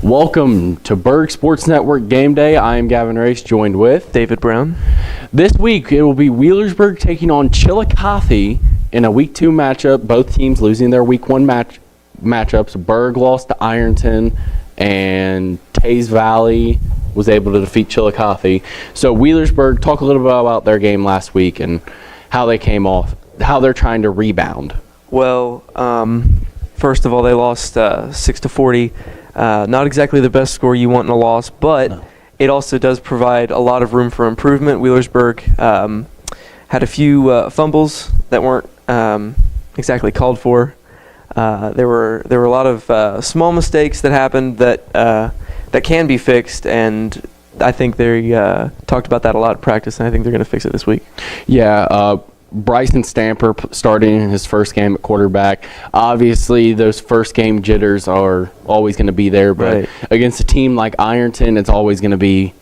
Welcome to Burg Sports Network Game Day. I am Gavin Race, joined with David Brown. This week, it will be Wheelersburg taking on Chillicothe in a Week 2 matchup. Both teams losing their Week 1 matchups. Burg lost to Ironton, and Taze Valley was able to defeat Chillicothe. So Wheelersburg, talk a little bit about their game last week and how they came off, how they're trying to rebound. Well, first of all, they lost 6-40. Not exactly the best score you want in a loss, but it also does provide a lot of room for improvement. Wheelersburg had a few fumbles that weren't exactly called for. There were a lot of small mistakes that happened that can be fixed, and I think they talked about that a lot in practice, and I think they're going to fix it this week. Yeah, Bryson Stamper starting his first game at quarterback. Obviously, those first game jitters are always going to be there, but against a team like Ironton, it's always going to be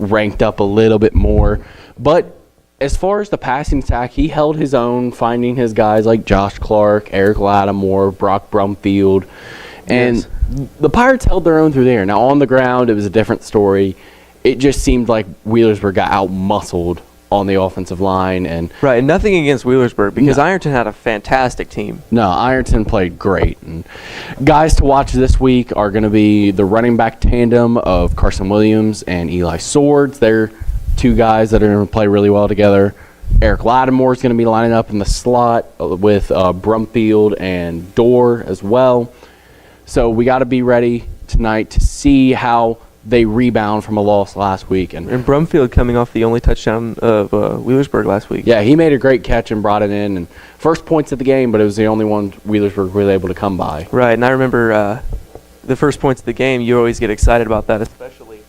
ranked up a little bit more. But as far as the passing attack, he held his own, finding his guys like Josh Clark, Eric Lattimore, Brock Brumfield. And the Pirates held their own through there. Now, on the ground, it was a different story. It just seemed like Wheelersburg got out-muscled on the offensive line. And nothing against Wheelersburg, because Ironton had a fantastic team. No, Ironton played great. And guys to watch this week are going to be the running back tandem of Carson Williams and Eli Swords. They're two guys that are going to play really well together. Eric Lattimore is going to be lining up in the slot with Brumfield and Dorr as well. So we got to be ready tonight to see how they rebound from a loss last week. And Brumfield coming off the only touchdown of Wheelersburg last week. Yeah, he made a great catch and brought it in. And first points of the game, but it was the only one Wheelersburg was able to come by. Right, and I remember the first points of the game, you always get excited about that, especially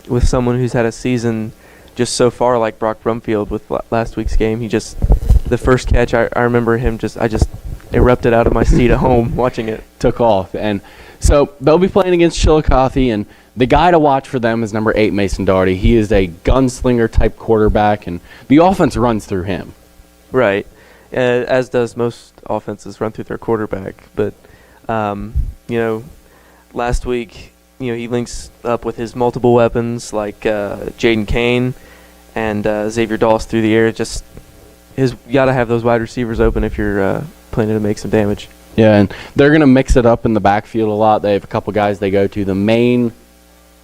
with someone who's had a season just so far like Brock Brumfield with last week's game. The first catch, I remember him I just erupted out of my seat at home watching it. Took off. And so they'll be playing against Chillicothe, and the guy to watch for them is number 8, Mason Doherty. He is a gunslinger-type quarterback, and the offense runs through him. Right, as does most offenses run through their quarterback. But, last week, he links up with his multiple weapons like Jaden Kane and Xavier Stanley through the air. You got to have those wide receivers open if you're planning to make some damage. Yeah, and they're going to mix it up in the backfield a lot. They have a couple guys they go to. The main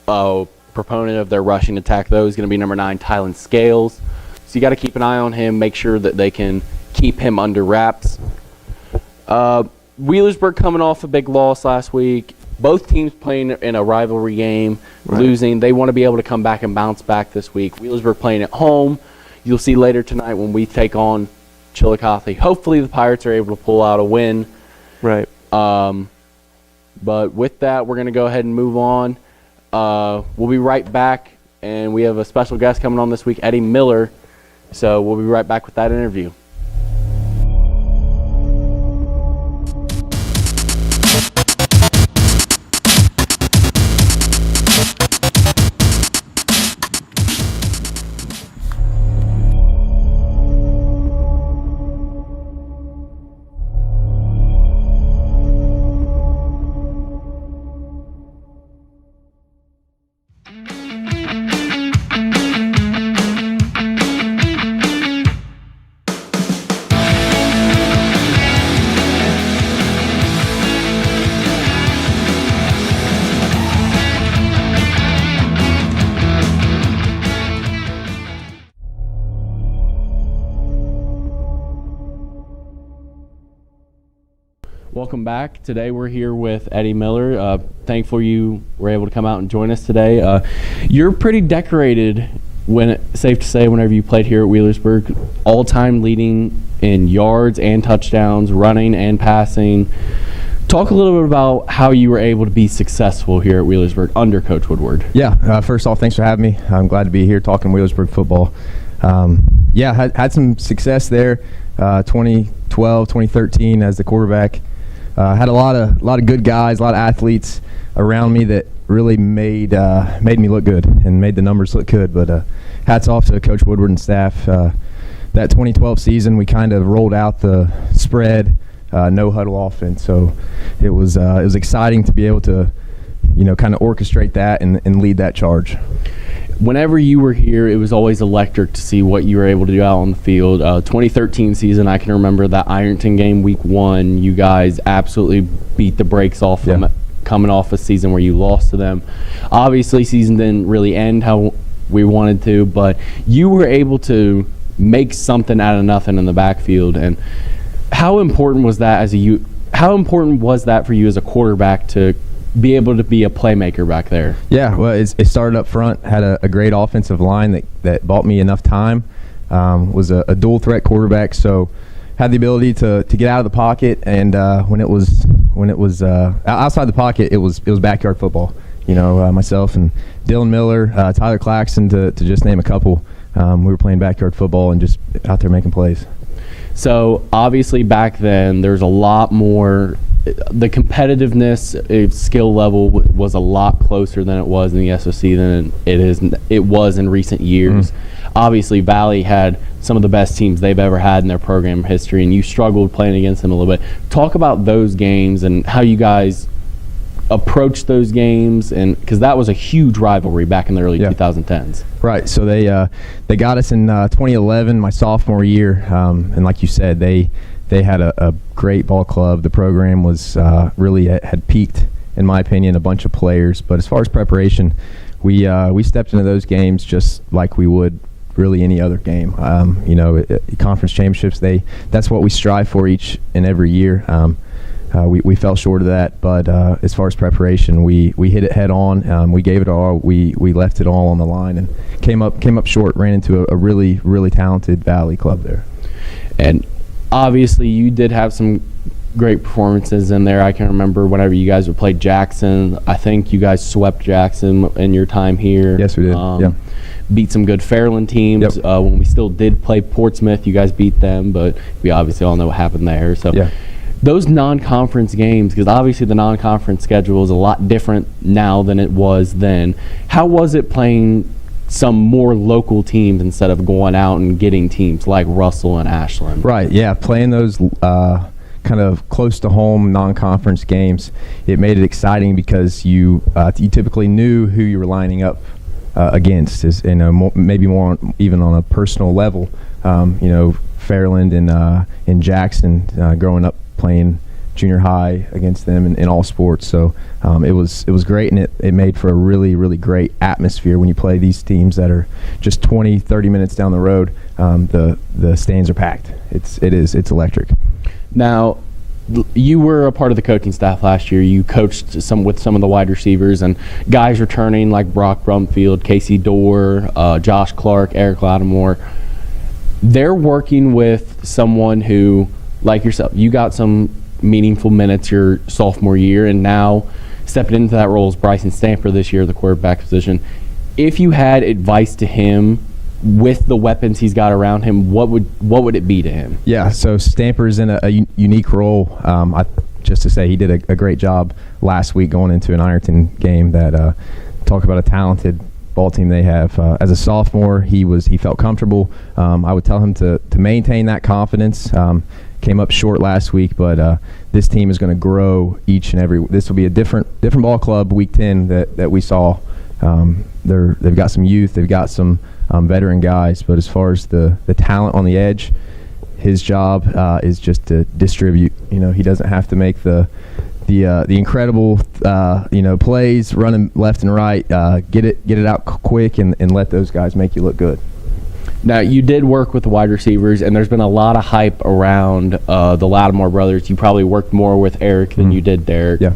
proponent of their rushing attack, though, is going to be number 9, Tylen Scales. So you got to keep an eye on him, make sure that they can keep him under wraps. Wheelersburg coming off a big loss last week. Both teams playing in a rivalry game, losing. They want to be able to come back and bounce back this week. Wheelersburg playing at home. You'll see later tonight when we take on Chillicothe. Hopefully the Pirates are able to pull out a win. Right. But with that, we're going to go ahead and move on. We'll be right back, and we have a special guest coming on this week, Eddie Miller. So we'll be right back with that interview. Welcome back. Today we're here with Eddie Miller. Thankful you were able to come out and join us today. You're pretty decorated, safe to say, whenever you played here at Wheelersburg. All-time leading in yards and touchdowns, running and passing. Talk a little bit about how you were able to be successful here at Wheelersburg under Coach Woodward. Yeah, first off, thanks for having me. I'm glad to be here talking Wheelersburg football. Had some success there, 2012, 2013 as the quarterback. Had a lot of good guys, a lot of athletes around me that really made me look good and made the numbers look good. But hats off to Coach Woodward and staff. That 2012 season, we kind of rolled out the spread, no huddle offense. So it was exciting to be able to kind of orchestrate that and lead that charge. Whenever you were here, it was always electric to see what you were able to do out on the field. 2013 season, I can remember that Ironton game week 1. You guys absolutely beat the brakes off them, coming off a season where you lost to them. Obviously, season didn't really end how we wanted to, but you were able to make something out of nothing in the backfield. And how important was that how important was that for you as a quarterback to be able to be a playmaker back there? Yeah, well, it started up front, had a great offensive line that bought me enough time, was a dual threat quarterback, so had the ability to get out of the pocket, and when it was outside the pocket, it was backyard football. Myself and Dylan Miller, Tyler Claxton, to just name a couple, we were playing backyard football and just out there making plays. So obviously back then there's a lot more. The competitiveness skill level was a lot closer than it was in the SOC than it was in recent years. Obviously, Valley had some of the best teams they've ever had in their program history, and you struggled playing against them a little bit. Talk about those games and how you guys approached those games, and because that was a huge rivalry back in the early 2010s. Right. So they got us in 2011, my sophomore year, and like you said, they had a great ball club. The program was really had peaked, in my opinion, a bunch of players. But as far as preparation, we stepped into those games just like we would really any other game. Conference championships, that's what we strive for each and every year. We fell short of that, but as far as preparation, we hit it head on. We gave it all. We left it all on the line and came up short. Ran into a really, really talented Valley club there. And obviously, you did have some great performances in there. I can remember whenever you guys would play Jackson. I think you guys swept Jackson in your time here. Yes, we did. Beat some good Fairland teams. When we still did play Portsmouth, you guys beat them, but we obviously all know what happened there. So those non-conference games, because obviously the non-conference schedule is a lot different now than it was then. How was it playing some more local teams instead of going out and getting teams like Russell and Ashland? Right, yeah, playing those kind of close to home non-conference games, it made it exciting because you typically knew who you were lining up against, maybe more even on a personal level. Fairland and Jackson, growing up playing junior high against them in all sports. So it was great, and it made for a really, really great atmosphere when you play these teams that are just 20, 30 minutes down the road. The stands are packed. It's electric. Now, you were a part of the coaching staff last year. You coached with some of the wide receivers and guys returning like Brock Brumfield, Casey Dorr, Josh Clark, Eric Lattimore. They're working with someone who, like yourself, you got some meaningful minutes your sophomore year, and now stepping into that role as Bryson Stamper this year, the quarterback position. If you had advice to him with the weapons he's got around him, what would it be to him? Yeah, so Stamper's in a unique role. Just to say, he did a great job last week going into an Ironton game. That talk about a talented ball team they have. As a sophomore, he felt comfortable. I would tell him to maintain that confidence. Came up short last week, but this team is going to grow each and every. This will be a different ball club week 10 that we saw. They've got some youth, they've got some veteran guys, but as far as the talent on the edge, his job is just to distribute. He doesn't have to make the incredible plays running left and right. Get it out quick and let those guys make you look good. Now, you did work with the wide receivers, and there's been a lot of hype around the Lattimore brothers. You probably worked more with Eric than you did Derek. Yeah.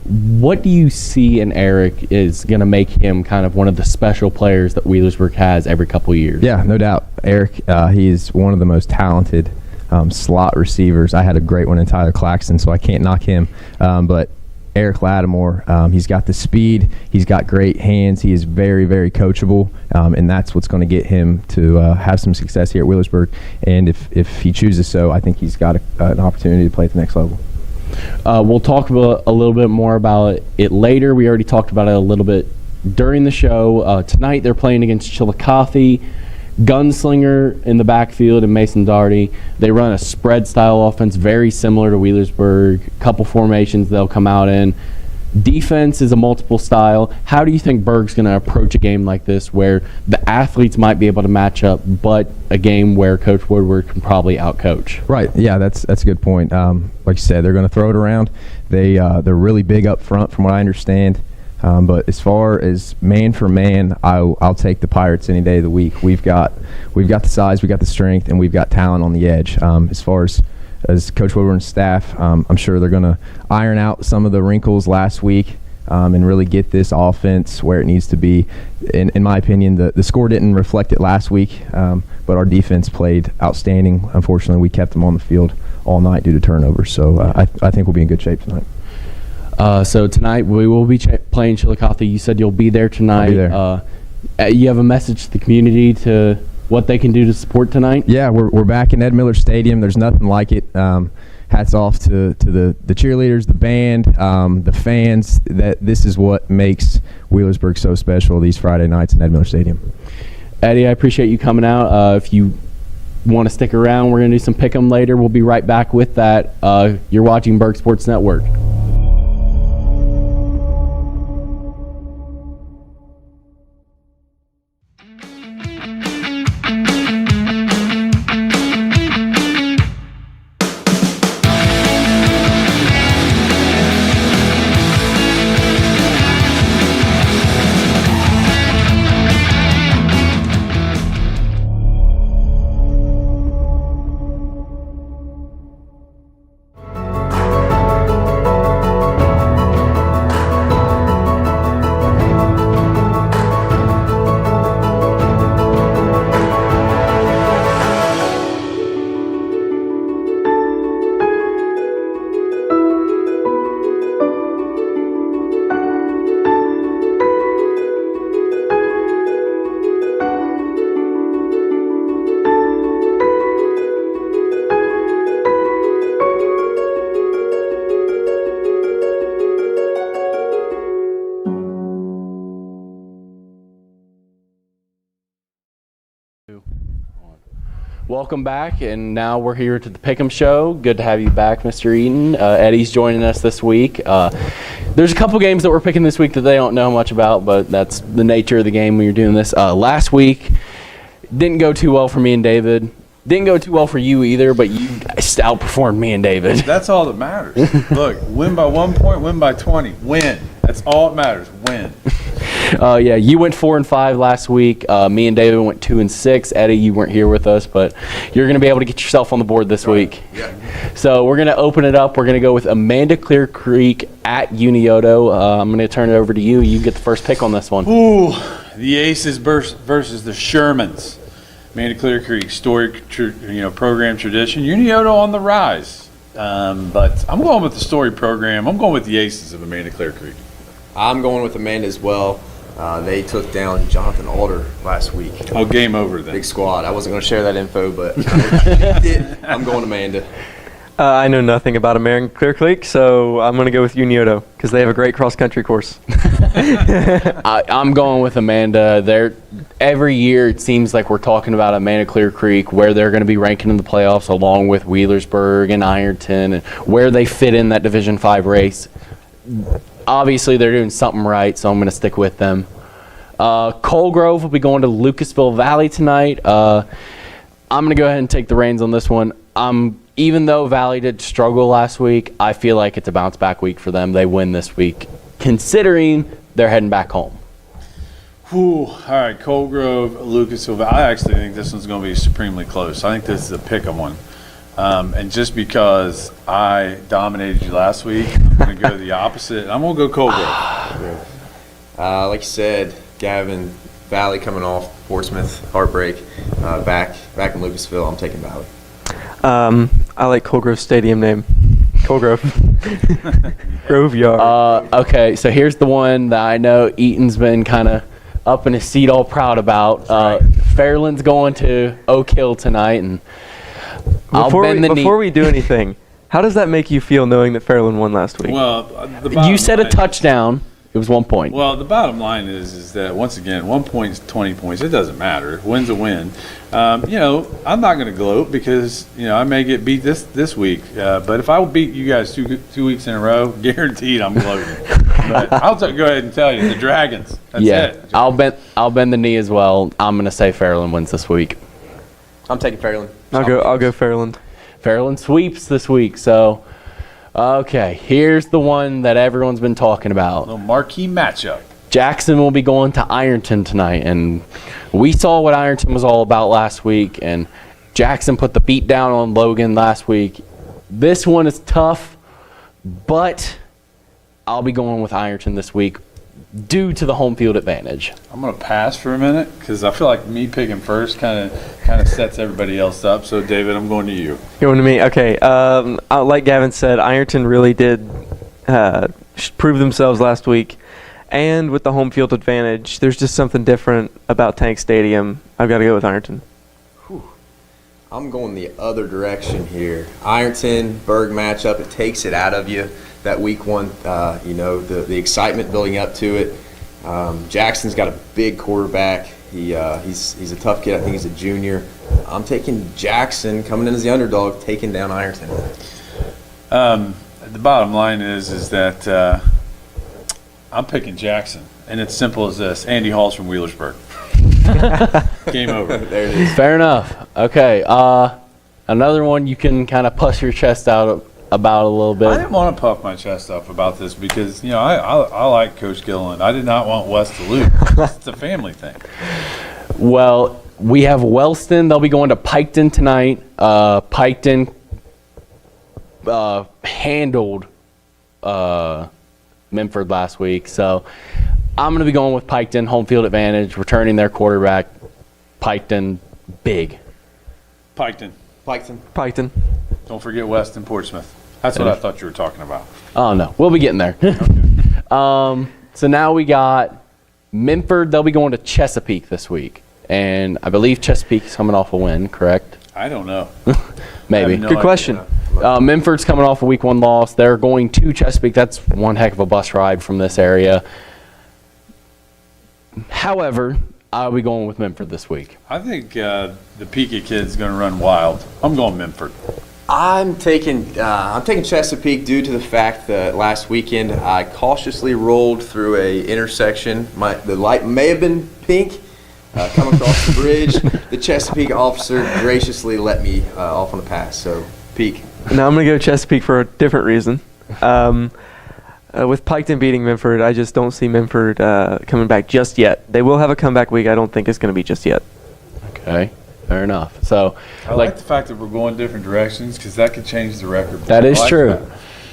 What do you see in Eric is going to make him kind of one of the special players that Wheelersburg has every couple of years? Yeah, no doubt. Eric, he's one of the most talented slot receivers. I had a great one in Tyler Claxton, so I can't knock him. But Eric Lattimore, he's got the speed, he's got great hands, he is very, very coachable, and that's what's going to get him to have some success here at Wheelersburg. And if he chooses so, I think he's got an opportunity to play at the next level. We'll talk about a little bit more about it later. We already talked about it a little bit during the show. Tonight they're playing against Chillicothe. gunslinger in the backfield and Mason Doherty. They run a spread-style offense very similar to Wheelersburg. A couple formations they'll come out in. Defense is a multiple style. How do you think Burg's going to approach a game like this where the athletes might be able to match up, but a game where Coach Woodward can probably outcoach? Right. Yeah, that's a good point. Like you said, they're going to throw it around. They're really big up front, from what I understand. But as far as man for man, I'll take the Pirates any day of the week. We've got the size, we've got the strength, and we've got talent on the edge. As far as Coach Woodward's staff, I'm sure they're going to iron out some of the wrinkles last week and really get this offense where it needs to be. In my opinion, the score didn't reflect it last week, but our defense played outstanding. Unfortunately, we kept them on the field all night due to turnovers. So I think we'll be in good shape tonight. So tonight we will be playing Chillicothe. You said you'll be there tonight. I'll be there. You have a message to the community to what they can do to support tonight? Yeah, we're back in Ed Miller Stadium. There's nothing like it. Hats off to the cheerleaders, the band, the fans. That this is what makes Wheelersburg so special these Friday nights in Ed Miller Stadium. Eddie, I appreciate you coming out. If you want to stick around, we're going to do some pick'em later. We'll be right back with that. You're watching Burg Sports Network. Welcome back, and now we're here to the Pick'em Show. Good to have you back, Mr. Eaton. Eddie's joining us this week. There's a couple games that we're picking this week that they don't know much about, but that's the nature of the game when you're doing this. Last week didn't go too well for me and David. Didn't go too well for you either, but you outperformed me and David. That's all that matters. Look, win by 1 point, win by 20. Win. That's all that matters. Win. Yeah, you went 4-5 last week. Me and David went 2-6. Eddie, you weren't here with us, but you're going to be able to get yourself on the board this week. Yeah. So we're going to open it up. We're going to go with Amanda Clear Creek at Unioto. I'm going to turn it over to you. You get the first pick on this one. Ooh, the Aces versus the Shermans. Amanda Clear Creek, program tradition. Unioto on the rise. But I'm going with the story program. I'm going with the Aces of Amanda Clear Creek. I'm going with Amanda as well. They took down Jonathan Alder last week. Oh, game over then. Big squad. I wasn't going to share that info, but I'm going Amanda. I know nothing about American Clear Creek, so I'm going to go with Unioto because they have a great cross-country course. I'm going with Amanda. Every year it seems like we're talking about Amanda Clear Creek, where they're going to be ranking in the playoffs along with Wheelersburg and Ironton, and where they fit in that Division 5 race. Obviously, they're doing something right, so I'm going to stick with them. Colegrove will be going to Lucasville Valley tonight. I'm going to go ahead and take the reins on this one. Even though Valley did struggle last week, I feel like it's a bounce-back week for them. They win this week, considering they're heading back home. Whew. All right, Colegrove, Lucasville Valley. I actually think this one's going to be supremely close. I think this is a pick-em one. And just because I dominated you last week, I'm going to go the opposite. I'm going to go Colegrove. Like you said, Gavin, Valley coming off, Portsmouth, heartbreak. Back in Lucasville, I'm taking Valley. I like Colegrove Stadium name. Colegrove. Grove Yard. Okay, so here's the one that I know Eaton's been kind of up in his seat all proud about. Fairland's going to Oak Hill tonight, and Before we do anything, how does that make you feel knowing that Fairland won last week? Well, you said a touchdown. It was 1 point. Well, the bottom line is that, once again, 1 point is 20 points. It doesn't matter. Win's a win. I'm not going to gloat because, I may get beat this week. But if I beat you guys two weeks in a row, guaranteed I'm gloating. But I'll go ahead and tell you, the Dragons. That's it. I'll bend the knee as well. I'm going to say Fairland wins this week. I'm taking Fairland. I'll go Fairland. Fairland sweeps this week. So, okay, here's the one that everyone's been talking about. No marquee matchup. Jackson will be going to Ironton tonight, and we saw what Ironton was all about last week, and Jackson put the beat down on Logan last week. This one is tough, but I'll be going with Ironton this week due to the home field advantage. I'm going to pass for a minute because I feel like me picking first kind of sets everybody else up. So, David, I'm going to you. Going to me. Okay. Like Gavin said, Ironton really did prove themselves last week. And with the home field advantage, there's just something different about Tank Stadium. I've got to go with Ironton. I'm going the other direction here. Ironton, Burg matchup, it takes it out of you. That week one, the excitement building up to it. Jackson's got a big quarterback. He's a tough kid. I think he's a junior. I'm taking Jackson coming in as the underdog, taking down Ironton. The bottom line is that I'm picking Jackson, and it's simple as this: Andy Hall's from Wheelersburg. Game over. There it is. Fair enough. Okay, another one you can kind of puff your chest out about a little bit. I didn't want to puff my chest up about this because, I like Coach Gilliland. I did not want West to lose. It's a family thing. Well, we have Wellston. They'll be going to Piketon tonight. Piketon handled Memphis last week. So I'm going to be going with Piketon, home field advantage, returning their quarterback. Piketon, big. Piketon. Don't forget West and Portsmouth. That's what I thought you were talking about. Oh, no. We'll be getting there. So now we got Memphis. They'll be going to Chesapeake this week. And I believe Chesapeake's coming off a win, correct? I don't know. Maybe. Good question. Memphis coming off a week one loss. They're going to Chesapeake. That's one heck of a bus ride from this area. However, I'll be going with Memphis this week. I think the Pika kid's going to run wild. I'm going Memphis. I'm taking Chesapeake due to the fact that last weekend I cautiously rolled through a intersection. The light may have been pink. Come across the bridge. The Chesapeake officer graciously let me off on a pass. So, Peak. Now I'm going to go Chesapeake for a different reason. With Piketon beating Memphis, I just don't see Memphis coming back just yet. They will have a comeback week. I don't think it's going to be just yet. Okay, fair enough. So, I like the fact that we're going different directions because that could change the record. That is true.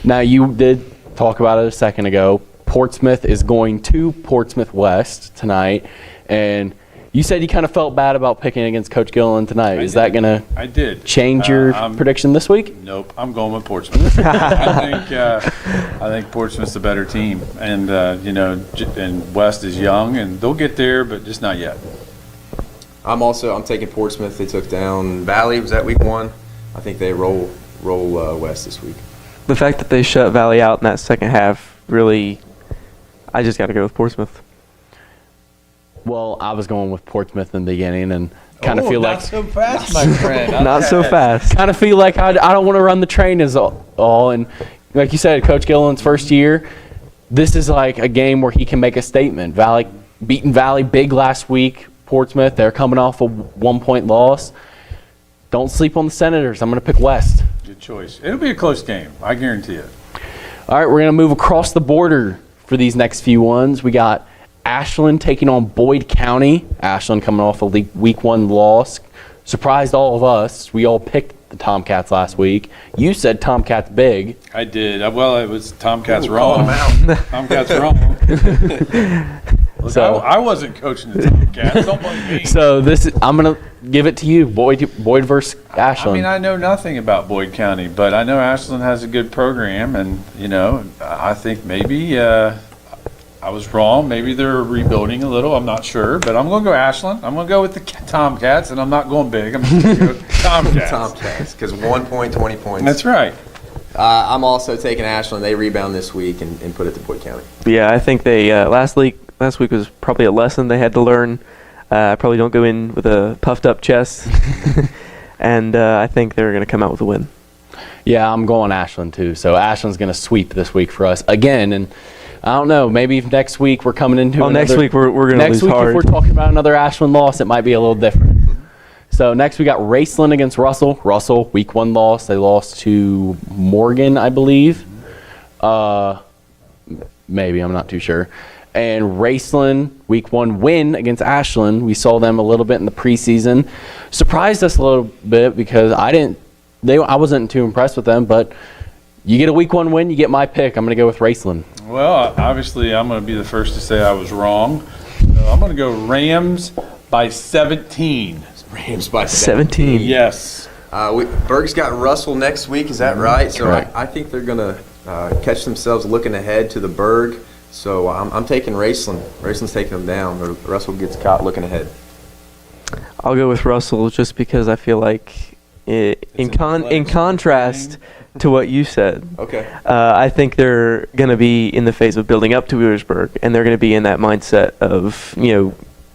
Now, you did talk about it a second ago. Portsmouth is going to Portsmouth West tonight, and you said you kind of felt bad about picking against Coach Gilliland tonight. Is that going to change your prediction this week? Nope. I'm going with Portsmouth. I think Portsmouth's a better team, and and West is young, and they'll get there, but just not yet. I'm taking Portsmouth. They took down Valley. Was that week one? I think they roll West this week. The fact that they shut Valley out in that second half really, I just got to go with Portsmouth. Well, I was going with Portsmouth in the beginning and kind of feel like not so fast, my friend. Not so fast. Kind of feel like I don't want to run the train as all. And like you said, Coach Gilliland's first year, this is like a game where he can make a statement. Valley beating Valley big last week. Portsmouth, they're coming off a 1-point loss. Don't sleep on the Senators. I'm going to pick West. Good choice. It'll be a close game. I guarantee it. All right, we're going to move across the border for these next few ones. We got Ashland taking on Boyd County. Ashland coming off a week one loss. Surprised all of us. We all picked the Tomcats last week. You said Tomcats big. I did. Well, it was Tomcats wrong. Tomcats wrong. Look, So- I wasn't coaching the Tomcats. Don't blame me. So I'm going to give it to you, Boyd versus Ashland. I mean, I know nothing about Boyd County, but I know Ashland has a good program, and I think maybe I was wrong. Maybe they're rebuilding a little. I'm not sure, but I'm going to go Ashland. I'm going to go with the Tomcats, and I'm not going big. I'm just going to go Tomcats. Tomcats, because 1 point, 20 points. That's right. I'm also taking Ashland. They rebound this week and put it to Boyd County. Yeah, I think they last week was probably a lesson they had to learn. Probably don't go in with a puffed up chest, and I think they're going to come out with a win. Yeah, I'm going Ashland too. So Ashland's going to sweep this week for us again, and I don't know. Maybe if next week we're coming into next week we're going to lose next week hard. if we're talking about another Ashland loss, it might be a little different. So next we got Raceland against Russell. Russell, week 1 loss. They lost to Morgan, I believe. Maybe, I'm not too sure. And Raceland, week 1 win against Ashland. We saw them a little bit in the preseason. Surprised us a little bit because I wasn't too impressed with them, but you get a week 1 win, you get my pick. I'm going to go with Raceland. Well, obviously, I'm going to be the first to say I was wrong. So I'm going to go Rams by 17. Rams by 17. Yes. Burg's got Russell next week. Is that right? So Correct. I think they're going to catch themselves looking ahead to the Burg. So I'm taking Raceland. Raceland's taking them down. Russell gets caught looking ahead. I'll go with Russell just because I feel like in contrast to what you said, Okay. I think they're going to be in the phase of building up to Wheelersburg, and they're going to be in that mindset of,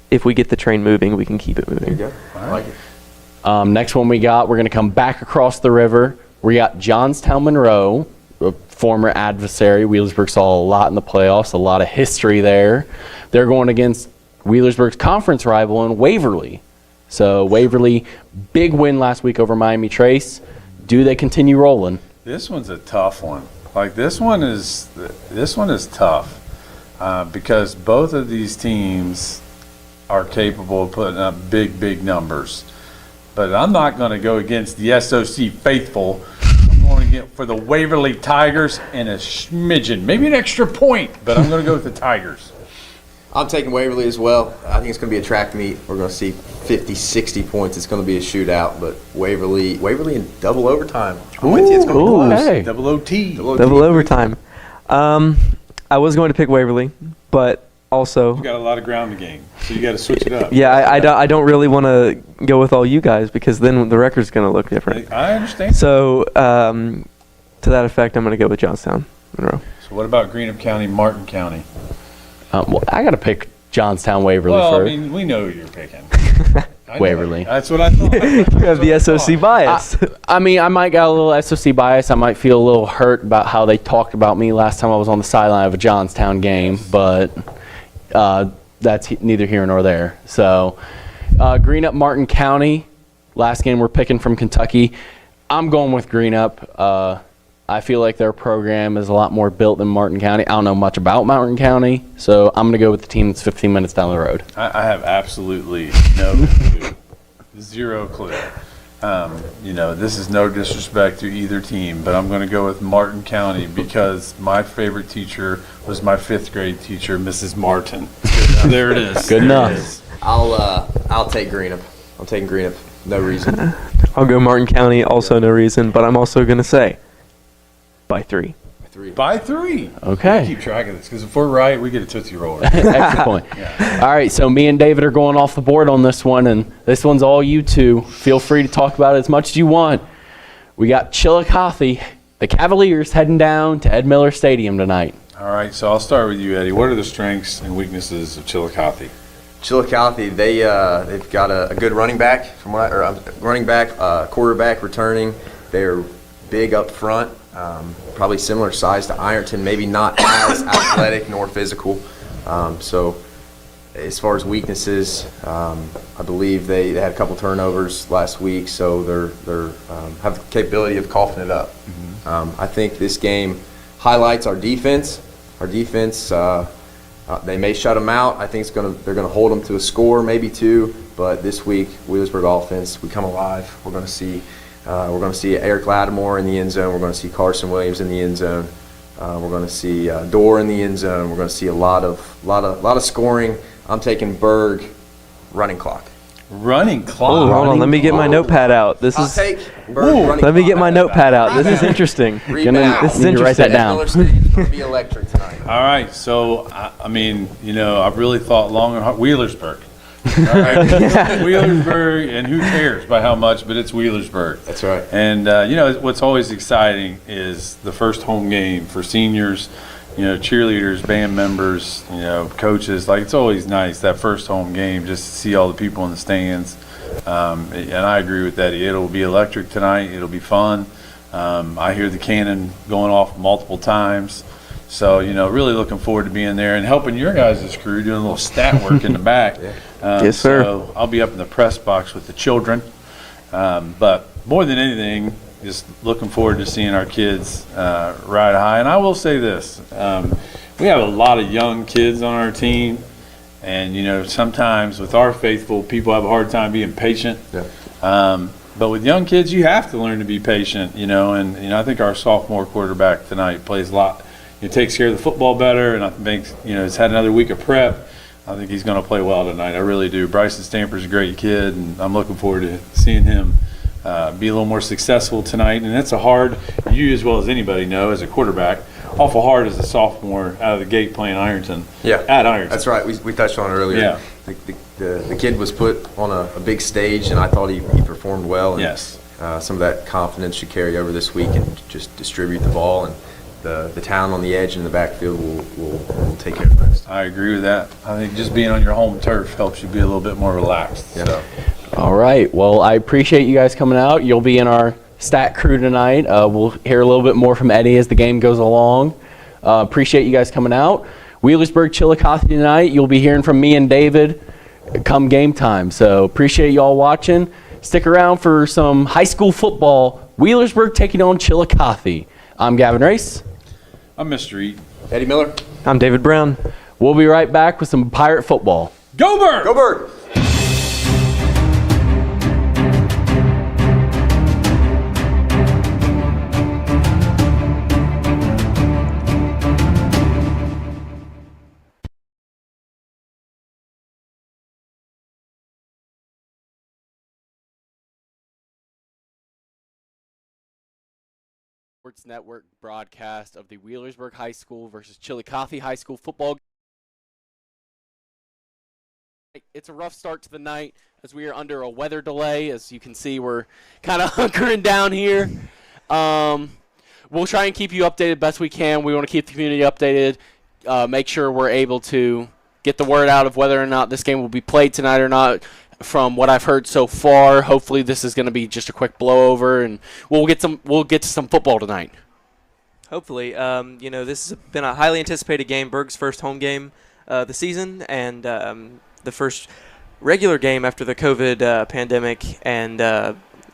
if we get the train moving, we can keep it There you moving. go. I like it. Next one we got, we're going to come back across the river. We got Johnstown Monroe, a former adversary. Wheelersburg saw a lot in the playoffs, a lot of history there. They're going against Wheelersburg's conference rival in Waverly. So Waverly, big win last week over Miami Trace. Do they continue rolling? This one's a tough one. Like this one is tough because both of these teams are capable of putting up big numbers. But I'm not going to go against the SOC faithful. I'm going to get for the Waverly Tigers and a smidgen, maybe an extra point, but I'm going to go with the Tigers. I'm taking Waverly as well. I think it's going to be a track meet. We're going to see 50, 60 points. It's going to be a shootout, but Waverly in double overtime. I'm with you. It's going to be close. Hey. Double OT. Double overtime. I was going to pick Waverly, but also, You got a lot of ground to gain, so you got to switch it up. yeah, I don't really want to go with all you guys because then the record's going to look different. I understand. So, to that effect, I'm going to go with Johnstown Monroe. So what about Greenup County, Martin County? Well, I got to pick Johnstown Waverly Well, I first. mean, we know who you're picking. I know. Waverly. That's what I thought. You have the SOC bias. I mean, I might got a little SOC bias. I might feel a little hurt about how they talked about me last time I was on the sideline of a Johnstown game, but that's neither here nor there. So, Greenup, Martin County. Last game we're picking from Kentucky. I'm going with Greenup. I feel like their program is a lot more built than Martin County. I don't know much about Martin County, so I'm going to go with the team that's 15 minutes down the road. I have absolutely no clue. Zero clue. This is no disrespect to either team, but I'm going to go with Martin County because my favorite teacher was my 5th grade teacher, Mrs. Martin. There it is. Good There enough. it is. I'll take Greenup. I'm taking Greenup. No reason. I'll go Martin County, also no reason, but I'm also going to say by 3. 3. By 3. Okay. We keep track of this because if we're right, we get a Tootsie Roller. Extra point. All right, so me and David are going off the board on this one, and this one's all you two. Feel free to talk about it as much as you want. We got Chillicothe, the Cavaliers, heading down to Ed Miller Stadium tonight. All right, so I'll start with you, Eddie. What are the strengths and weaknesses of Chillicothe? Chillicothe, they've got a good running back, quarterback returning. They're big up front, probably similar size to Ironton, maybe not as athletic nor physical. So as far as weaknesses, I believe they had a couple turnovers last week, so they're have the capability of coughing it up. I think this game highlights our defense. Our defense, they may shut them out. I think they're gonna hold them to a score, maybe 2. But this week, Wheelersburg offense, we come alive. We're gonna see Eric Lattimore in the end zone. We're gonna see Carson Williams in the end zone. We're gonna see Dorr in the end zone. We're gonna see a lot of scoring. I'm taking Burg running clock. Running Oh, clock. hold on. Let me get my notepad out. I'll take Burg running Let me clock. get my notepad out. This is interesting. Rebound. This is Need to write that interesting. down. Miller Stadium's gonna be electric tonight. All right, so I really thought long and hard. Wheelersburg. All right? Wheelersburg, and who cares by how much, but it's Wheelersburg. That's right. And, what's always exciting is the first home game for seniors, cheerleaders, band members, coaches. Like, it's always nice, that first home game, just to see all the people in the stands. And I agree with Eddie. It'll be electric tonight. It'll be fun. I hear the cannon going off multiple times. So, really looking forward to being there and helping your guys' crew, doing a little stat work in the back. Yes, sir. So I'll be up in the press box with the children. But more than anything, just looking forward to seeing our kids ride high. And I will say this, we have a lot of young kids on our team. And, sometimes with our faithful, people have a hard time being patient. Yeah. But with young kids, you have to learn to be patient, and I think our sophomore quarterback tonight plays a lot. He takes care of the football better, and I think, has had another week of prep. I think he's going to play well tonight. I really do. Bryson Stamper's a great kid, and I'm looking forward to seeing him be a little more successful tonight. And that's you as well as anybody know, as a quarterback, awful hard as a sophomore out of the gate playing Ironton. Yeah. At Ironton. That's right. We touched on it earlier. Yeah. The kid was put on a big stage, and I thought he performed well. And, Yes. Some of that confidence should carry over this week and just distribute the ball. And the talent on the edge and the backfield will take care of the rest. I agree with that. I think just being on your home turf helps you be a little bit more relaxed. Yeah. So. All right. Well, I appreciate you guys coming out. You'll be in our stat crew tonight. We'll hear a little bit more from Eddie as the game goes along. Appreciate you guys coming out. Wheelersburg, Chillicothe tonight. You'll be hearing from me and David come game time. So appreciate y'all watching. Stick around for some high school football. Wheelersburg taking on Chillicothe. I'm Gavin Race. I'm Mr. Eaton. Eddie Miller. I'm David Brown. We'll be right back with some Pirate football. Go Burg! Go Burg! Sports Network broadcast of the Wheelersburg High School versus Chillicothe High School football. It's a rough start to the night as we are under a weather delay. As you can see, we're kind of hunkering down here. We'll try and keep you updated best we can. We want to keep the community updated, make sure we're able to get the word out of whether or not this game will be played tonight or not. From what I've heard so far, hopefully this is going to be just a quick blowover, and we'll get to some football tonight. Hopefully. This has been a highly anticipated game, Burg's first home game of the season, and the first regular game after the COVID pandemic, and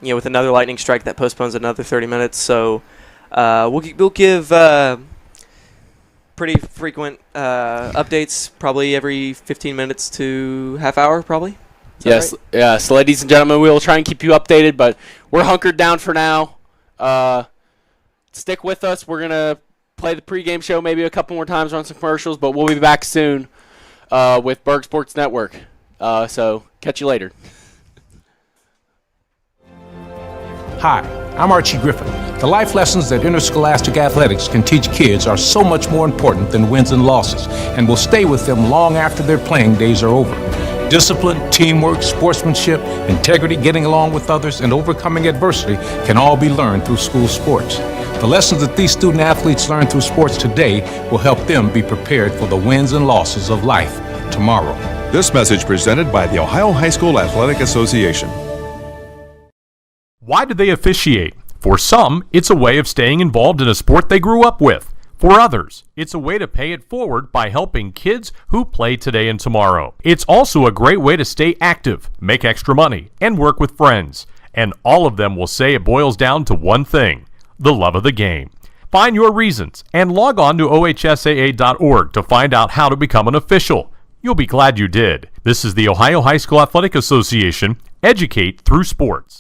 with another lightning strike that postpones another 30 minutes. So we'll give pretty frequent updates, probably every 15 minutes to half hour, probably. Yes, right? Yeah. So, ladies and gentlemen, we will try and keep you updated, but we're hunkered down for now. Stick with us. We're gonna play the pregame show maybe a couple more times, run some commercials, but we'll be back soon with Burg Sports Network. So catch you later. Hi, I'm Archie Griffin. The life lessons that interscholastic athletics can teach kids are so much more important than wins and losses, and will stay with them long after their playing days are over. Discipline, teamwork, sportsmanship, integrity, getting along with others, and overcoming adversity can all be learned through school sports. The lessons that these student athletes learn through sports today will help them be prepared for the wins and losses of life tomorrow. This message presented by the Ohio High School Athletic Association. Why do they officiate? For some, it's a way of staying involved in a sport they grew up with. For others, it's a way to pay it forward by helping kids who play today and tomorrow. It's also a great way to stay active, make extra money, and work with friends. And all of them will say it boils down to one thing: the love of the game. Find your reasons and log on to ohsaa.org to find out how to become an official. You'll be glad you did. This is the Ohio High School Athletic Association. Educate through sports.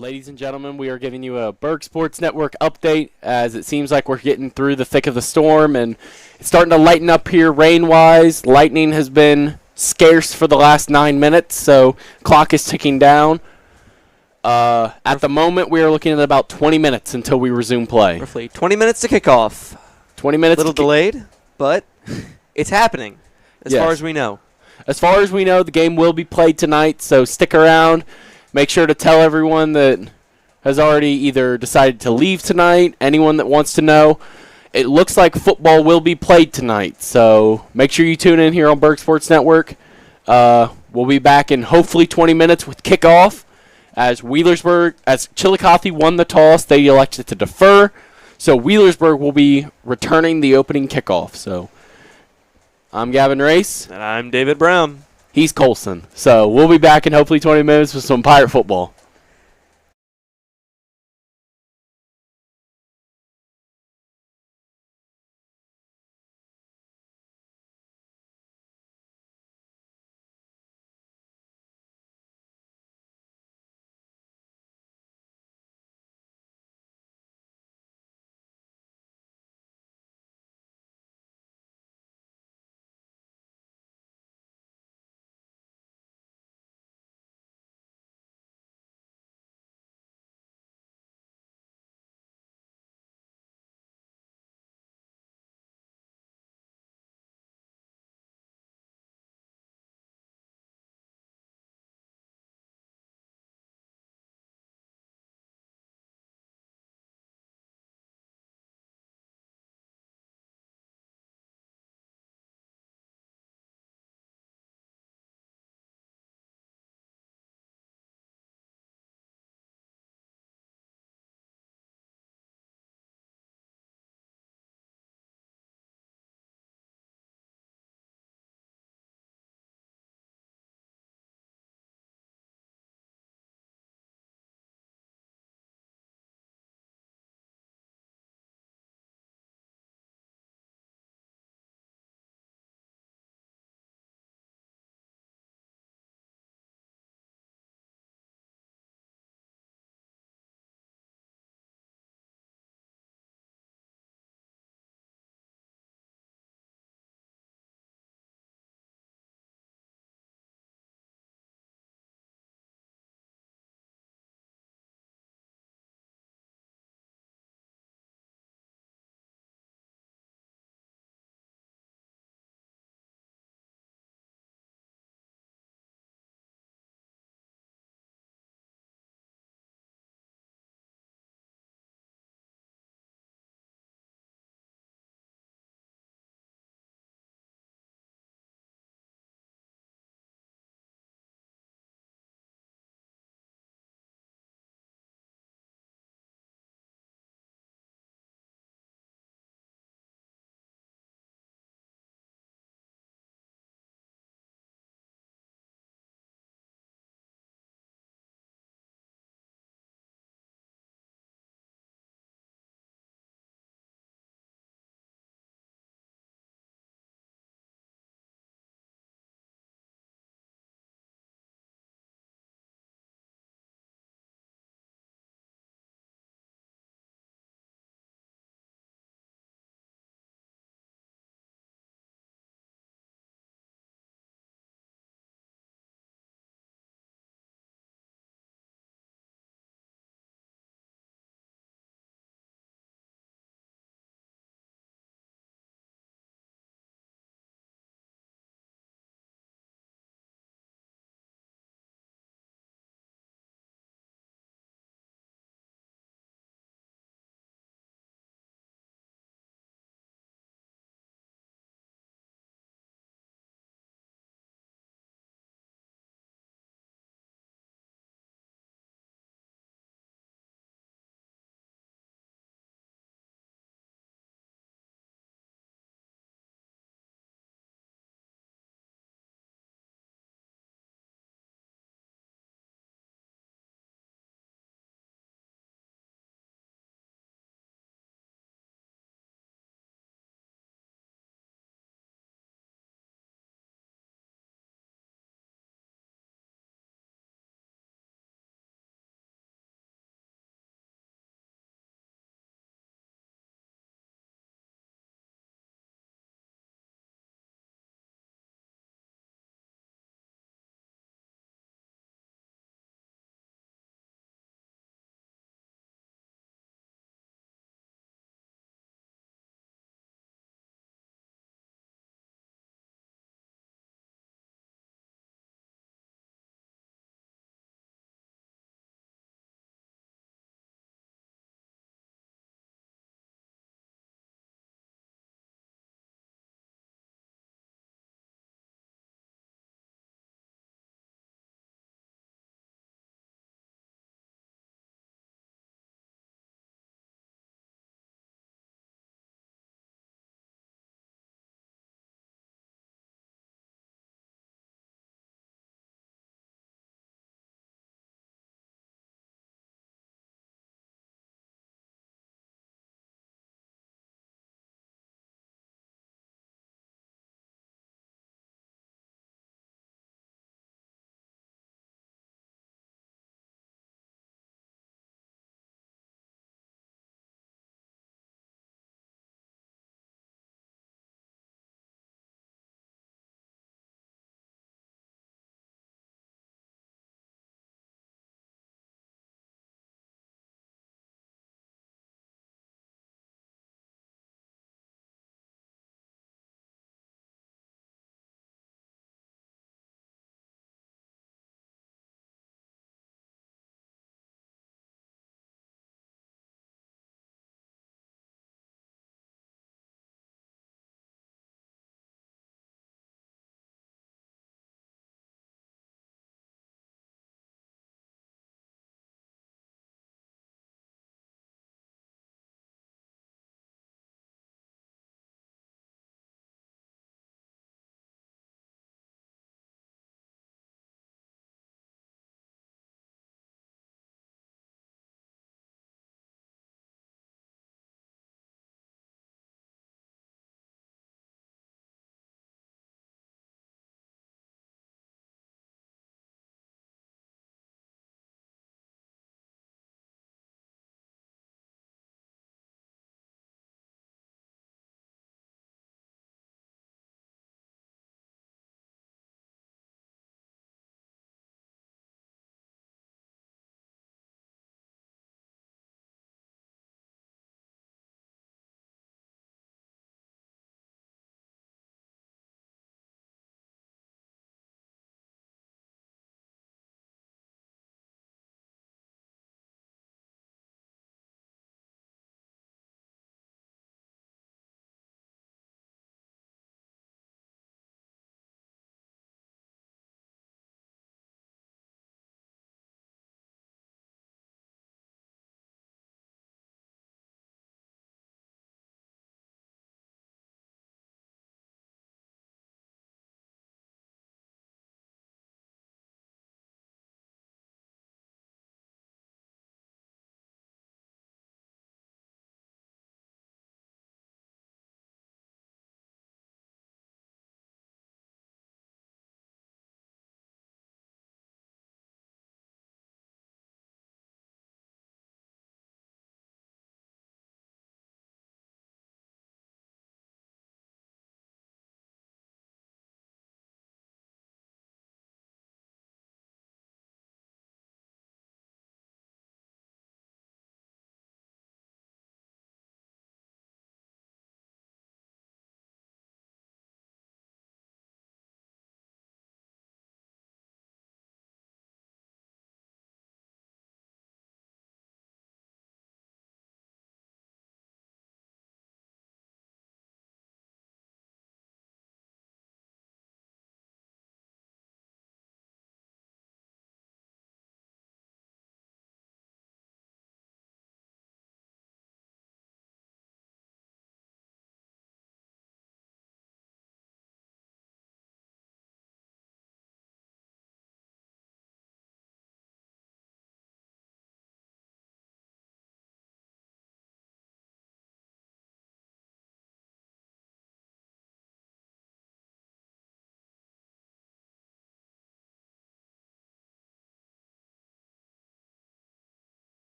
Ladies and gentlemen, we are giving you a Burg Sports Network update as it seems like we're getting through the thick of the storm and it's starting to lighten up here rain-wise. Lightning has been scarce for the last 9 minutes, so clock is ticking down. At the moment, we are looking at about 20 minutes until we resume play. Roughly 20 minutes to kick off. 20 minutes. A little delayed, but it's happening as Yes. far as we know. As far as we know, the game will be played tonight, so stick around. Make sure to tell everyone that has already either decided to leave tonight, anyone that wants to know. It looks like football will be played tonight, so make sure you tune in here on Burg Sports Network. We'll be back in hopefully 20 minutes with kickoff. As Chillicothe won the toss, they elected to defer. So Wheelersburg will be returning the opening kickoff. So I'm Gavin Race. And I'm David Brown. He's Colson. So we'll be back in hopefully 20 minutes with some Pirate football.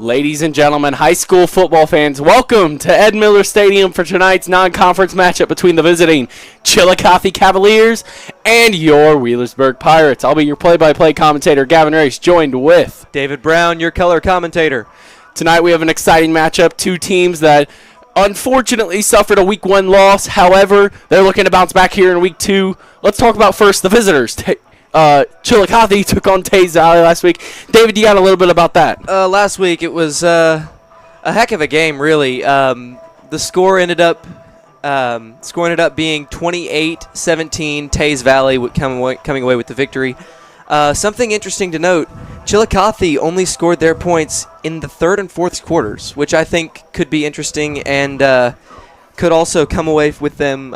Ladies and gentlemen, high school football fans, welcome to Ed Miller Stadium for tonight's non-conference matchup between the visiting Chillicothe Cavaliers and your Wheelersburg Pirates. I'll be your play-by-play commentator, Gavin Race, joined with David Brown, your color commentator. Tonight we have an exciting matchup, two teams that unfortunately suffered a Week 1 loss. However, they're looking to bounce back here in Week 2. Let's talk about first the visitors. Chillicothe took on Taze Valley last week. David, you got a little bit about that? Last week it was a heck of a game, really. The score ended up being 28-17. Taze Valley coming away with the victory. Something interesting to note: Chillicothe only scored their points in the third and fourth quarters, which I think could be interesting and could also come away with them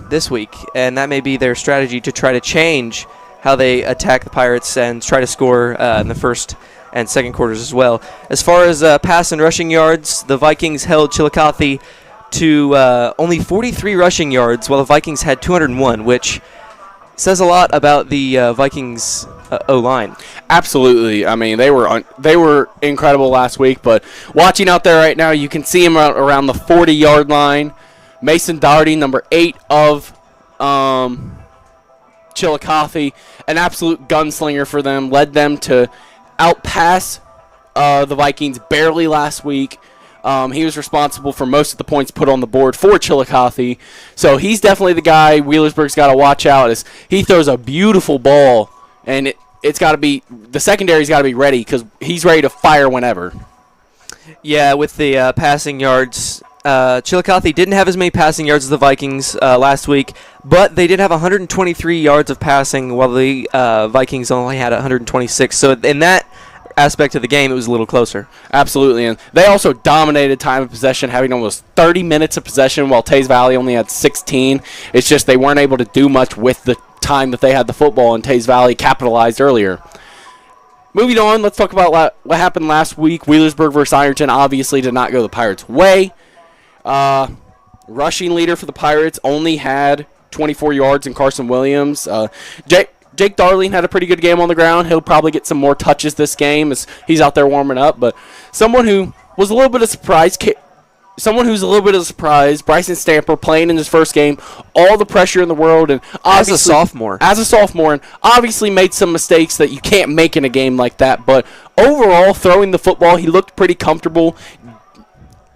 this week. And that may be their strategy to try to change how they attack the Pirates and try to score in the first and second quarters as well. As far as pass and rushing yards, the Vikings held Chillicothe to only 43 rushing yards, while the Vikings had 201, which says a lot about the Vikings O-line. Absolutely. I mean, they were incredible last week, but watching out there right now, you can see him around the 40-yard line. Mason Doherty, number 8 of Chillicothe, an absolute gunslinger for them, led them to outpass the Vikings barely last week. He was responsible for most of the points put on the board for Chillicothe. So he's definitely the guy Wheelersburg's got to watch out, as he throws a beautiful ball, and it's got to be, the secondary's got to be ready because he's ready to fire whenever. Yeah, with the passing yards, Chillicothe didn't have as many passing yards as the Vikings last week, but they did have 123 yards of passing, while the Vikings only had 126. So in that aspect of the game, it was a little closer. Absolutely, and they also dominated time of possession, having almost 30 minutes of possession, while Taze Valley only had 16. It's just they weren't able to do much with the time that they had the football, and Taze Valley capitalized earlier. Moving on, let's talk about what happened last week. Wheelersburg versus Ironton obviously did not go the Pirates' way. Rushing leader for the Pirates only had 24 yards in Carson Williams. Jake Darling had a pretty good game on the ground. He'll probably get some more touches this game as he's out there warming up. But someone who was a little bit of surprise, Bryson Stamper, playing in his first game, all the pressure in the world, and as a sophomore, and obviously made some mistakes that you can't make in a game like that. But overall, throwing the football, he looked pretty comfortable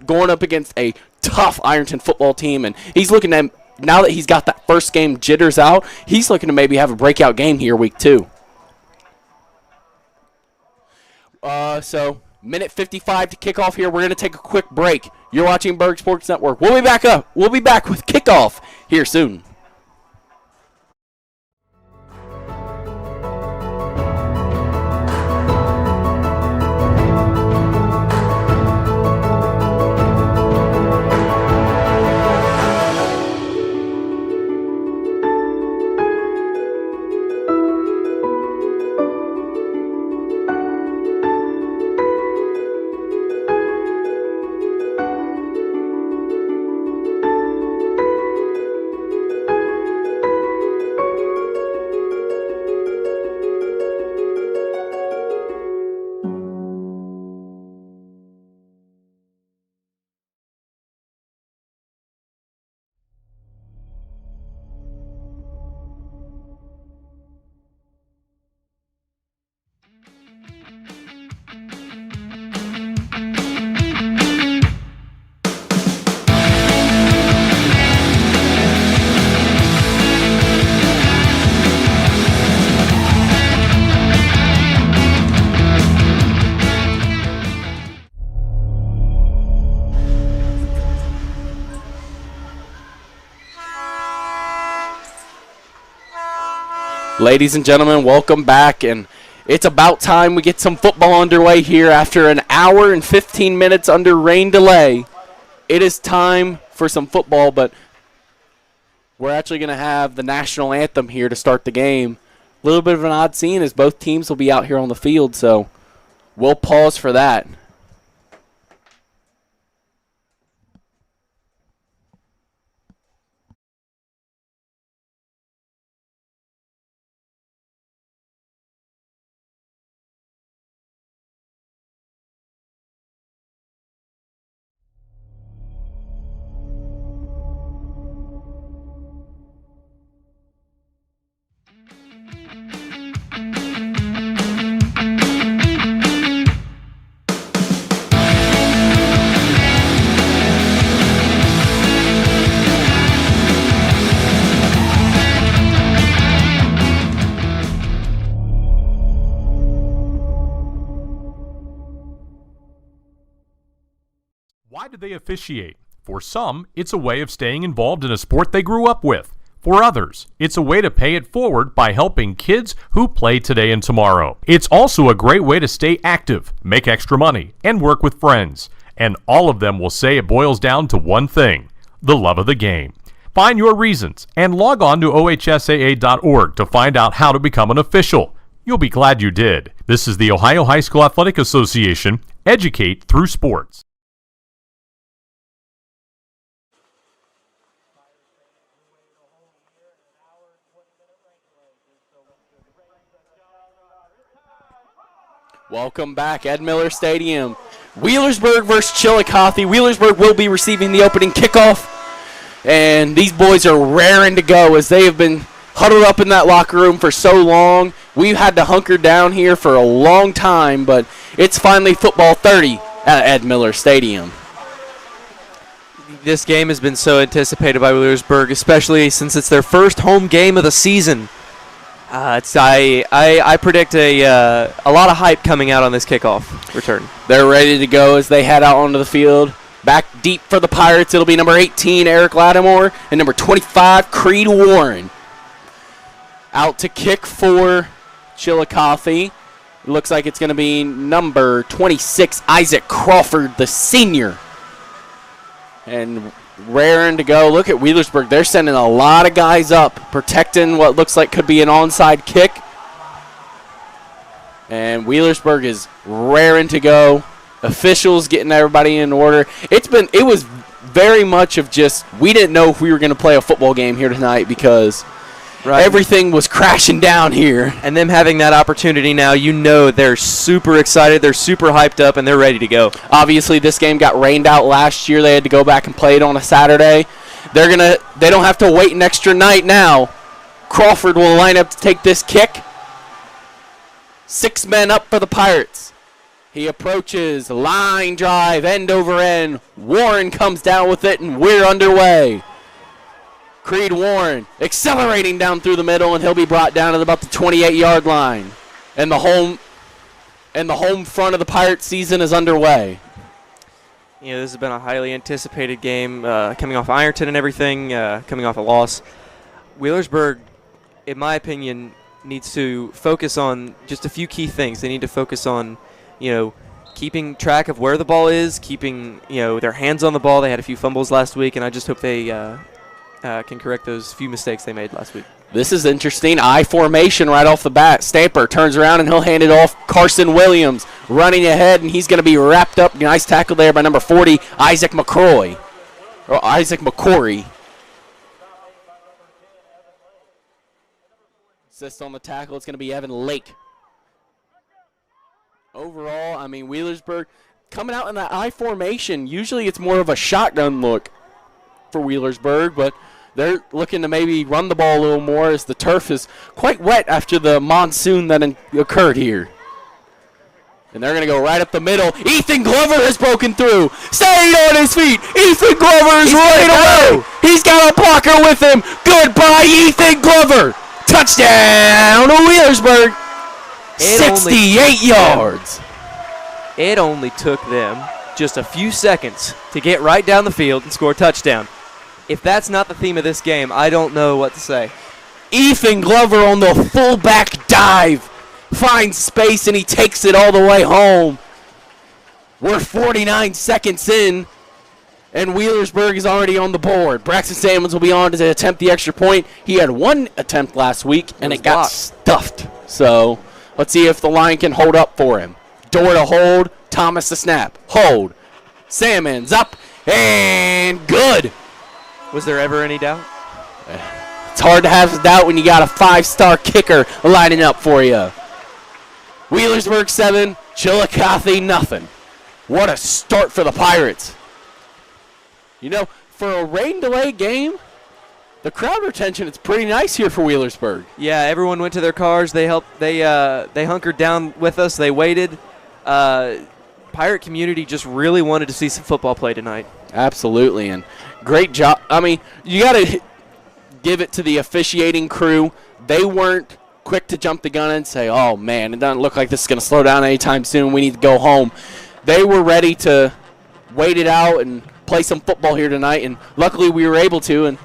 going up against a tough Ironton football team, and he's looking at, now that he's got that first game jitters out, he's looking to maybe have a breakout game here week 2. So minute 55 to kick off here. We're going to take a quick break. You're watching Burg Sports Network. We'll be back with kickoff here soon. Ladies and gentlemen, welcome back, and it's about time we get some football underway here after an hour and 15 minutes under rain delay. It is time for some football, but we're actually going to have the national anthem here to start the game. A little bit of an odd scene as both teams will be out here on the field, so we'll pause for that. Why do they officiate? For some, it's a way of staying involved in a sport they grew up with. For others, it's a way to pay it forward by helping kids who play today and tomorrow. It's also a great way to stay active, make extra money, and work with friends. And all of them will say it boils down to one thing: the love of the game. Find your reasons and log on to ohsaa.org to find out how to become an official. You'll be glad you did. This is the Ohio High School Athletic Association. Educate through sports. Welcome back, Ed Miller Stadium. Wheelersburg versus Chillicothe. Wheelersburg will be receiving the opening kickoff. And these boys are raring to go as they have been huddled up in that locker room for so long. We've had to hunker down here for a long time, but it's finally football 30 at Ed Miller Stadium. This game has been so anticipated by Wheelersburg, especially since it's their first home game of the season. I predict a lot of hype coming out on this kickoff return. They're ready to go as they head out onto the field. Back deep for the Pirates, it'll be number 18, Eric Lattimore, and number 25, Creed Warren. Out to kick for Chillicothe. It looks like it's going to be number 26, Isaac Crawford, the senior. And raring to go. Look at Wheelersburg. They're sending a lot of guys up, protecting what looks like could be an onside kick. And Wheelersburg is raring to go. Officials getting everybody in order. It was very much of just, we didn't know if we were going to play a football game here tonight because everything was crashing down here. And them having that opportunity now, they're super excited, they're super hyped up, and they're ready to go. Obviously, this game got rained out last year. They had to go back and play it on a Saturday. They don't have to wait an extra night now. Crawford will line up to take this kick. 6 men up for the Pirates. He approaches, line drive, end over end. Warren comes down with it, and we're underway. Creed Warren accelerating down through the middle, and he'll be brought down at about the 28-yard line. And the home front of the Pirates season is underway. This has been a highly anticipated game, coming off Ironton and everything, coming off a loss. Wheelersburg, in my opinion, needs to focus on just a few key things. They need to focus on, keeping track of where the ball is, keeping, their hands on the ball. They had a few fumbles last week, and I just hope they can correct those few mistakes they made last week. This is interesting. I formation right off the bat. Stamper turns around, and he'll hand it off. Carson Williams running ahead, and he's going to be wrapped up. Nice tackle there by number 40, Isaac McCrory. Or Isaac McCory. Assist on the tackle. It's going to be Evan Lake. Overall, Wheelersburg coming out in that I formation. Usually it's more of a shotgun look for Wheelersburg, but they're looking to maybe run the ball a little more as the turf is quite wet after the monsoon that occurred here. And they're going to go right up the middle. Ethan Glover has broken through. Staying on his feet. Ethan Glover is running away. He's got a blocker with him. Goodbye, Ethan Glover. Touchdown to Wheelersburg. 68 yards. It only took them just a few seconds to get right down the field and score a touchdown. If that's not the theme of this game, I don't know what to say. Ethan Glover on the fullback dive finds space, and he takes it all the way home. We're 49 seconds in, and Wheelersburg is already on the board. Braxton Samuels will be on to attempt the extra point. He had one attempt last week, and it got stuffed. So let's see if the line can hold up for him. Door to hold. Thomas the snap. Hold. Salmon's up, and good. Was there ever any doubt? It's hard to have doubt when you got a 5-star kicker lining up for you. Wheelersburg 7, Chillicothe nothing. What a start for the Pirates. For a rain-delayed game, the crowd retention is pretty nice here for Wheelersburg. Yeah, everyone went to their cars. They helped. They hunkered down with us. They waited. Pirate community just really wanted to see some football play tonight. Absolutely, and great job. You got to give it to the officiating crew. They weren't quick to jump the gun and say, oh, man, it doesn't look like this is going to slow down anytime soon. We need to go home. They were ready to wait it out and play some football here tonight, and luckily we were able to. And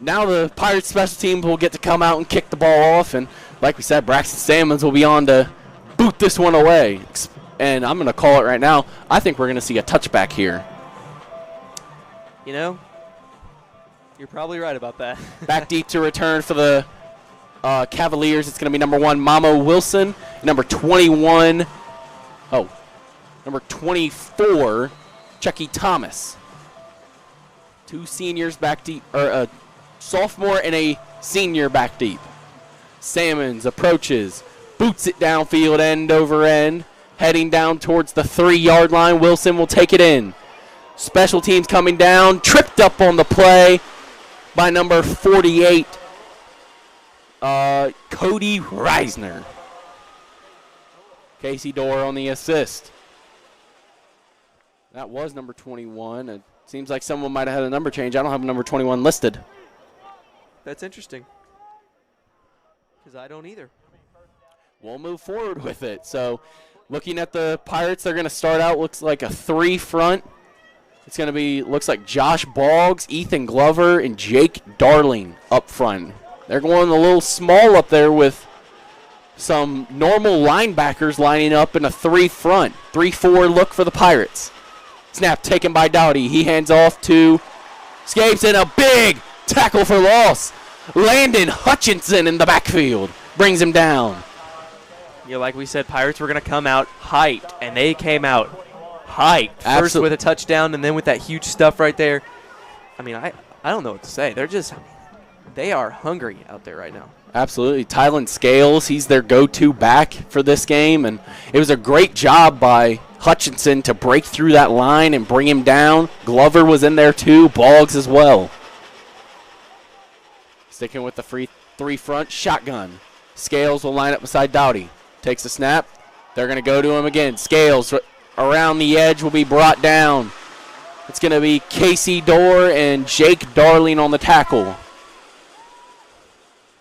now the Pirates special teams will get to come out and kick the ball off, and like we said, Bryson Stamper will be on to boot this one away. And I'm going to call it right now. I think we're going to see a touchback here. You know, you're probably right about that. Back deep to return for the Cavaliers. It's going to be number 1, Mamo Wilson. Number 21, number 24, Chucky Thomas. 2 seniors back deep, or a sophomore and a senior back deep. Salmons approaches, boots it downfield, end over end, heading down towards the 3-yard line. Wilson will take it in. Special teams coming down, tripped up on the play by number 48, Cody Reisner. Casey Dorr on the assist. That was number 21. It seems like someone might have had a number change. I don't have number 21 listed. That's interesting, because I don't either. We'll move forward with it. So looking at the Pirates, they're going to start out, looks like a 3 front. It's going to be, looks like Josh Boggs, Ethan Glover, and Jake Darling up front. They're going a little small up there with some normal linebackers lining up in a 3 front. 3-4 look for the Pirates. Snap taken by Doherty. He hands off to Scapes, and a big tackle for loss. Landon Hutchinson in the backfield brings him down. You know, like we said, Pirates were going to come out hyped, and they came out hyped. First with a touchdown, and then with that huge stuff right there. I mean, I don't know what to say. They are hungry out there right now. Absolutely. Tylen Scales, he's their go-to back for this game, and it was a great job by Hutchinson to break through that line and bring him down. Glover was in there too, Boggs as well. Sticking with the 3 front, shotgun. Scales will line up beside Doughty. Takes a snap. They're going to go to him again. Scales around the edge will be brought down. It's going to be Casey Dorr and Jake Darling on the tackle.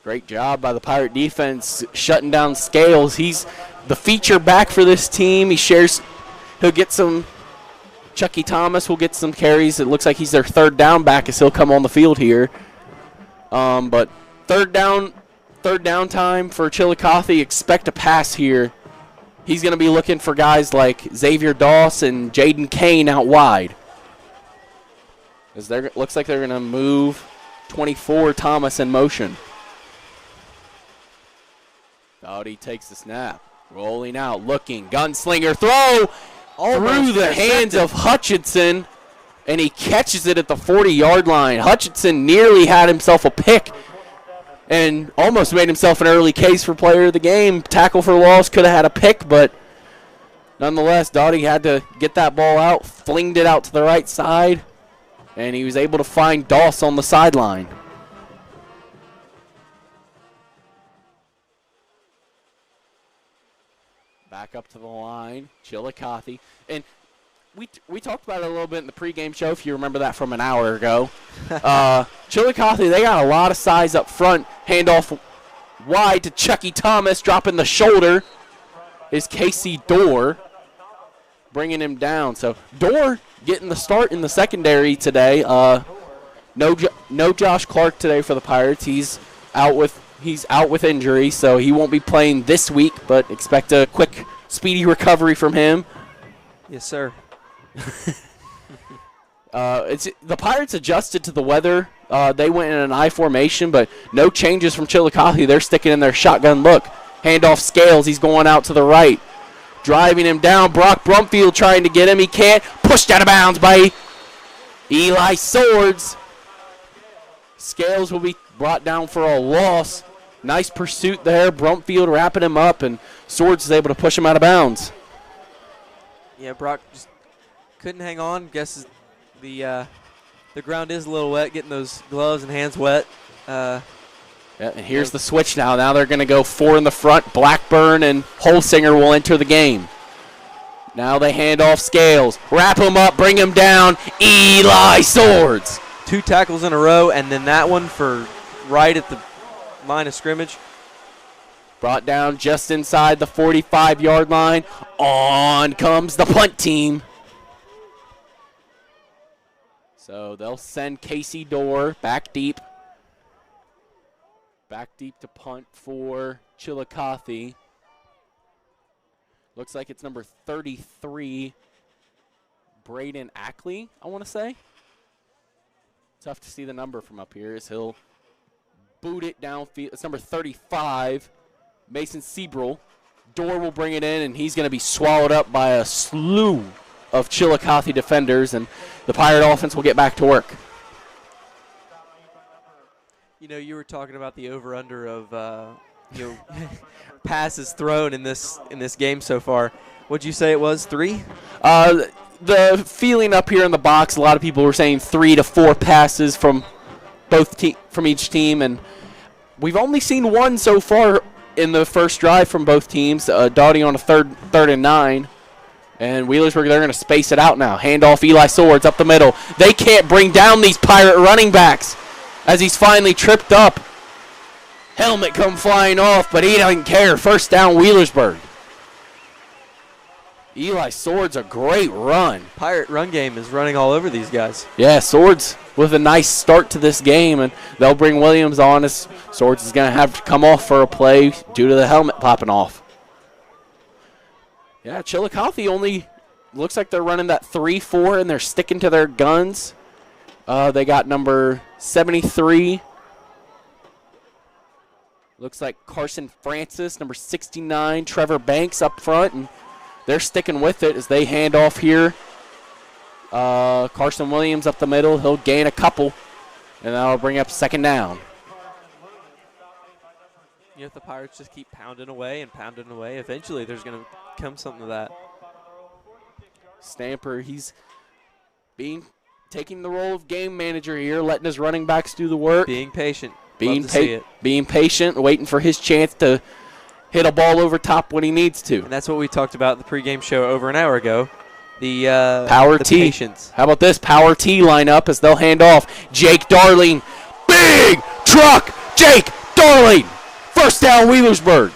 Great job by the Pirate defense shutting down Scales. He's the feature back for this team. He'll get some. Chucky Thomas will get some carries. It looks like he's their 3rd down back as he'll come on the field here. But third down time for Chillicothe. Expect a pass here. He's going to be looking for guys like Xavier Doss and Jaden Kane out wide. Looks like they're going to move 24 Thomas in motion. Doughty takes the snap. Rolling out, looking, gunslinger throw through the hands of Hutchinson, and he catches it at the 40-yard line. Hutchinson nearly had himself a pick and almost made himself an early case for player of the game. Tackle for loss, could have had a pick, but nonetheless, Doughty had to get that ball out, flinged it out to the right side, and he was able to find Doss on the sideline. Back up to the line, Chillicothe. And we talked about it a little bit in the pregame show, if you remember that from an hour ago. Chillicothe, they got a lot of size up front. Handoff wide to Chucky Thomas, dropping the shoulder is Casey Dorr, bringing him down. So Dorr getting the start in the secondary today. No Josh Clark today for the Pirates. He's out with injury, so he won't be playing this week, but expect a quick, speedy recovery from him. Yes, sir. The Pirates adjusted to the weather. They went in an I formation, but no changes from Chillicothe. They're sticking in their shotgun look. Handoff Scales. He's going out to the right. Driving him down. Brock Brumfield trying to get him. He can't. Pushed out of bounds by Eli Swords. Scales will be brought down for a loss. Nice pursuit there. Brumfield wrapping him up, and Swords is able to push him out of bounds. Yeah, Brock just couldn't hang on. Guess the ground is a little wet, getting those gloves and hands wet. And here's the switch now. Now they're going to go 4 in the front. Blackburn and Holsinger will enter the game. Now they hand off Scales. Wrap him up, bring him down. Eli Swords. 2 tackles in a row, and then that one for right at the line of scrimmage. Brought down just inside the 45-yard line. On comes the punt team. So they'll send Casey Dorr back deep. Back deep to punt for Chillicothe. Looks like it's number 33, Braden Ackley, I want to say. Tough to see the number from up here as he'll boot it downfield. It's number 35, Mason Seabrill. Dorr will bring it in, and he's going to be swallowed up by a slew of Chillicothe defenders, and the Pirate offense will get back to work. You know, you were talking about the over/under of passes thrown in this game so far. What'd you say it was? 3? The feeling up here in the box, a lot of people were saying 3 to 4 passes from from each team, and we've only seen 1 so far in the first drive from both teams. Doherty on a third and 9. And Wheelersburg, they're going to space it out now. Handoff Eli Swords up the middle. They can't bring down these Pirate running backs as he's finally tripped up. Helmet come flying off, but he doesn't care. First down, Wheelersburg. Eli Swords, a great run. Pirate run game is running all over these guys. Yeah, Swords with a nice start to this game, and they'll bring Williams on as Swords is going to have to come off for a play due to the helmet popping off. Yeah, Chillicothe only looks like they're running that 3-4, and they're sticking to their guns. They got number 73. Looks like Carson Francis, number 69, Trevor Banks up front, and they're sticking with it as they hand off here. Carson Williams up the middle. He'll gain a couple, and that'll bring up second down. You know, if the Pirates just keep pounding away, eventually there's going to come something to that. Stamper, he's taking the role of game manager here, letting his running backs do the work. Being patient. Being patient, waiting for his chance to hit a ball over top when he needs to. And that's what we talked about in the pregame show over an hour ago. The Power T. Patience. How about this Power T lineup as they'll hand off. Jake Darling, big truck, Jake Darling. First down, Wheelersburg.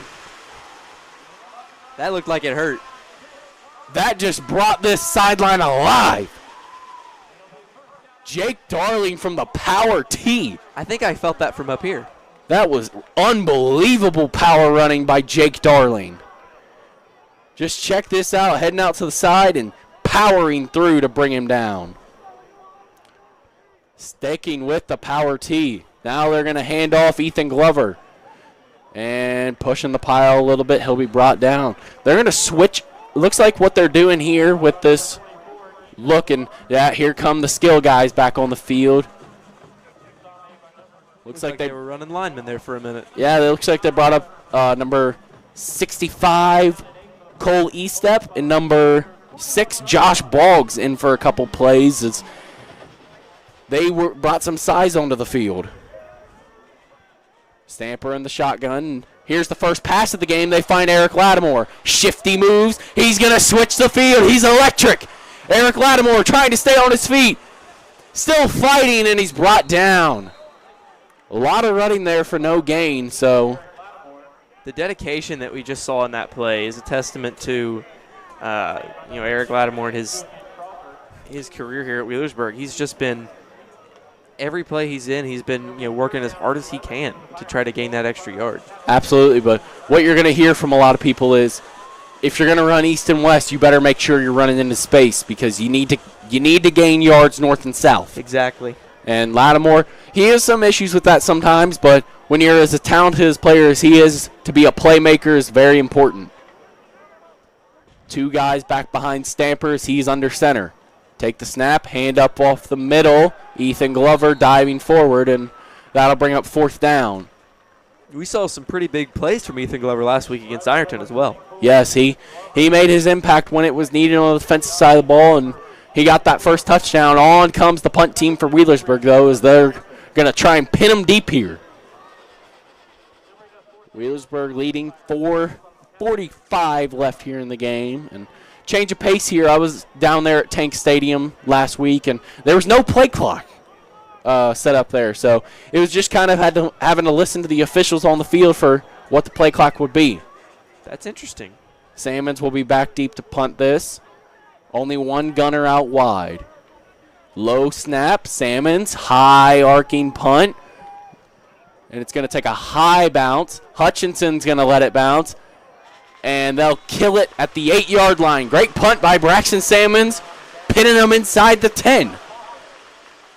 That looked like it hurt. That just brought this sideline alive. Jake Darling from the Power T. I think I felt that from up here. That was unbelievable power running by Jake Darling. Just check this out, heading out to the side and powering through to bring him down. Sticking with the Power T. Now they're going to hand off Ethan Glover. And pushing the pile a little bit, he'll be brought down. They're going to switch. Looks like what they're doing here with this look, and yeah, here come the skill guys back on the field. Looks like they were running linemen there for a minute. Yeah, it looks like they brought up number 65, Cole Estep, and number 6, Josh Boggs, in for a couple plays as they brought some size onto the field. Stamper in the shotgun. Here's the first pass of the game. They find Eric Lattimore. Shifty moves. He's going to switch the field. He's electric. Eric Lattimore trying to stay on his feet. Still fighting, and he's brought down. A lot of running there for no gain, so. The dedication that we just saw in that play is a testament to, Eric Lattimore and his career here at Wheelersburg. He's just been, every play he's in, he's been working as hard as he can to try to gain that extra yard. Absolutely, but what you're going to hear from a lot of people is, if you're going to run east and west, you better make sure you're running into space because you need to gain yards north and south. Exactly. And Lattimore, he has some issues with that sometimes, but when you're as a talented player as he is, to be a playmaker is very important. 2 guys back behind Stampers. He's under center. Take the snap, hand up off the middle. Ethan Glover diving forward, and that'll bring up fourth down. We saw some pretty big plays from Ethan Glover last week against Ironton as well. Yes, he made his impact when it was needed on the defensive side of the ball, and he got that first touchdown. On comes the punt team for Wheelersburg, though, as they're going to try and pin him deep here. Wheelersburg leading 4:45 left here in the game. And change of pace here. I was down there at Tank Stadium last week, and there was no play clock set up there. So it was just kind of having to listen to the officials on the field for what the play clock would be. That's interesting. Salmons will be back deep to punt this. Only one gunner out wide. Low snap, Salmons, high arcing punt. And it's going to take a high bounce. Hutchinson's going to let it bounce. And they'll kill it at the 8-yard line. Great punt by Braxton Salmons, pinning them inside the 10.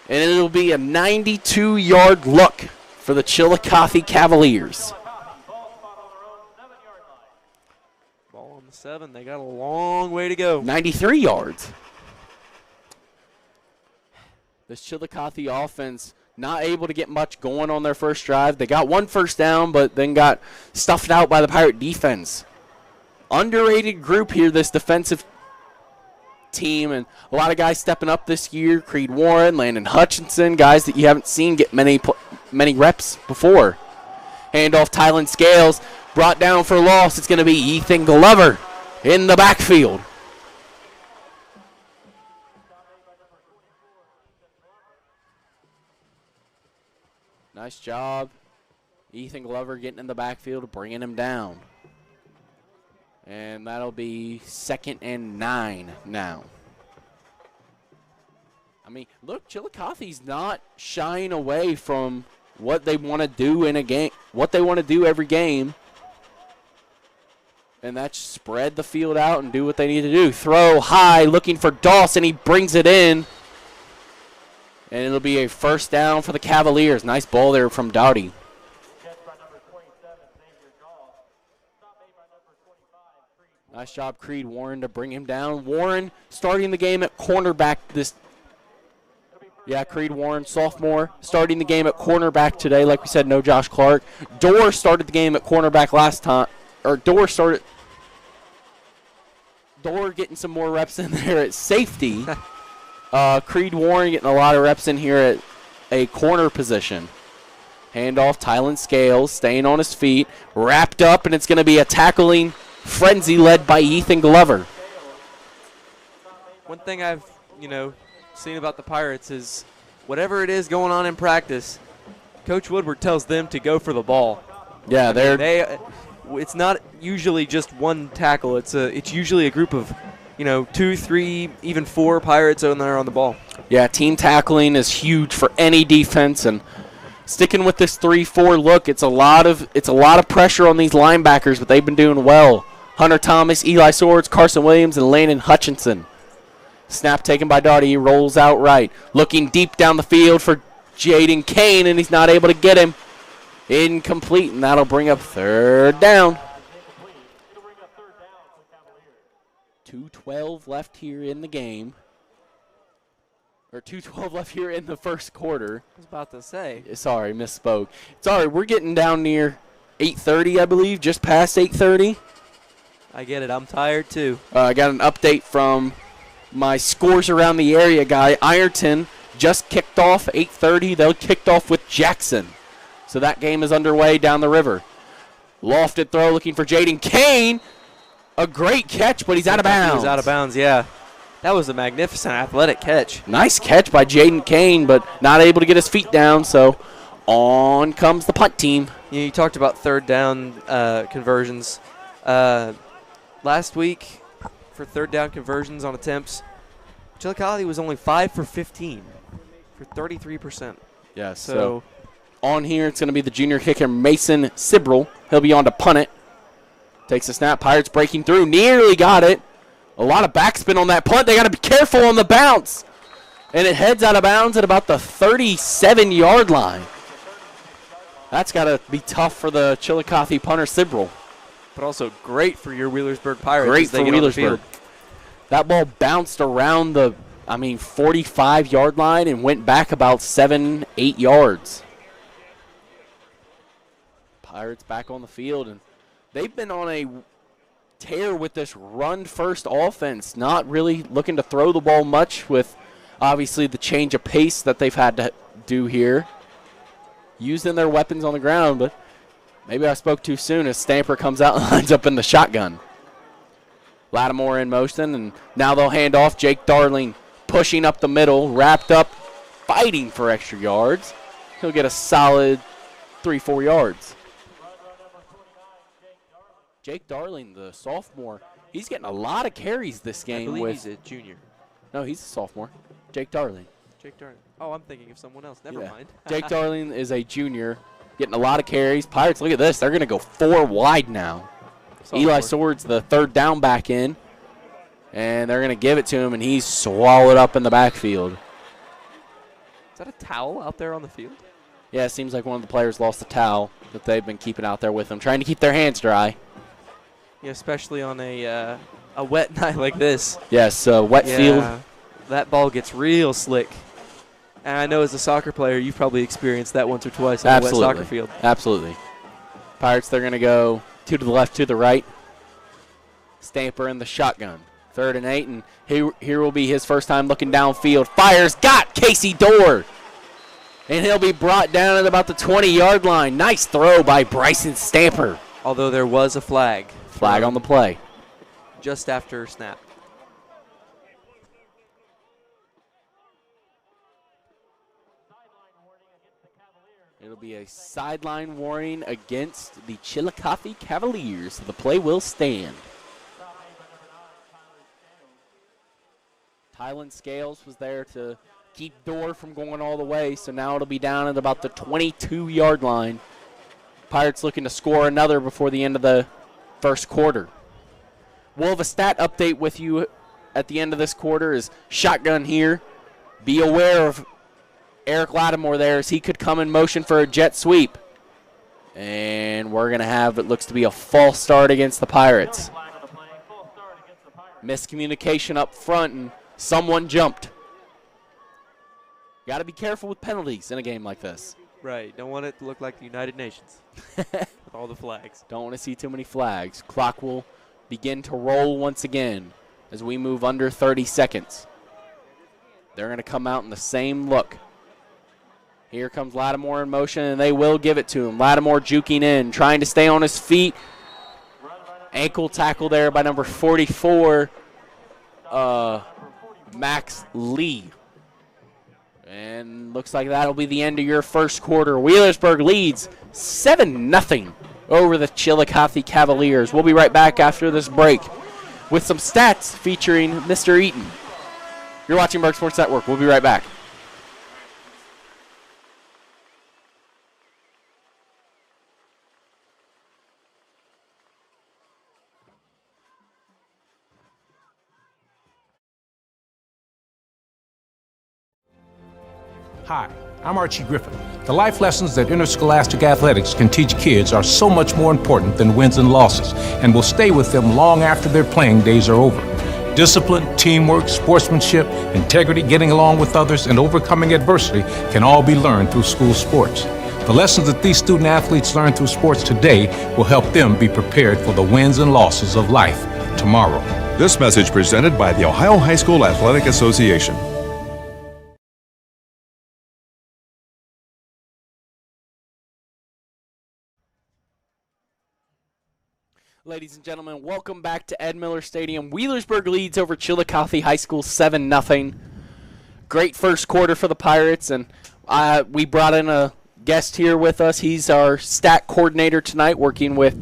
And it'll be a 92-yard look for the Chillicothe Cavaliers. Ball on the 7. They got a long way to go. 93 yards. This Chillicothe offense not able to get much going on their first drive. They got one first down, but then got stuffed out by the Pirate defense. Underrated group here, this defensive team, and a lot of guys stepping up this year. Creed Warren, Landon Hutchinson, guys that you haven't seen get many reps before. Handoff, Tylen Scales, brought down for loss. It's going to be Ethan Glover in the backfield. Nice job. Ethan Glover getting in the backfield, bringing him down. And that'll be 2nd and 9 now. I mean, look, Chillicothe's not shying away from what they want to do in a game, what they want to do every game. And that's spread the field out and do what they need to do. Throw high, looking for Dawson. He brings it in. And it'll be a first down for the Cavaliers. Nice ball there from Doherty. Nice job, Creed Warren, to bring him down. Warren starting the game at cornerback Creed Warren, sophomore, starting the game at cornerback today. Like we said, no Josh Clark. Dorr started the game at cornerback last time. Dorr getting some more reps in there at safety. Creed Warren getting a lot of reps in here at a corner position. Handoff, Tylen Scales staying on his feet, wrapped up, and it's going to be a tackling frenzy led by Ethan Glover. One thing I've, seen about the Pirates is whatever it is going on in practice, Coach Woodward tells them to go for the ball. Yeah, it's not usually just one tackle. It's usually a group of 2, 3, even 4 Pirates on there on the ball. Yeah, team tackling is huge for any defense, and sticking with this 3-4 look, it's a lot of pressure on these linebackers, but they've been doing well. Hunter Thomas, Eli Swords, Carson Williams, and Landon Hutchinson. Snap taken by Doherty. He rolls out right, looking deep down the field for Jaden Kane, and he's not able to get him. Incomplete, and that'll bring up 3rd down. 2:12 left here in the game. Or 2:12 left here in the first quarter. I was about to say. Sorry, misspoke. Sorry, we're getting down near 8:30, I believe, just past 8:30. I get it. I'm tired, too. I got an update from my scores around the area guy. Ironton just kicked off 8:30. They'll kicked off with Jackson. So that game is underway down the river. Lofted throw looking for Jaden Kane. A great catch, but he's out of bounds. He was out of bounds, yeah. That was a magnificent athletic catch. Nice catch by Jaden Kane, but not able to get his feet down, so on comes the punt team. You talked about 3rd down conversions. Last week, for 3rd down conversions on attempts, Chillicothe was only 5 for 15 for 33%. Yeah, so on here it's going to be the junior kicker Mason Sibrel. He'll be on to punt it. Takes a snap. Pirates breaking through. Nearly got it. A lot of backspin on that punt. They got to be careful on the bounce. And it heads out of bounds at about the 37-yard line. That's got to be tough for the Chillicothe punter Sibrel. But also great for your Wheelersburg Pirates. Great for Wheelersburg. That ball bounced around the, 45-yard line and went back about 7-8 yards. Pirates back on the field, and they've been on a tear with this run-first offense, not really looking to throw the ball much with, obviously, the change of pace that they've had to do here. Using their weapons on the ground, but maybe I spoke too soon as Stamper comes out and lines up in the shotgun. Lattimore in motion, and now they'll hand off. Jake Darling pushing up the middle, wrapped up, fighting for extra yards. He'll get a solid 3-4 yards. Jake Darling, the sophomore, he's getting a lot of carries this game. I believe he's a junior. No, he's a sophomore. Jake Darling. Jake Darling. Oh, I'm thinking of someone else. Never mind. Jake Darling is a junior, getting a lot of carries. Pirates, look at this. They're going to go 4 wide now. Eli Sword's the third down back in, and they're going to give it to him, and he's swallowed up in the backfield. Is that a towel out there on the field? Yeah, it seems like one of the players lost a towel that they've been keeping out there with them, trying to keep their hands dry. Yeah, especially on a wet night like this. Yes, wet field. That ball gets real slick. And I know as a soccer player, you've probably experienced that once or twice on a wet soccer field. Absolutely. Pirates, they're going to go 2 to the left, 2 to the right. Stamper in the shotgun. 3rd and 8, and here will be his first time looking downfield. Fires, got Casey Dorr. And he'll be brought down at about the 20-yard line. Nice throw by Bryson Stamper. Although there was a flag. Flag on the play. Just after snap. It'll be a sideline warning against the Chillicothe Cavaliers. So the play will stand. Tylen Scales was there to keep Dorr from going all the way, so now it'll be down at about the 22-yard line. Pirates looking to score another before the end of the first quarter. We'll have a stat update with you at the end of this quarter. Is shotgun here. Be aware of Eric Lattimore there, as he could come in motion for a jet sweep. And we're going to have, it looks to be a false start against the Pirates. Miscommunication up front, and someone jumped. Got to be careful with penalties in a game like this. Right. Don't want it to look like the United Nations with all the flags. Don't want to see too many flags. Clock will begin to roll once again as we move under 30 seconds. They're going to come out in the same look. Here comes Lattimore in motion, and they will give it to him. Lattimore juking in, trying to stay on his feet. Ankle tackle there by number 44, Max Lee. And looks like that'll be the end of your first quarter. Wheelersburg leads 7-0 over the Chillicothe Cavaliers. We'll be right back after this break with some stats featuring Mr. Eaton. You're watching Burg Sports Network. We'll be right back. Hi, I'm Archie Griffin. The life lessons that interscholastic athletics can teach kids are so much more important than wins and losses, and will stay with them long after their playing days are over. Discipline, teamwork, sportsmanship, integrity, getting along with others, and overcoming adversity can all be learned through school sports. The lessons that these student athletes learn through sports today will help them be prepared for the wins and losses of life tomorrow. This message presented by the Ohio High School Athletic Association. Ladies and gentlemen, welcome back to Ed Miller Stadium. Wheelersburg leads over Chillicothe High School 7-0. Great first quarter for the Pirates, and we brought in a guest here with us. He's our stat coordinator tonight, working with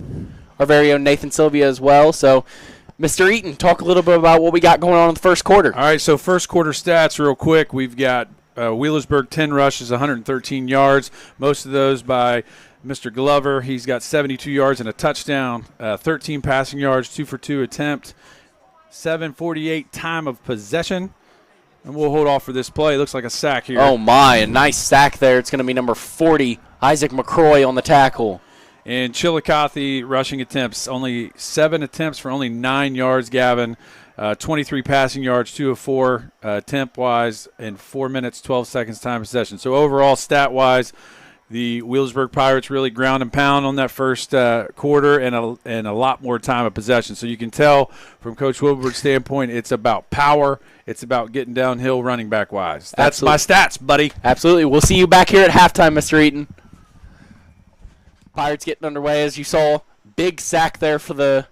our very own Nathan Sylvia as well. So, Mr. Eaton, talk a little bit about what we got going on in the first quarter. All right, so first quarter stats real quick. We've got Wheelersburg 10 rushes, 113 yards, most of those by Mr. Glover. He's got 72 yards and a touchdown, 13 passing yards, 2 for 2 attempt, 7:48 time of possession. And we'll hold off for this play. Looks like a sack here. Oh, my, a nice sack there. It's going to be number 40, Isaac McCroy on the tackle. And Chillicothe rushing attempts, only 7 attempts for only 9 yards, Gavin. 23 passing yards, 2 of 4 attempt-wise, and 4 minutes, 12 seconds time of possession. So overall, stat-wise, the Wheelersburg Pirates really ground and pound on that first quarter and a lot more time of possession. So you can tell from Coach Wilbert's standpoint, it's about power. It's about getting downhill running back-wise. That's my stats, buddy. Absolutely. We'll see you back here at halftime, Mr. Eaton. Pirates getting underway, as you saw. Big sack there for the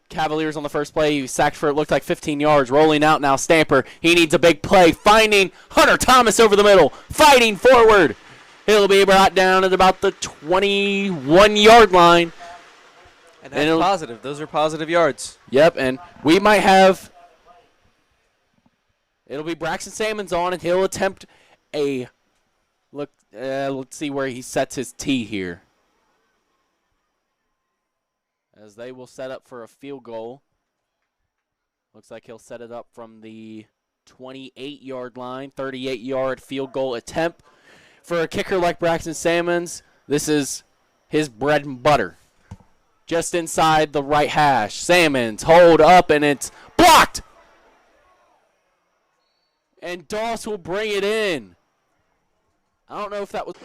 Cavaliers on the first play. He sacked for, it looked like 15 yards. Rolling out now, Stamper. He needs a big play. Finding Hunter Thomas over the middle. Fighting forward. He'll be brought down at about the 21-yard line. And that's positive. Those are positive yards. Yep, and we might have It'll be Braxton Salmon's on, and he'll attempt a look. Let's see where he sets his tee here. As they will set up for a field goal. Looks like he'll set it up from the 28-yard line, 38-yard field goal attempt. For a kicker like Braxton Salmons, this is his bread and butter. Just inside the right hash. Salmons hold up, and it's blocked. And Doss will bring it in. I don't know if that was...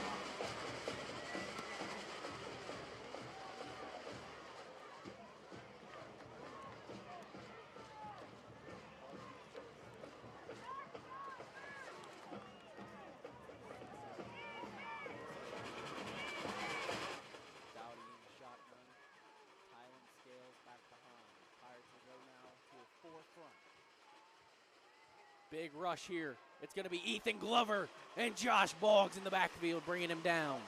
Big rush here. It's going to be Ethan Glover and Josh Boggs in the backfield bringing him down.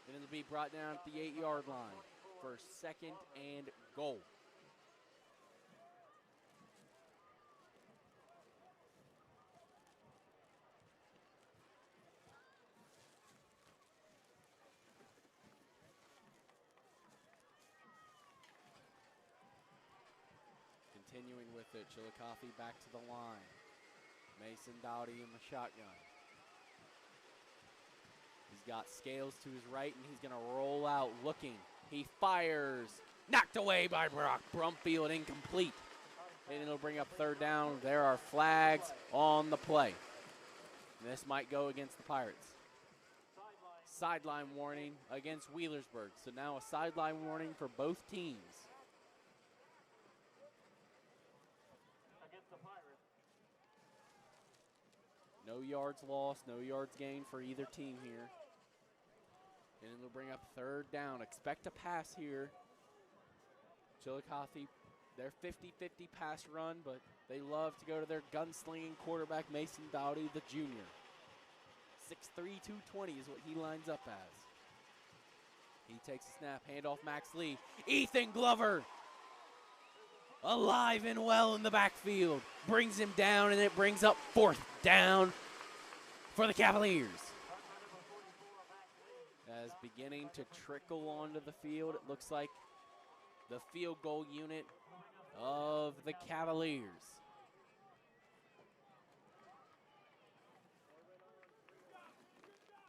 And it'll be brought down at the 8-yard line for 2nd and goal. Continuing with it, Chillicothe back to the line. Mason Dowdy in the shotgun. He's got Scales to his right, and he's going to roll out looking. He fires. Knocked away by Brock Brumfield, incomplete. And it'll bring up 3rd down. There are flags on the play. And this might go against the Pirates. Sideline warning against Wheelersburg. So now a sideline warning for both teams. No yards lost, no yards gained for either team here. And it'll bring up 3rd down. Expect a pass here. Chillicothe, they're 50-50 pass run, but they love to go to their gunslinging quarterback, Mason Dowdy, the junior. 6'3", 220 is what he lines up as. He takes a snap, handoff Max Lee. Ethan Glover, alive and well in the backfield. Brings him down, and it brings up 4th down for the Cavaliers. As beginning to trickle onto the field, it looks like the field goal unit of the Cavaliers.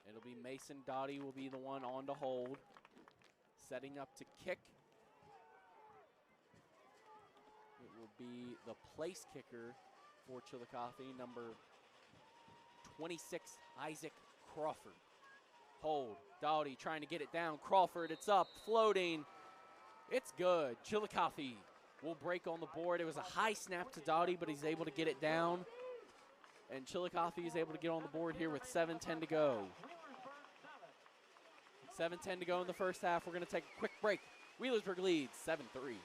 It'll be Mason Dottie will be the one on to hold. Setting up to kick. It will be the place kicker for Chillicothe, number 26, Isaac Crawford. Hold, Dowdy trying to get it down. Crawford, it's up, floating. It's good. Chillicothe will break on the board. It was a high snap to Dowdy, but he's able to get it down. And Chillicothe is able to get on the board here with 7:10 to go. 7:10 to go in the first half. We're going to take a quick break. Wheelersburg leads 7-3.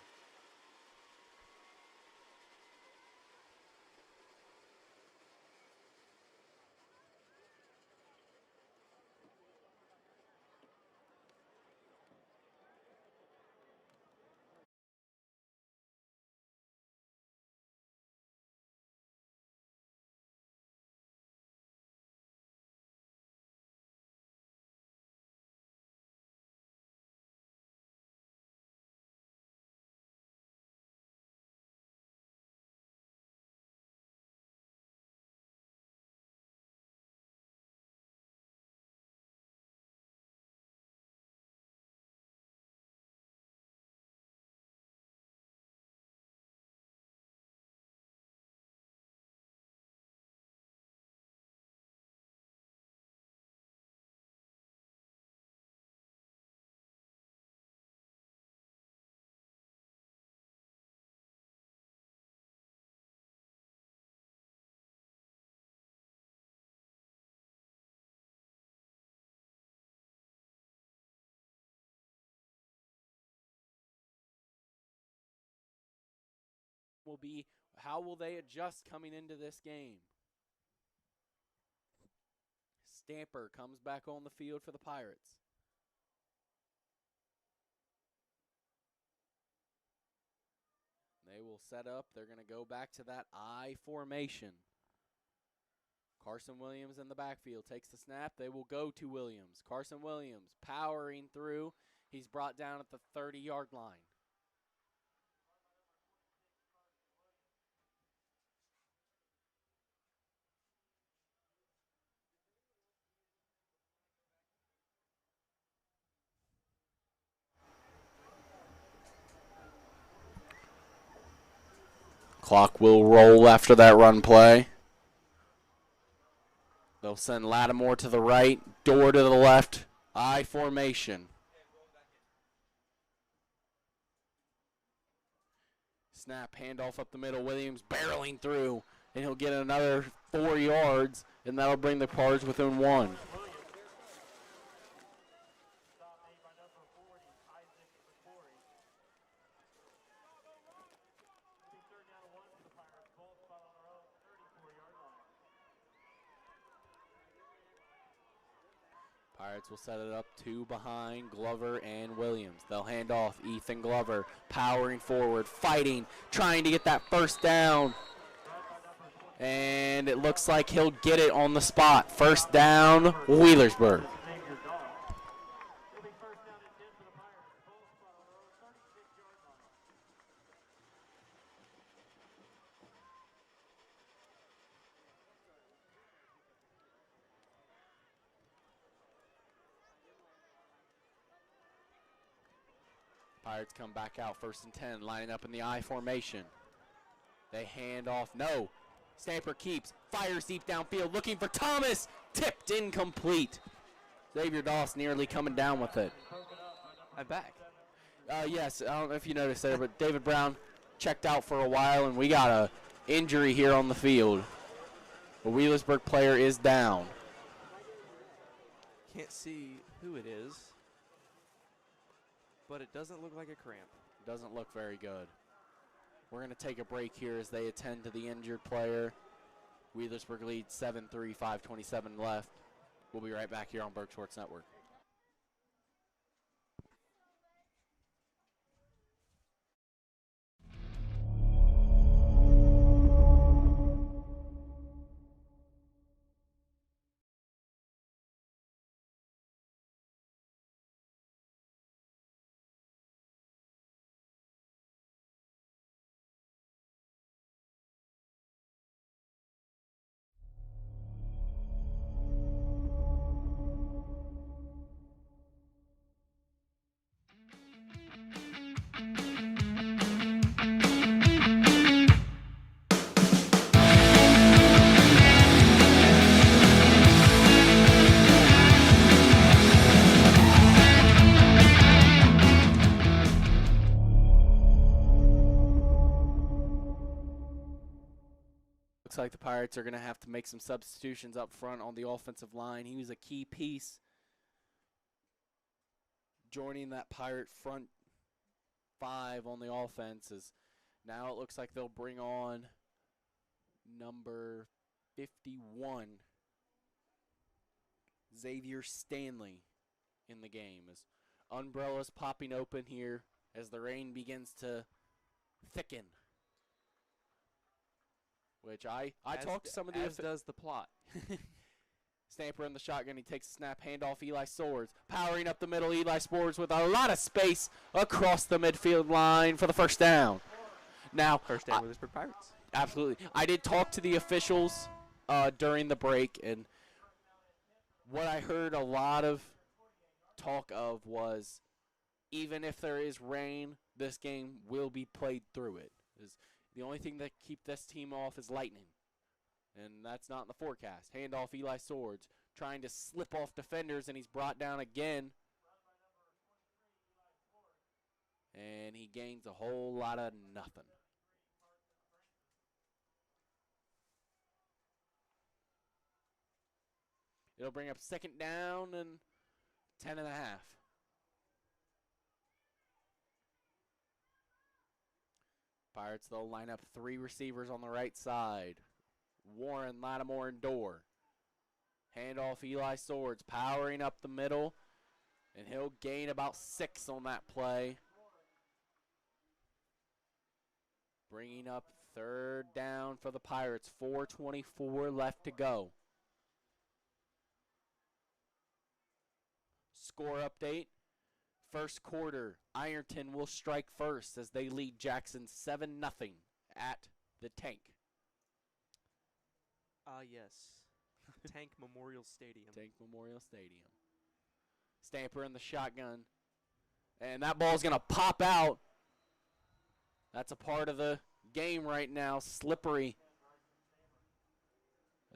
Will be how will they adjust coming into this game? Stamper comes back on the field for the Pirates. They They will set up. They're going to go back to that I formation. Carson Williams in the backfield takes the snap. They will go to Williams. Carson Williams powering through. He's brought down at the 30-yard line. Clock will roll after that run play. They'll send Lattimore to the right, Door to the left, I formation. Snap, handoff up the middle, Williams barreling through, and he'll get another 4 yards, and that'll bring the Cards within 1. Pirates will set it up 2 behind Glover and Williams. They'll hand off Ethan Glover, powering forward, fighting, trying to get that first down. And it looks like he'll get it on the spot. First down, Wheelersburg. Pirates come back out, 1st and 10, lining up in the I formation. They hand off, no. Stamper keeps, fires deep downfield, looking for Thomas, tipped incomplete. Xavier Doss nearly coming down with it. I'm back. Yes, I don't know if you noticed there, but David Brown checked out for a while, and we got a injury here on the field. The Wheelersburg player is down. Can't see who it is, but it doesn't look like a cramp. Doesn't look very good. We're going to take a break here as they attend to the injured player. Wheelersburg leads 7-3, 5:27 left. We'll be right back here on Burg Sports Network. Looks like the Pirates are going to have to make some substitutions up front on the offensive line. He was a key piece joining that Pirate front 5 on the offense. Now it looks like they'll bring on number 51, Xavier Stanley, in the game. As umbrellas popping open here as the rain begins to thicken. Which I talked to some of the... As does the plot. Stamper in the shotgun. He takes a snap, handoff, Eli Swords. Powering up the middle, Eli Swords with a lot of space across the midfield line for the first down. Now, First down with Wheelersburg Pirates. Absolutely. I did talk to the officials during the break, and what I heard a lot of talk of was even if there is rain, this game will be played through it. The only thing that keep this team off is lightning, and that's not in the forecast. Handoff, Eli Swords, trying to slip off defenders, and he's brought down again. And he gains a whole lot of nothing. It'll bring up 2nd down and 10.5. Pirates, they'll line up 3 receivers on the right side. Warren, Lattimore, and Door. Handoff, Eli Swords, powering up the middle, and he'll gain about 6 on that play. Bringing up third down for the Pirates. 4:24 left to go. Score update. First quarter, Ironton will strike first as they lead Jackson 7-0 at the Tank. Yes. Tank Memorial Stadium. Tank Memorial Stadium. Stamper in the shotgun. And that ball's going to pop out. That's a part of the game right now. Slippery.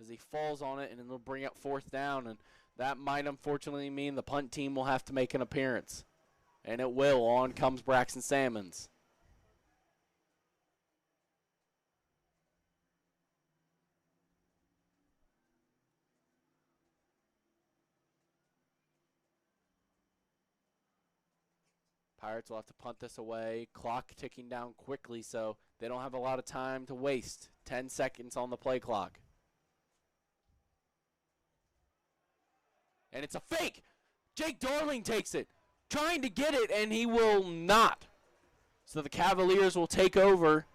As he falls on it, and it'll bring up fourth down. And that might unfortunately mean the punt team will have to make an appearance. And it will. On comes Braxton Salmons. Pirates will have to punt this away. Clock ticking down quickly, so they don't have a lot of time to waste. 10 seconds on the play clock. And it's a fake. Jake Darling takes it. Trying to get it, and he will not. So the Cavaliers will take over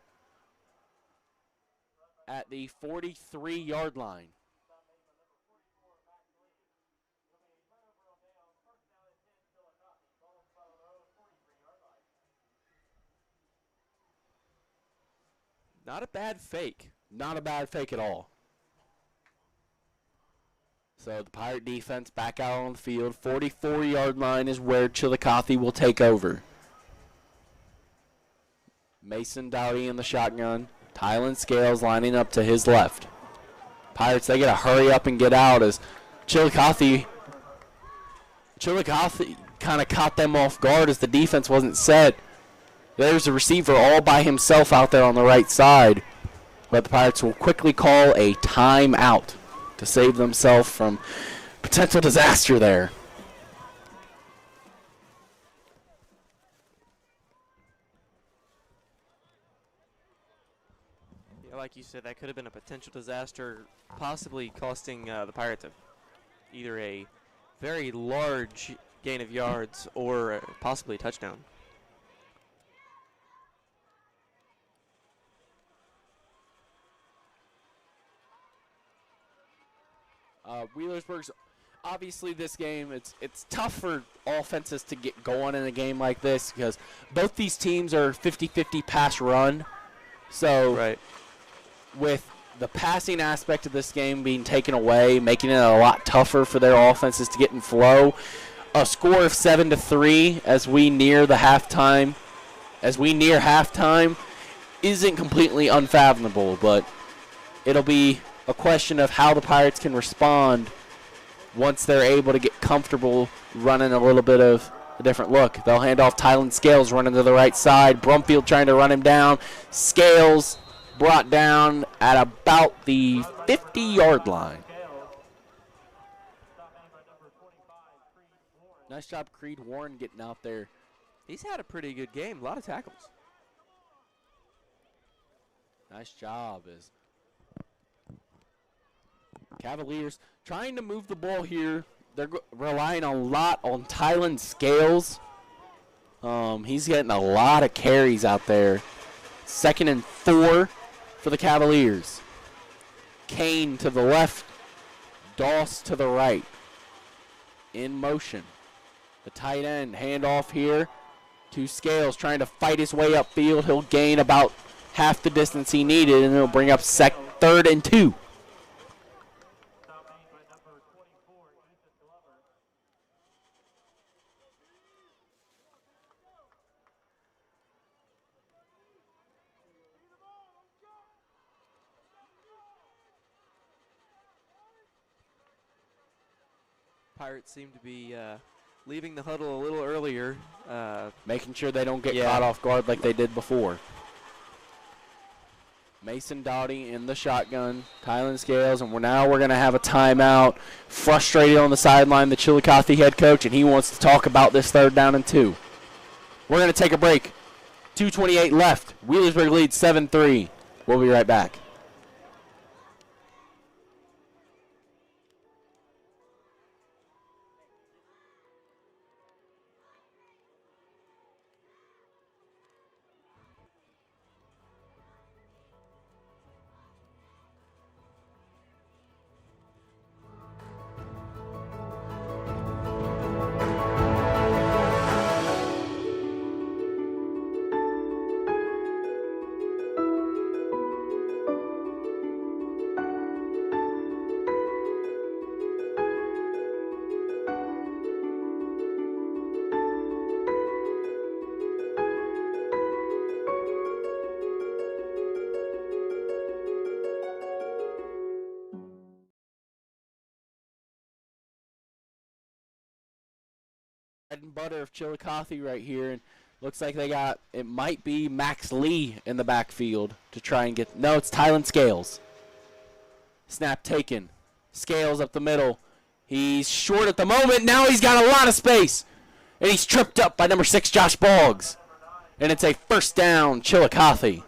at the 43-yard line. Not a bad fake. Not a bad fake at all. So the Pirate defense back out on the field. 44-yard line is where Chillicothe will take over. Mason Doherty in the shotgun. Tylen Scales lining up to his left. Pirates, they got to hurry up and get out as Chillicothe kind of caught them off guard as the defense wasn't set. There's a receiver all by himself out there on the right side. But the Pirates will quickly call a timeout to save themselves from potential disaster there. Yeah, like you said, that could have been a potential disaster, possibly costing the Pirates either a very large gain of yards or possibly a touchdown. Wheelersburg's obviously this game, it's tough for offenses to get going in a game like this because both these teams are 50-50 pass run. So right. With the passing aspect of this game being taken away, making it a lot tougher for their offenses to get in flow, a score of 7-3 as we near halftime isn't completely unfathomable, but it'll be a question of how the Pirates can respond once they're able to get comfortable running a little bit of a different look. They'll hand off Tylen Scales running to the right side. Brumfield trying to run him down. Scales brought down at about the 50-yard line. Nice job, Creed Warren, getting out there. He's had a pretty good game. A lot of tackles. Nice job. As Cavaliers trying to move the ball here. They're relying a lot on Tylen Scales. He's getting a lot of carries out there. 2nd and 4 for the Cavaliers. Kane to the left. Doss to the right. In motion. The tight end handoff here to Scales trying to fight his way upfield. He'll gain about half the distance he needed, and it'll bring up 3rd and 2. Pirates seem to be leaving the huddle a little earlier. Making sure they don't get caught off guard like they did before. Mason Doughty in the shotgun. Tylen Scales, and we're going to have a timeout. Frustrated on the sideline, the Chillicothe head coach, and he wants to talk about this 3rd down and 2. We're going to take a break. 2:28 left. Wheelersburg leads 7-3. We'll be right back. bread and butter of Chillicothe right here. And looks like they got, it might be Max Lee in the backfield to try and get, no, it's Tylen Scales. Snap taken. Scales up the middle. He's short at the moment. Now he's got a lot of space. And he's tripped up by number 6, Josh Boggs. And it's a first down, Chillicothe.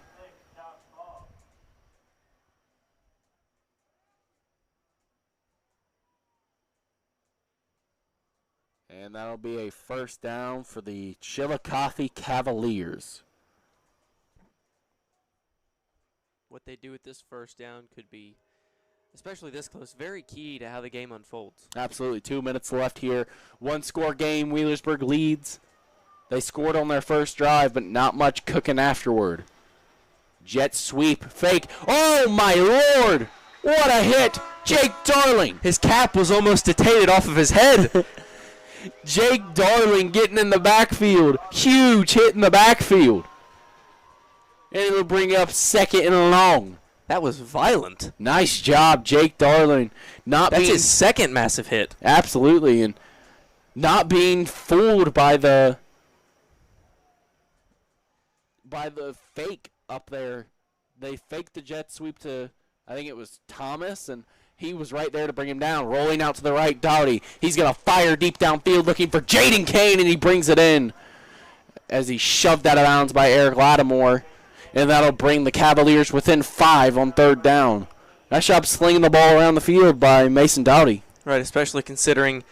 And that'll be a first down for the Chillicothe Cavaliers. What they do with this first down could be, especially this close, very key to how the game unfolds. Absolutely. 2 minutes left here. One-score game. Wheelersburg leads. They scored on their first drive, but not much cooking afterward. Jet sweep. Fake. Oh, my Lord. What a hit. Jake Darling. His cap was almost detained off of his head. Jake Darling getting in the backfield. Huge hit in the backfield. And it'll bring up second and long. That was violent. Nice job, Jake Darling. That's his second massive hit. Absolutely, and not being fooled by the fake up there. They faked the jet sweep to, I think it was Thomas, and he was right there to bring him down. Rolling out to the right, Doherty. He's going to fire deep downfield looking for Jaden Kane, and he brings it in as he shoved out of bounds by Eric Lattimore. And that'll bring the Cavaliers within 5 on third down. Nice job slinging the ball around the field by Mason Doughty. Right, especially considering,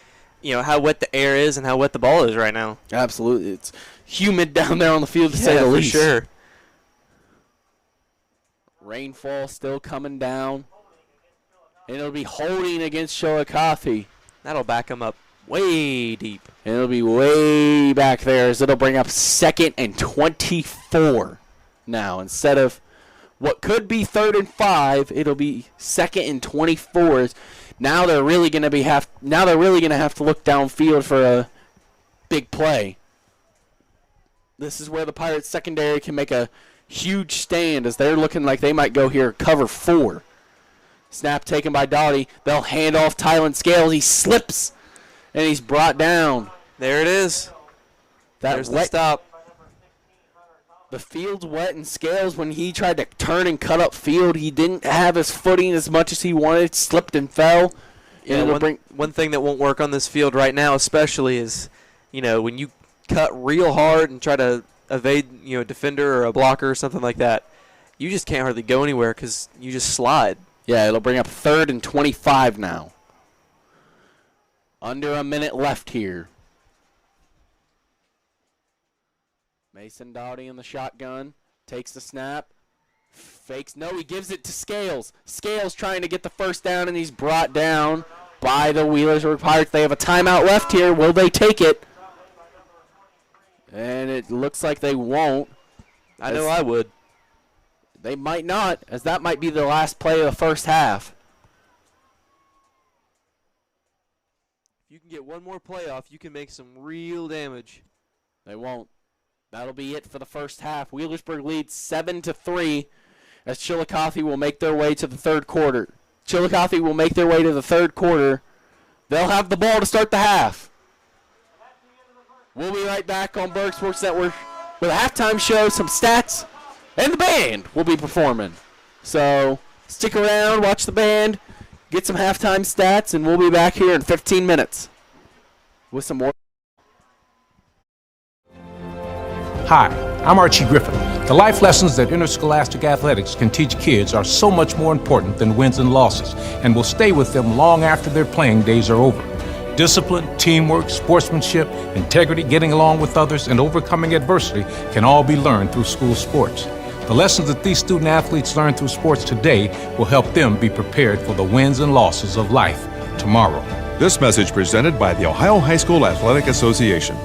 how wet the air is and how wet the ball is right now. Absolutely. It's humid down there on the field, to say the least. For sure. Rainfall still coming down. And it'll be holding against Chillicothe. That'll back them up way deep. And it'll be way back there as it'll bring up 2nd and 24. Now, instead of what could be 3rd and 5, it'll be 2nd and 24. Now they're really going to have to look downfield for a big play. This is where the Pirates secondary can make a huge stand as they're looking like they might go here cover 4. Snap taken by Doughty. They'll hand off Tylen Scales. He slips and he's brought down. There it is. There's the stop. The field's wet, and Scales, when he tried to turn and cut up field, he didn't have his footing as much as he wanted, slipped and fell. Yeah, one thing that won't work on this field right now especially is, when you cut real hard and try to evade, a defender or a blocker or something like that, you just can't hardly go anywhere because you just slide. Yeah, it'll bring up 3rd and 25 now. Under a minute left here. Mason Doughty in the shotgun. Takes the snap. Fakes. No, he gives it to Scales. Scales trying to get the first down, and he's brought down by the Wheelersburg Pirates. They have a timeout left here. Will they take it? And it looks like they won't. I know I would. They might not, as that might be the last play of the first half. If you can get one more play off, you can make some real damage. They won't. That'll be it for the first half. Wheelersburg leads 7-3 as Chillicothe will make their way to the third quarter. Chillicothe will make their way to the third quarter. They'll have the ball to start the half. We'll be right back on Burg Sports Network with a halftime show, some stats, and the band will be performing. So stick around, watch the band, get some halftime stats, and we'll be back here in 15 minutes with some more. Hi, I'm Archie Griffin. The life lessons that interscholastic athletics can teach kids are so much more important than wins and losses, and will stay with them long after their playing days are over. Discipline, teamwork, sportsmanship, integrity, getting along with others, and overcoming adversity can all be learned through school sports. The lessons that these student athletes learn through sports today will help them be prepared for the wins and losses of life tomorrow. This message presented by the Ohio High School Athletic Association.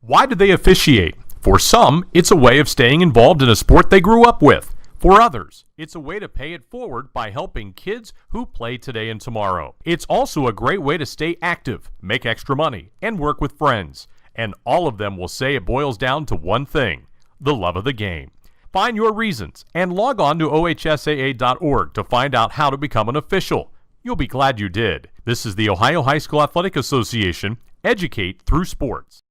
Why do they officiate? For some, it's a way of staying involved in a sport they grew up with. For others, it's a way to pay it forward by helping kids who play today and tomorrow. It's also a great way to stay active, make extra money, and work with friends. And all of them will say it boils down to one thing: the love of the game. Find your reasons and log on to ohsaa.org to find out how to become an official. You'll be glad you did. This is the Ohio High School Athletic Association Educate through sports.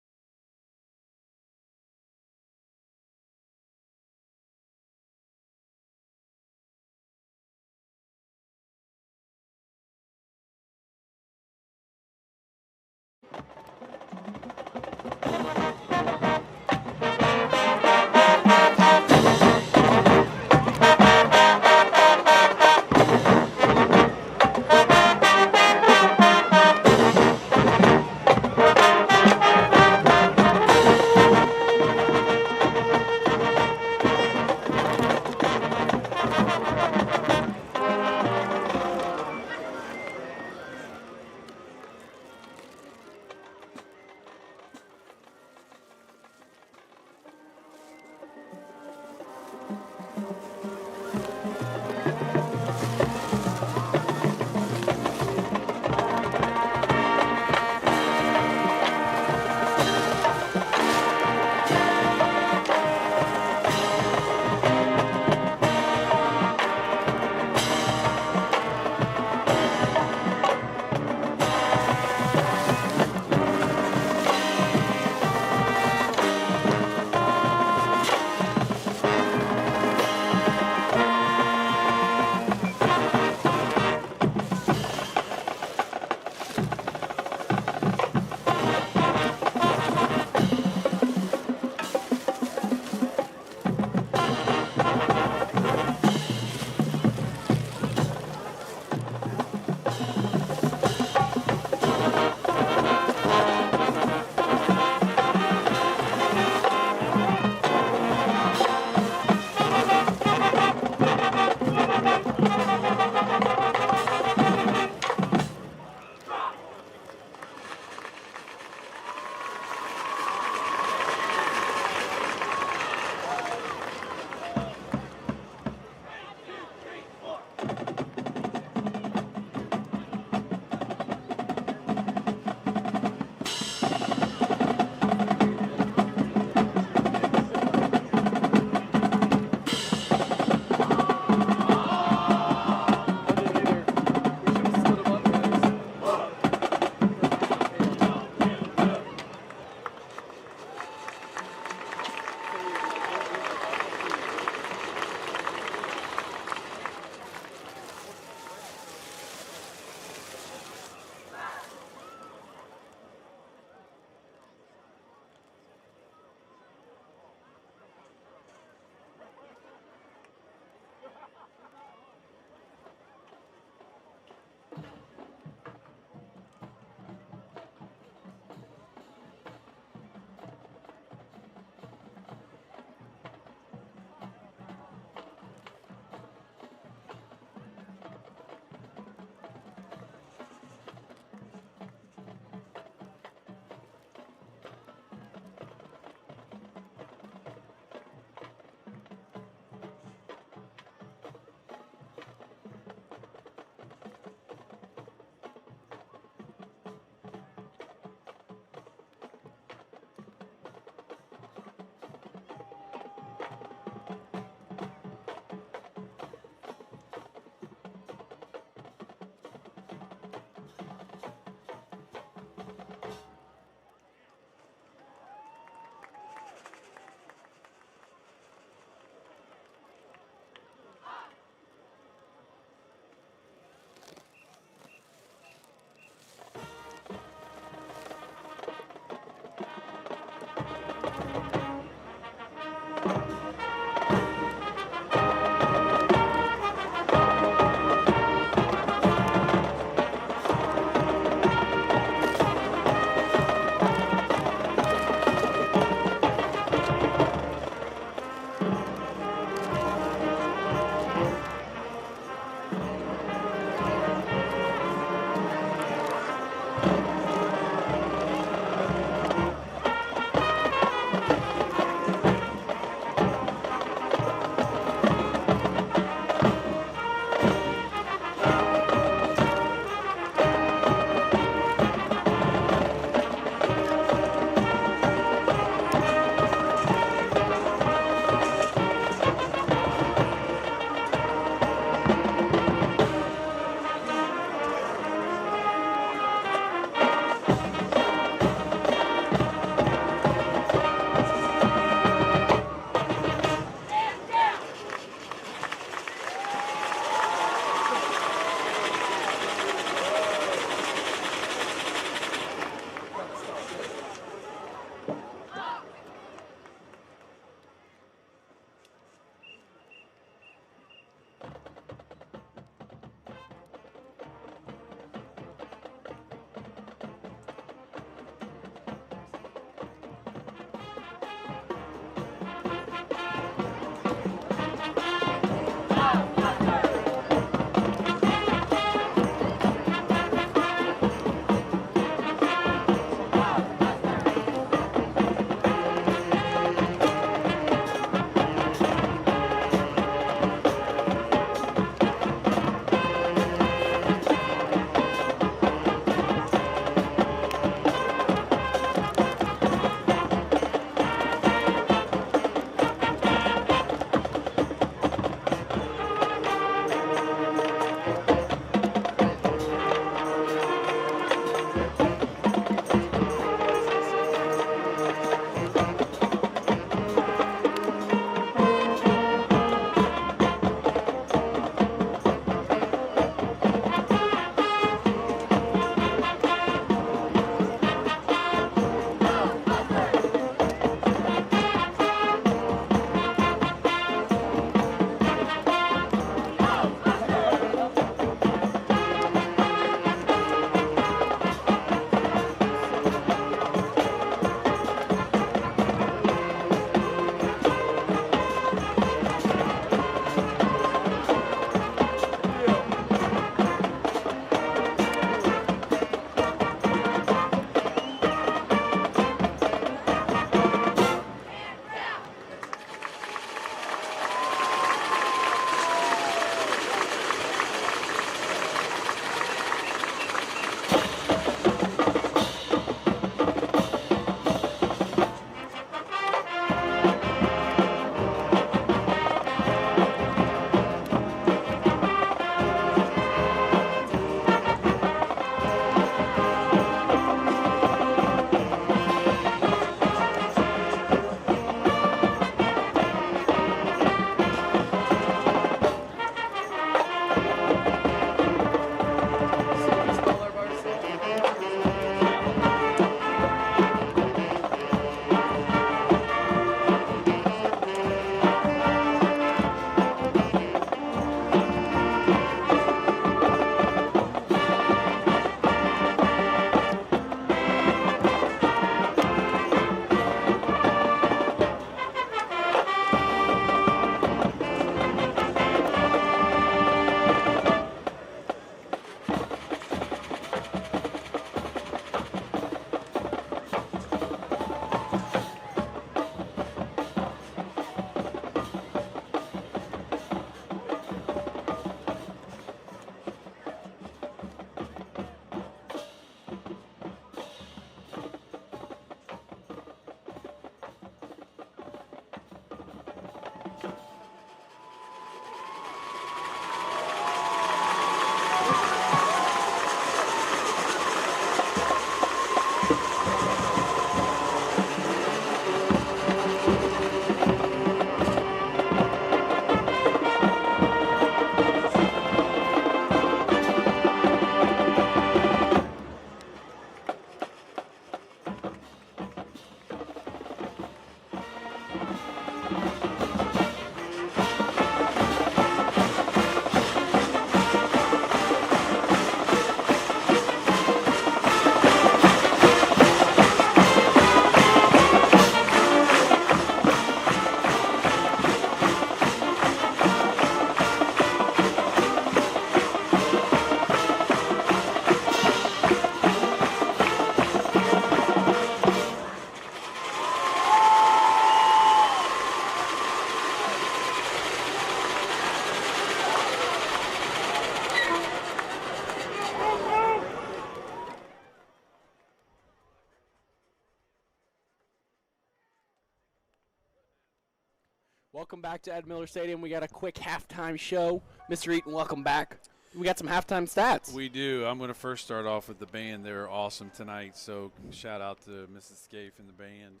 Welcome back to Ed Miller Stadium. We got a quick halftime show. Mr. Eaton, welcome back. We got some halftime stats. We do. I'm going to first start off with the band. They're awesome tonight, so shout out to Mrs. Scaife and the band.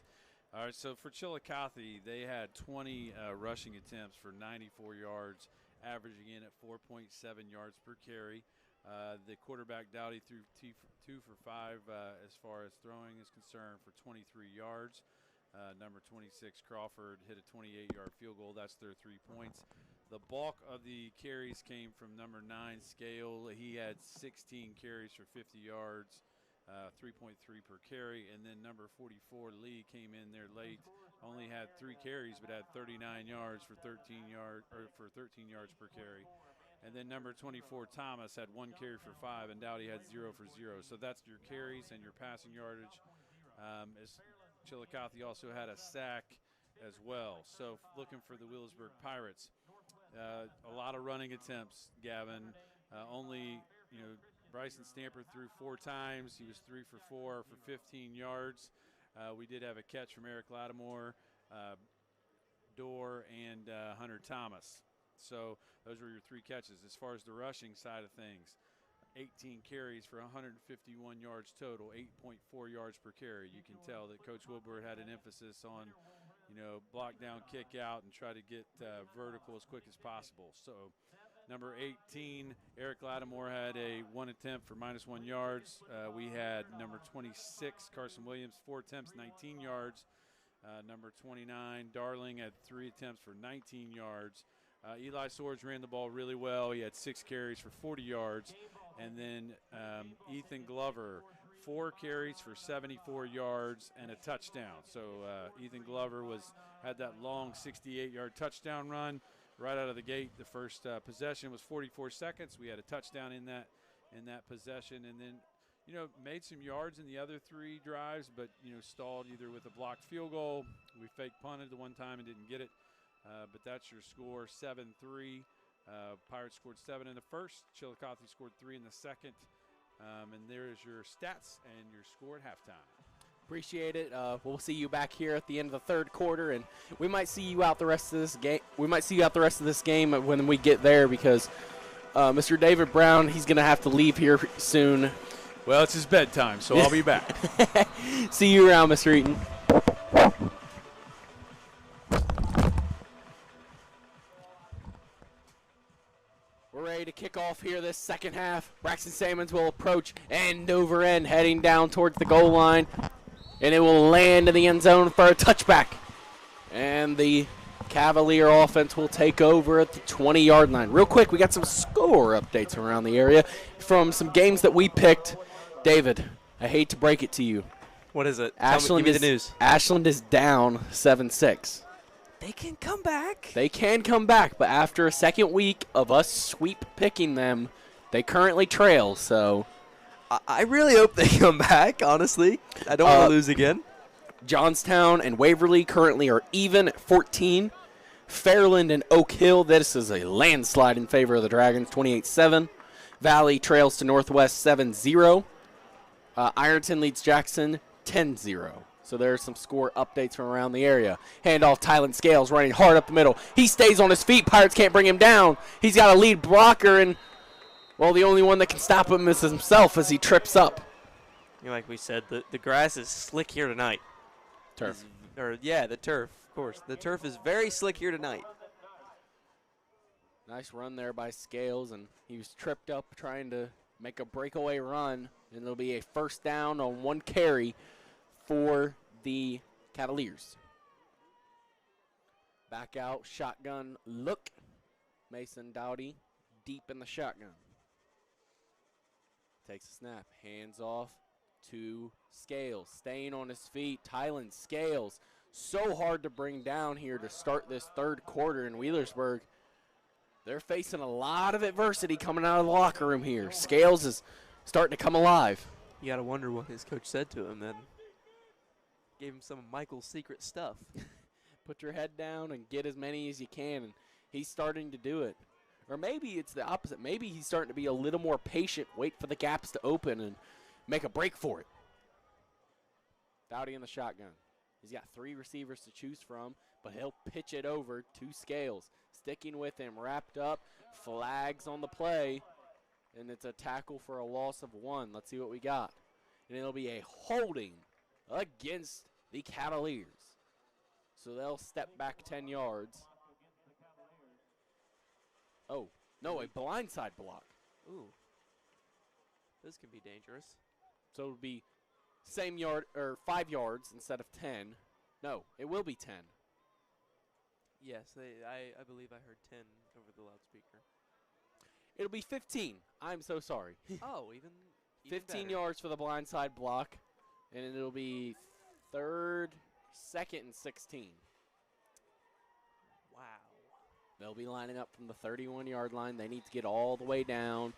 All right, so for Chillicothe, they had 20 rushing attempts for 94 yards, averaging in at 4.7 yards per carry. The quarterback, Doherty, threw 2 for 5 as far as throwing is concerned for 23 yards. Number 26, Crawford, hit a 28-yard field goal. That's their 3 points. The bulk of the carries came from number 9, Scale. He had 16 carries for 50 yards, 3.3 per carry. And then number 44, Lee, came in there late. Only had 3 carries, but had 39 yards for 13 yards per carry. And then number 24, Thomas, had 1 carry for 5, and Dowdy had 0 for 0. So that's your carries and your passing yardage. Chillicothe also had a sack as well. So looking for the Wheelersburg Pirates. A lot of running attempts, Gavin. Bryson Stamper threw 4 times. He was 3 for 4 for 15 yards. We did have a catch from Eric Lattimore, Dorr, and Hunter Thomas. So those were your 3 catches. As far as the rushing side of things, 18 carries for 151 yards total, 8.4 yards per carry. You can tell that Coach Woodward had an emphasis on, block down, kick out, and try to get vertical as quick as possible. So number 18, Eric Lattimore, had a 1 attempt for -1 yards. We had number 26, Carson Williams, 4 attempts, 19 yards. Number 29, Darling, had 3 attempts for 19 yards. Eli Swords ran the ball really well. He had 6 carries for 40 yards. And then Ethan Glover, 4 carries for 74 yards and a touchdown. So Ethan Glover had that long 68-yard touchdown run right out of the gate. The first possession was 44 seconds. We had a touchdown in that possession, and then made some yards in the other 3 drives, but stalled either with a blocked field goal. We fake punted the one time and didn't get it. But that's your score, 7-3. Pirates scored 7 in the first. Chillicothe scored 3 in the second. And there's your stats and your score at halftime. Appreciate it. We'll see you back here at the end of the third quarter, and we might see you out the rest of this game. We might see you out the rest of this game when we get there, because Mr. David Brown, he's going to have to leave here soon. Well, it's his bedtime, so I'll be back. See you around, Mr. Eaton. We're ready to kick off here this second half. Braxton Salmons will approach end over end, heading down towards the goal line. And it will land in the end zone for a touchback. And the Cavalier offense will take over at the 20-yard line. Real quick, we got some score updates around the area from some games that we picked. David, I hate to break it to you. What is it? Ashland give me the news. Ashland is down 7-6. They can come back. They can come back, but after a second week of us sweep picking them, they currently trail. So I really hope they come back, honestly. I don't want to lose again. Johnstown and Waverly currently are even at 14. Fairland and Oak Hill, this is a landslide in favor of the Dragons, 28-7. Valley trails to Northwest 7-0. Ironton leads Jackson 10-0. So there's some score updates from around the area. Handoff, Tylen Scales running hard up the middle. He stays on his feet. Pirates can't bring him down. He's got a lead blocker, and, well, the only one that can stop him is himself as he trips up. Like we said, the grass is slick here tonight. Turf. The turf, of course. The turf is very slick here tonight. Nice run there by Scales, and he was tripped up trying to make a breakaway run, and it'll be a first down on one carry for the Cavaliers. Back out, shotgun look. Mason Doherty deep in the shotgun. Takes a snap, hands off to Scales, staying on his feet. Tylen Scales, so hard to bring down here to start this third quarter in Wheelersburg. They're facing a lot of adversity coming out of the locker room here. Scales is starting to come alive. You got to wonder what his coach said to him then. Gave him some of Michael's secret stuff. Put your head down and get as many as you can, and he's starting to do it. Or maybe it's the opposite. Maybe he's starting to be a little more patient, wait for the gaps to open, and make a break for it. Dowdy in the shotgun. He's got 3 receivers to choose from, but he'll pitch it over to Scales. Sticking with him, wrapped up, flags on the play, and it's a tackle for a loss of 1. Let's see what we got. And it'll be a holding against the Cavaliers. So they'll step back 10 yards. Oh, no, a blindside block. Ooh. This can be dangerous. So it'll be same yard, or 5 yards instead of 10. No, it will be 10. Yes, I believe I heard 10 over the loudspeaker. It'll be 15. I'm so sorry. Oh, even 15 better. yards for the blindside block, and it'll be second and 16. Wow. They'll be lining up from the 31-yard line. They need to get all the way down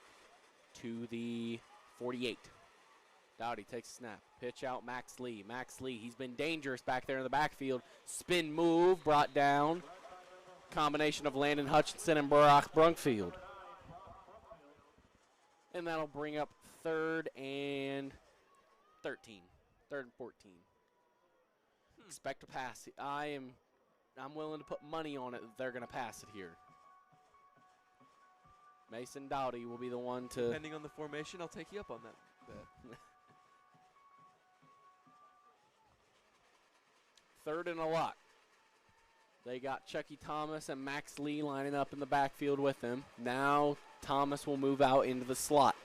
to the 48. Dowdy takes a snap. Pitch out Max Lee. Max Lee, he's been dangerous back there in the backfield. Spin move, brought down. Combination of Landon Hutchinson and Barack Brunkfield. And that'll bring up 3rd and 13. 3rd and 14. Expect a pass. I'm willing to put money on it that they're going to pass it here. Mason Dowdy will be the one to... Depending on the formation, I'll take you up on that bet. 3rd and a lot. They got Chucky Thomas and Max Lee lining up in the backfield with him. Now Thomas will move out into the slot.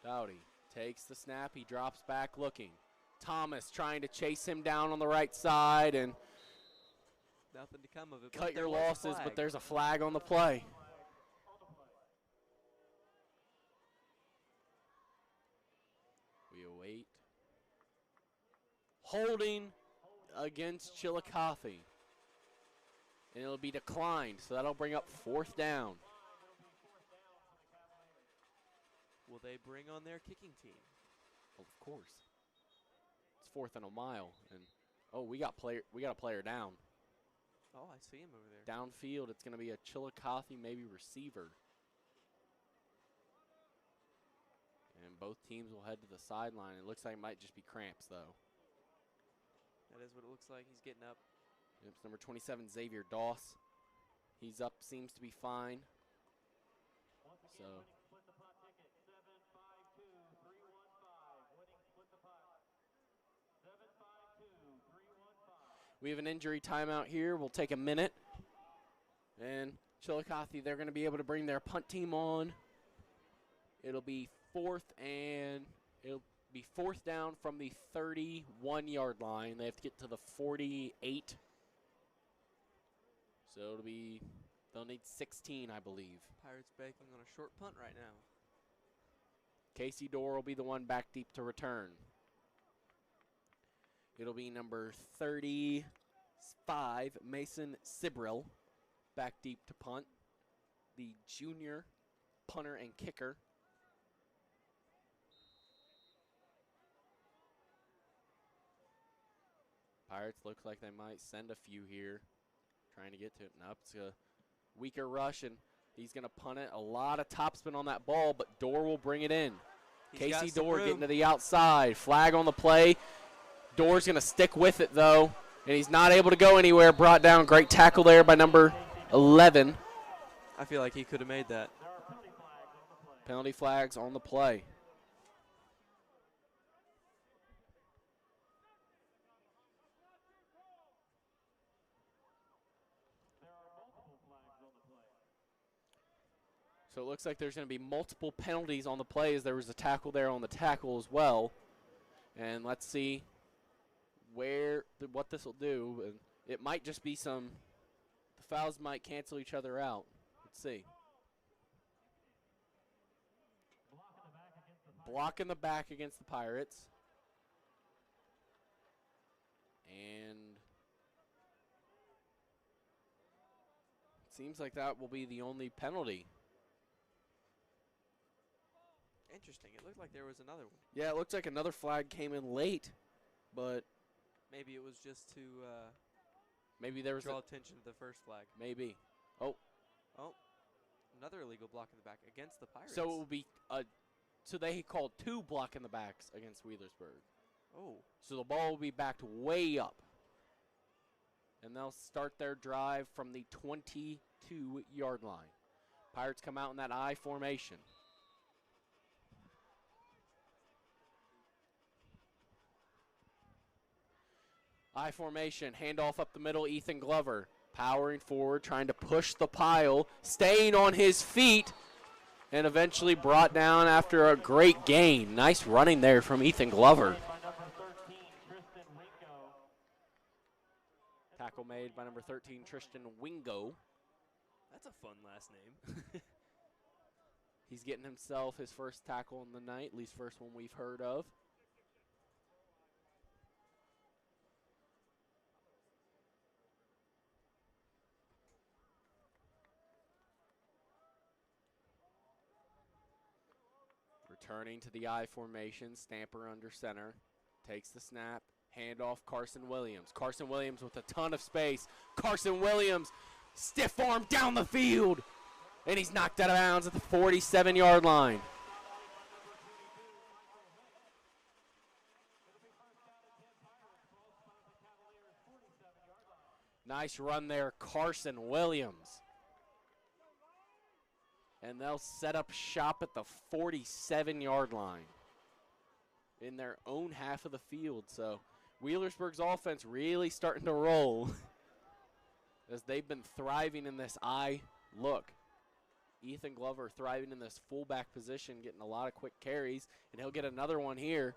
Dowdy takes the snap. He drops back looking. Thomas trying to chase him down on the right side and Nothing to come of it. cut your losses, but there's a flag on the play. We await. Holding against Chillicothe. And it'll be declined, so that'll bring up 4th down. Will they bring on their kicking team? Well, of course. It's 4th and a mile, and we got a player down. Oh, I see him over there. Downfield, it's going to be a Chillicothe, maybe receiver. And both teams will head to the sideline. It looks like it might just be cramps, though. That is what it looks like. He's getting up. It's number 27, Xavier Doss. He's up, seems to be fine. So we have an injury timeout here. We'll take a minute. And Chillicothe, they're going to be able to bring their punt team on. It'll be 4th down from the 31-yard line. They have to get to the 48. So they'll need 16, I believe. Pirates banking on a short punt right now. Casey Dorr will be the one back deep to return. It'll be number 35, Mason Sibrel, back deep to punt. The junior punter and kicker. Pirates look like they might send a few here. Trying to get to it. Nope, it's a weaker rush, and he's going to punt it. A lot of topspin on that ball, but Dorr will bring it in. Casey Dorr getting to the outside. Flag on the play. Dorr's going to stick with it, though, and he's not able to go anywhere. Brought down. Great tackle there by number 11. I feel like he could have made that. Penalty flags on the play. So it looks like there's going to be multiple penalties on the plays. There was a tackle there on the tackle as well. And let's see what this will do. And it might just be the fouls might cancel each other out. Let's see. Block in the back against the Pirates. And it seems like that will be the only penalty. Interesting. It looked like there was another one. Yeah, it looks like another flag came in late, but Maybe it was just to maybe there was draw attention to the first flag. maybe. Oh, Oh, another illegal block in the back against the Pirates. so it will be so they called 2 block in the backs against Wheelersburg. Oh, So the ball will be backed way up. And they'll start their drive from the 22-yard line. Pirates come out in that I formation. I formation, handoff up the middle, Ethan Glover powering forward, trying to push the pile, staying on his feet, and eventually brought down after a great gain. Nice running there from Ethan Glover. Tackle made by number 13, Tristan Wingo. that's a fun last name. He's getting himself his first tackle in the night, at least first one we've heard of. Returning to the I formation, Stamper under center, takes the snap, handoff Carson Williams. Carson Williams with a ton of space. Carson Williams, stiff arm down the field, and he's knocked out of bounds at the 47-yard line. Nice run there, Carson Williams. And they'll set up shop at the 47-yard line in their own half of the field. So Wheelersburg's offense really starting to roll as they've been thriving in this I look. Ethan Glover thriving in this fullback position, getting a lot of quick carries, and he'll get another one here.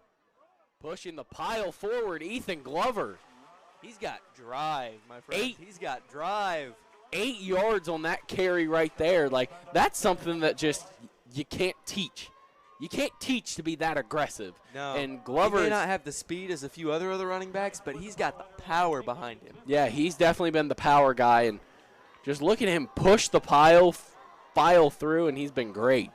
Pushing the pile forward, Ethan Glover. He's got drive, my friend. He's got drive. 8 yards on that carry right there. Like, that's something that just you can't teach. You can't teach to be that aggressive. No. And Glover He may not have the speed as a few other running backs, but he's got the power behind him. Yeah, he's definitely been the power guy. And just look at him push the file through, and he's been great.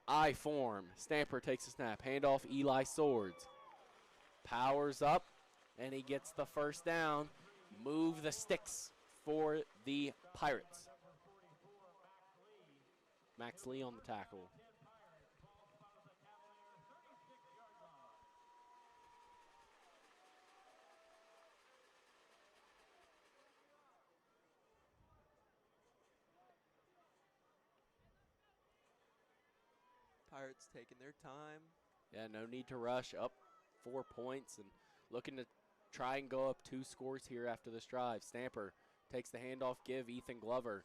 I form. Stamper takes a snap. Handoff Eli Swords. Powers up, and he gets the first down. Move the sticks for the Pirates. Max Lee on the tackle. Pirates taking their time. Yeah, no need to rush. Up 4 points and looking to try and go up 2 scores here after this drive. Stamper takes the handoff give. Ethan Glover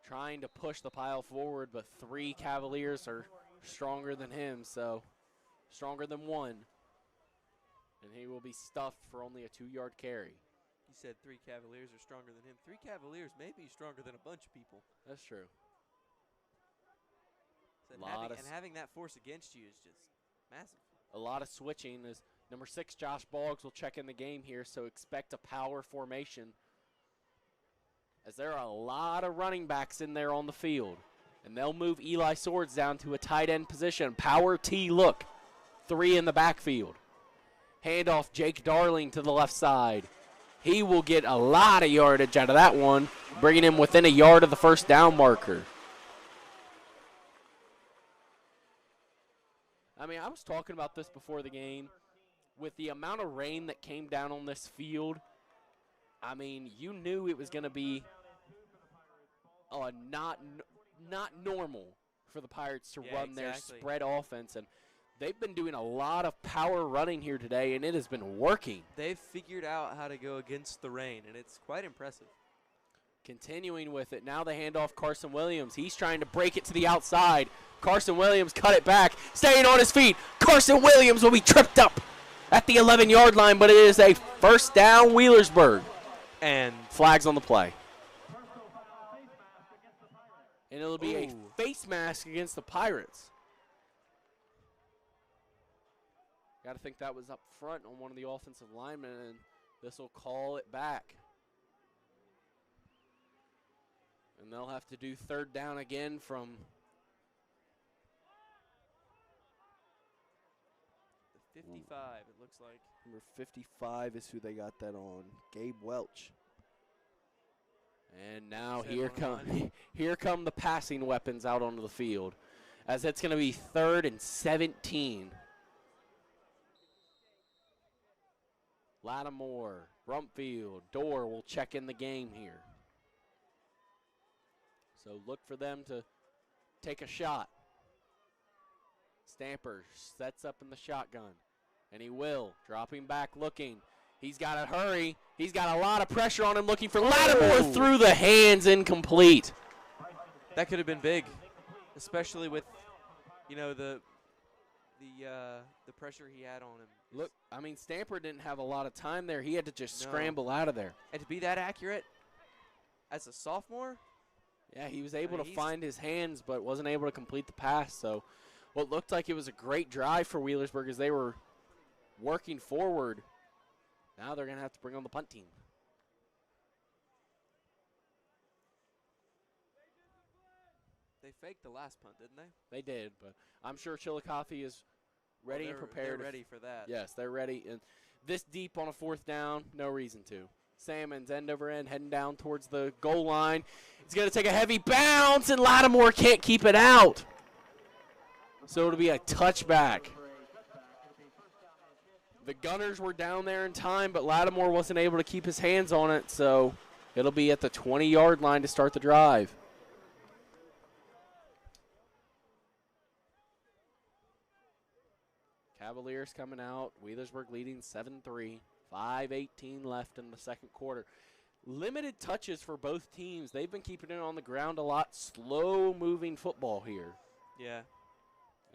trying to push the pile forward, but 3 Cavaliers are stronger than him, so stronger than 1. And he will be stuffed for only a 2-yard carry. You said 3 Cavaliers are stronger than him. 3 Cavaliers may be stronger than a bunch of people. That's true. And having that force against you is just massive. A lot of switching as number 6, Josh Boggs, will check in the game here, so expect a power formation as there are a lot of running backs in there on the field. And they'll move Eli Swords down to a tight end position. Power T look. 3 in the backfield. Handoff Jake Darling to the left side. He will get a lot of yardage out of that one, bringing him within a yard of the first down marker. I mean, I was talking about this before the game. With the amount of rain that came down on this field, I mean, you knew it was going to be not normal for the Pirates to run their spread offense. And they've been doing a lot of power running here today, and it has been working. They've figured out how to go against the rain, and it's quite impressive. Continuing with it. Now the handoff, Carson Williams. He's trying to break it to the outside. Carson Williams cut it back, staying on his feet. Carson Williams will be tripped up at the 11-yard line, but it is a first down, Wheelersburg. And flags on the play. And it'll be a face mask against the Pirates. Got to think that was up front on one of the offensive linemen, and this will call it back. And they'll have to do third down again from the 55, it looks like. number 55 is who they got that on, Gabe Welch. And now here come the passing weapons out onto the field, as it's going to be 3rd and 17. Lattimore, Rumpfield, Dorr will check in the game here. So look for them to take a shot. Stamper sets up in the shotgun, and he will. Dropping back, looking. He's got to hurry. He's got a lot of pressure on him, looking for Lattimore through the hands, incomplete. That could have been big, especially with, the pressure he had on him. Look, I mean, Stamper didn't have a lot of time there. He had to just scramble out of there. And to be that accurate as a sophomore? Yeah, he was able to find his hands, but wasn't able to complete the pass. So what looked like it was a great drive for Wheelersburg as they were working forward. Now they're going to have to bring on the punt team. They faked the last punt, didn't they? They did, but I'm sure Chillicothe is ready and prepared. They're ready for that. Yes, they're ready. And this deep on a 4th down, no reason to. Salmons end over end heading down towards the goal line. He's going to take a heavy bounce, and Lattimore can't keep it out. So it'll be a touchback. The Gunners were down there in time, but Lattimore wasn't able to keep his hands on it, so it'll be at the 20-yard line to start the drive. Cavaliers coming out. Wheelersburg leading 7-3. 5:18 left in the second quarter. Limited touches for both teams. They've been keeping it on the ground a lot. Slow-moving football here. Yeah.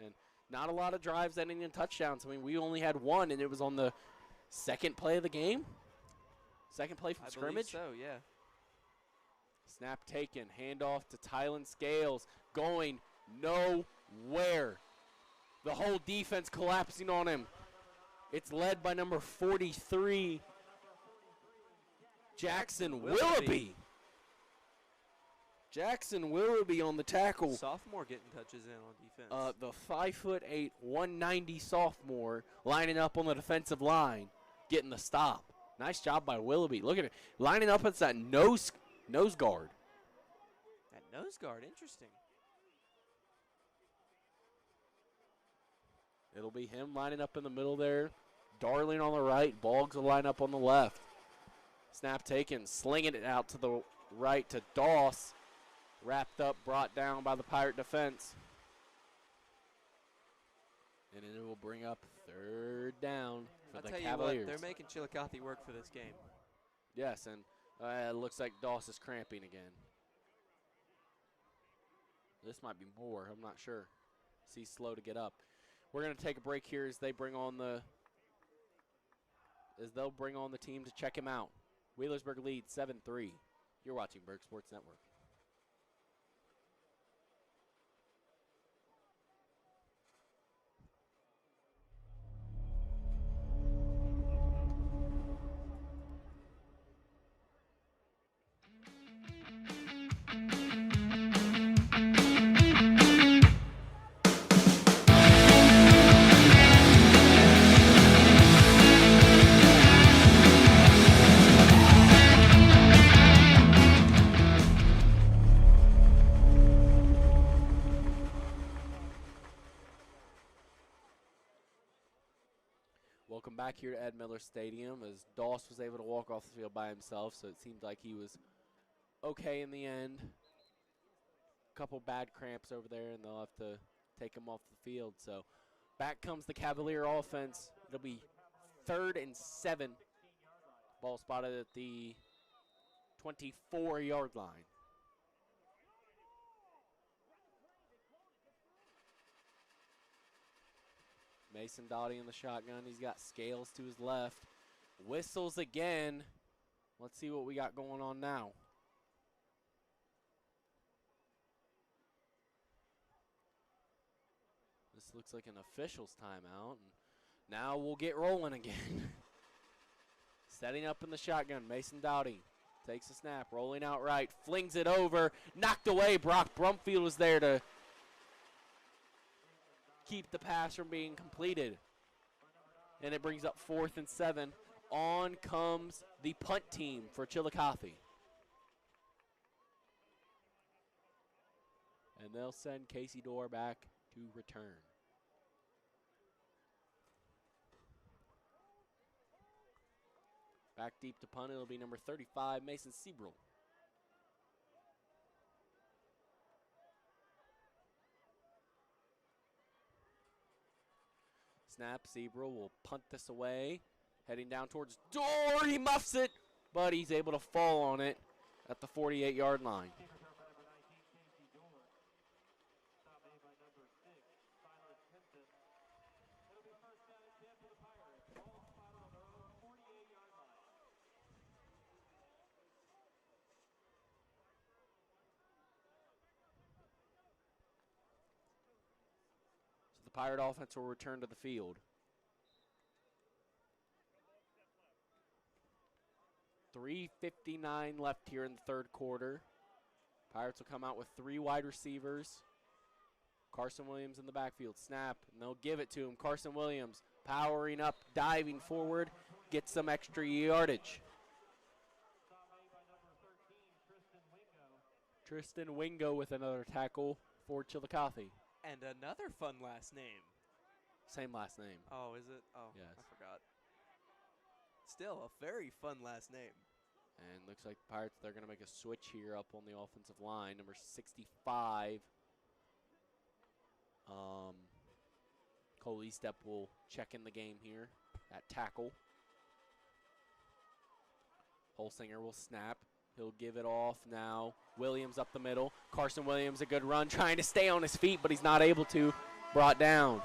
And not a lot of drives ending in touchdowns. I mean, we only had one, and it was on the second play of the game. Second play from scrimmage. I believe so, yeah. Snap taken. Handoff to Tylen Scales. Going nowhere. The whole defense collapsing on him. It's led by number 43, Jackson Willoughby. Jackson Willoughby on the tackle. Sophomore getting touches in on defense. The 5'8", 190 sophomore lining up on the defensive line, getting the stop. Nice job by Willoughby. Look at it. Lining up at that nose guard. That nose guard, interesting. It'll be him lining up in the middle there. Darling on the right. Boggs will line up on the left. Snap taken. Slinging it out to the right to Doss. Wrapped up, brought down by the Pirate defense. And it will bring up third down for the Cavaliers. I'll tell you what, they're making Chillicothe work for this game. Yes, and it looks like Doss is cramping again. This might be more. I'm not sure. He's slow to get up. We're going to take a break here as they'll bring on the team to check him out. Wheelersburg leads 7-3. You're watching Burg Sports Network. Welcome back here to Ed Miller Stadium as Doss was able to walk off the field by himself, so it seemed like he was okay in the end. A couple bad cramps over there, and they'll have to take him off the field. So back comes the Cavalier offense. It'll be 3rd and 7. Ball spotted at the 24-yard line. Mason Doherty in the shotgun. He's got Scales to his left. Whistles again. Let's see what we got going on now. This looks like an official's timeout. And now we'll get rolling again. Setting up in the shotgun. Mason Doherty takes a snap. Rolling out right. Flings it over. Knocked away. Brock Brumfield was there to keep the pass from being completed. And it brings up 4th and 7. On comes the punt team for Chillicothe. And they'll send Casey Dorr back to return. Back deep to punt, it'll be number 35, Mason Seabrel. Snap, Seabrel will punt this away. Heading down towards Dorr, he muffs it, but he's able to fall on it at the 48-yard line. So the Pirate offense will return to the field. 3:59 left here in the third quarter. Pirates will come out with 3 wide receivers. Carson Williams in the backfield. Snap, and they'll give it to him. Carson Williams powering up, diving forward, gets some extra yardage. Tristan Wingo with another tackle for Chillicothe. And another fun last name. Same last name. Oh, is it? Oh, yes. I forgot. Still a very fun last name. And looks like the Pirates, they're going to make a switch here up on the offensive line. Number 65. Cole Estep will check in the game here at tackle. Holsinger will snap. He'll give it off now. Williams up the middle. Carson Williams, a good run, trying to stay on his feet, but he's not able to. Brought down.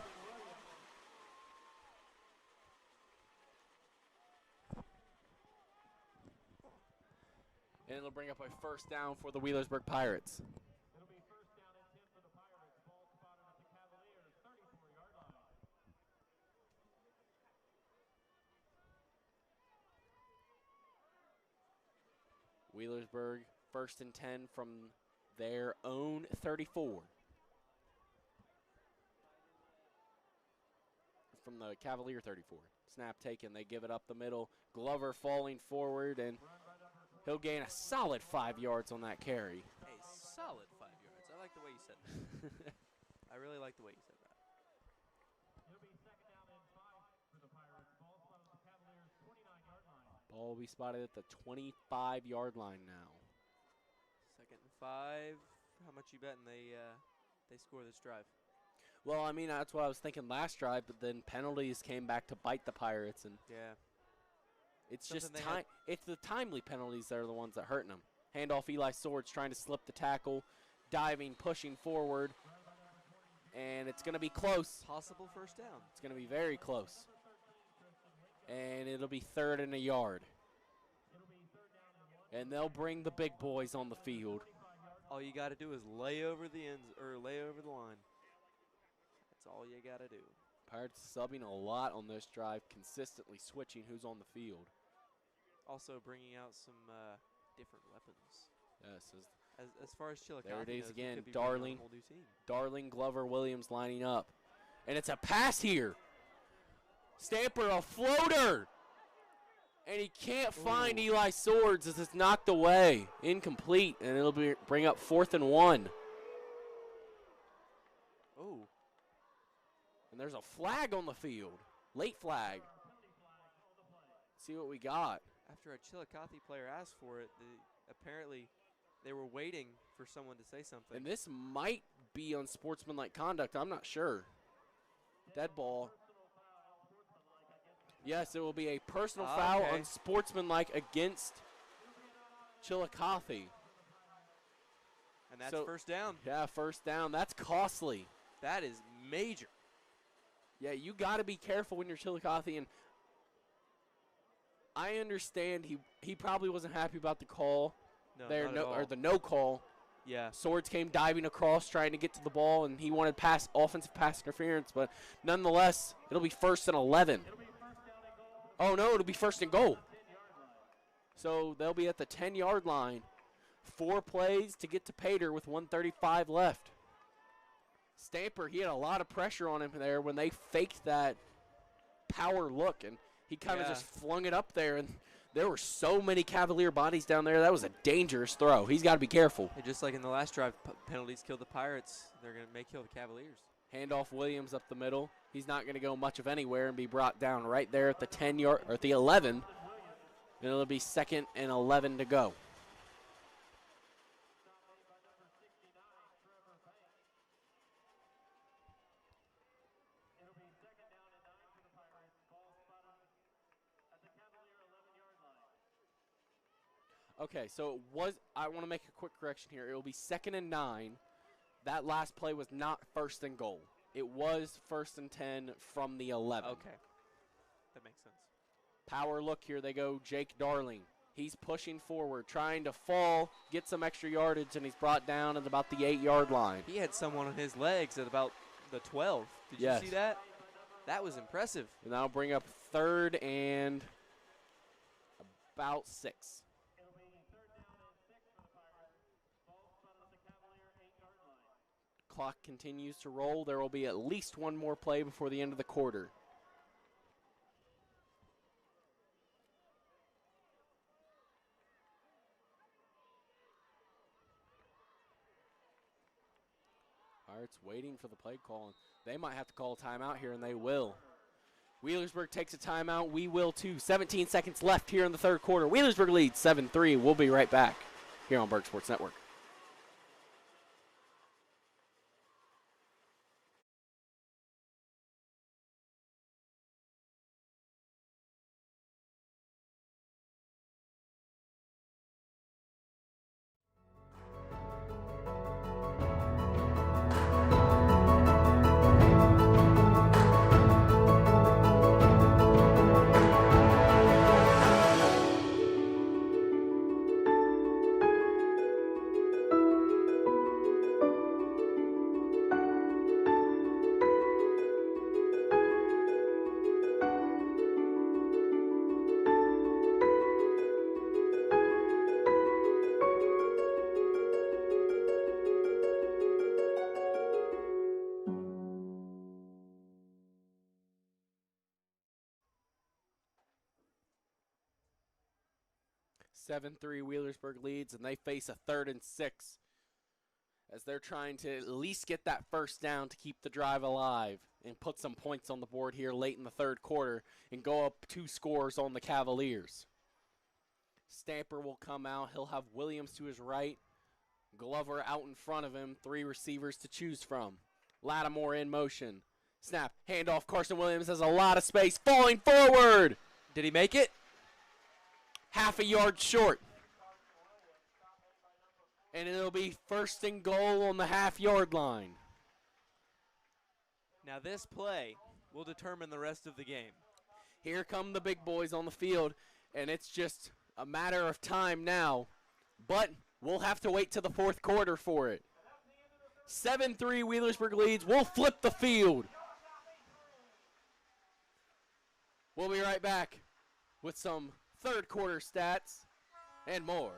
And it'll bring up a first down for the Wheelersburg Pirates. It'll be first down and 10 for the Pirates. Ball spotted at the Cavaliers, 34-yard line. Wheelersburg, first and 10 from their own 34. From the Cavalier 34. Snap taken, they give it up the middle. Glover falling forward, and he'll gain a solid 5 yards on that carry. A solid 5 yards. I like the way you said that. I really like the way you said that. It'll be second down and 5 for the Pirates. Ball spotted at the Cavaliers, 29-yard line. Ball will be spotted at the 25-yard line now. 2nd and 5. How much you betting they score this drive? Well, I mean, that's what I was thinking last drive, but then penalties came back to bite the Pirates, and Yeah. it's Something just they time. It's the timely penalties that are the ones that are hurting them. Handoff, Eli Swords trying to slip the tackle, diving, pushing forward, and it's going to be close. Possible first down. It's going to be very close. And it'll be 3rd and a yard. And they'll bring the big boys on the field. All you got to do is lay over the line. That's all you got to do. Pirates subbing a lot on this drive, consistently switching who's on the field. Also bringing out some different weapons. Yes, As far as Chillicothe there it is knows, again. could be bringing out a whole Darling, new team. Darling, Glover, Williams lining up. And it's a pass here. Stamper, a floater. And he can't find Eli Swords as it's knocked away. Incomplete, and it'll bring up 4th and 1. Oh. And there's a flag on the field. Late flag. See what we got. After a Chillicothe player asked for it, apparently they were waiting for someone to say something. And this might be unsportsmanlike conduct. I'm not sure. Dead ball. Yes, it will be a personal foul, unsportsmanlike against Chillicothe. And that's So- first down. Yeah, first down. That's costly. That is major. Yeah, you got to be careful when you're Chillicothe. And I understand he probably wasn't happy about the call No, there, not at all. or the no call. Yeah. Swords came diving across trying to get to the ball, and he wanted offensive pass interference. But nonetheless, it'll be 1st and 11. Oh, no, it'll be 1st and goal. So they'll be at the 10-yard line. 4 plays to get to Pater with 1:35 left. Stamper, he had a lot of pressure on him there when they faked that power look, and he kind of just flung it up there, and there were so many Cavalier bodies down there. That was a dangerous throw. He's got to be careful. And just like in the last drive, penalties killed the Pirates. They're going to kill the Cavaliers. Handoff Williams up the middle. He's not going to go much of anywhere and be brought down right there at the 10-yard or at the 11. And it'll be 2nd and 11 to go. It'll be 2nd down and 9 for the Pirates. Ball spotted at the Cavalier 11-yard line. Okay, so it was. I want to make a quick correction here. It will be 2nd and 9. That last play was not 1st and goal. It was 1st and 10 from the 11. Okay. That makes sense. Power look, here they go. Jake Darling. He's pushing forward, trying to fall, get some extra yardage, and he's brought down at about the 8-yard line. He had someone on his legs at about the 12. Did Yes. you see that? That was impressive. And that'll bring up 3rd and about 6. It'll be 3rd down and 6 for the Pirates. Ball spotted at the Cavalier 8-yard line. Clock continues to roll. There will be at least one more play before the end of the quarter. Pirates waiting for the play call. They might have to call a timeout here, and they will. Wheelersburg takes a timeout. We will too. 17 seconds left here in the 3rd quarter. Wheelersburg leads 7-3. We'll be right back here on Burg Sports Network. Seven 7-3 Wheelersburg leads, and they face a 3rd and 6 as they're trying to at least get that first down to keep the drive alive and put some points on the board here late in the 3rd quarter and go up 2 scores on the Cavaliers. Stamper will come out. He'll have Williams to his right, Glover out in front of him, 3 receivers to choose from. Lattimore in motion. Snap, handoff. Carson Williams has a lot of space, falling forward. Did he make it? Half a yard short. And it'll be 1st and goal on the half-yard line. Now this play will determine the rest of the game. Here come the big boys on the field, and it's just a matter of time now. But we'll have to wait to the 4th quarter for it. 7-3 Wheelersburg leads. We'll flip the field. We'll be right back with some 3rd quarter stats and more.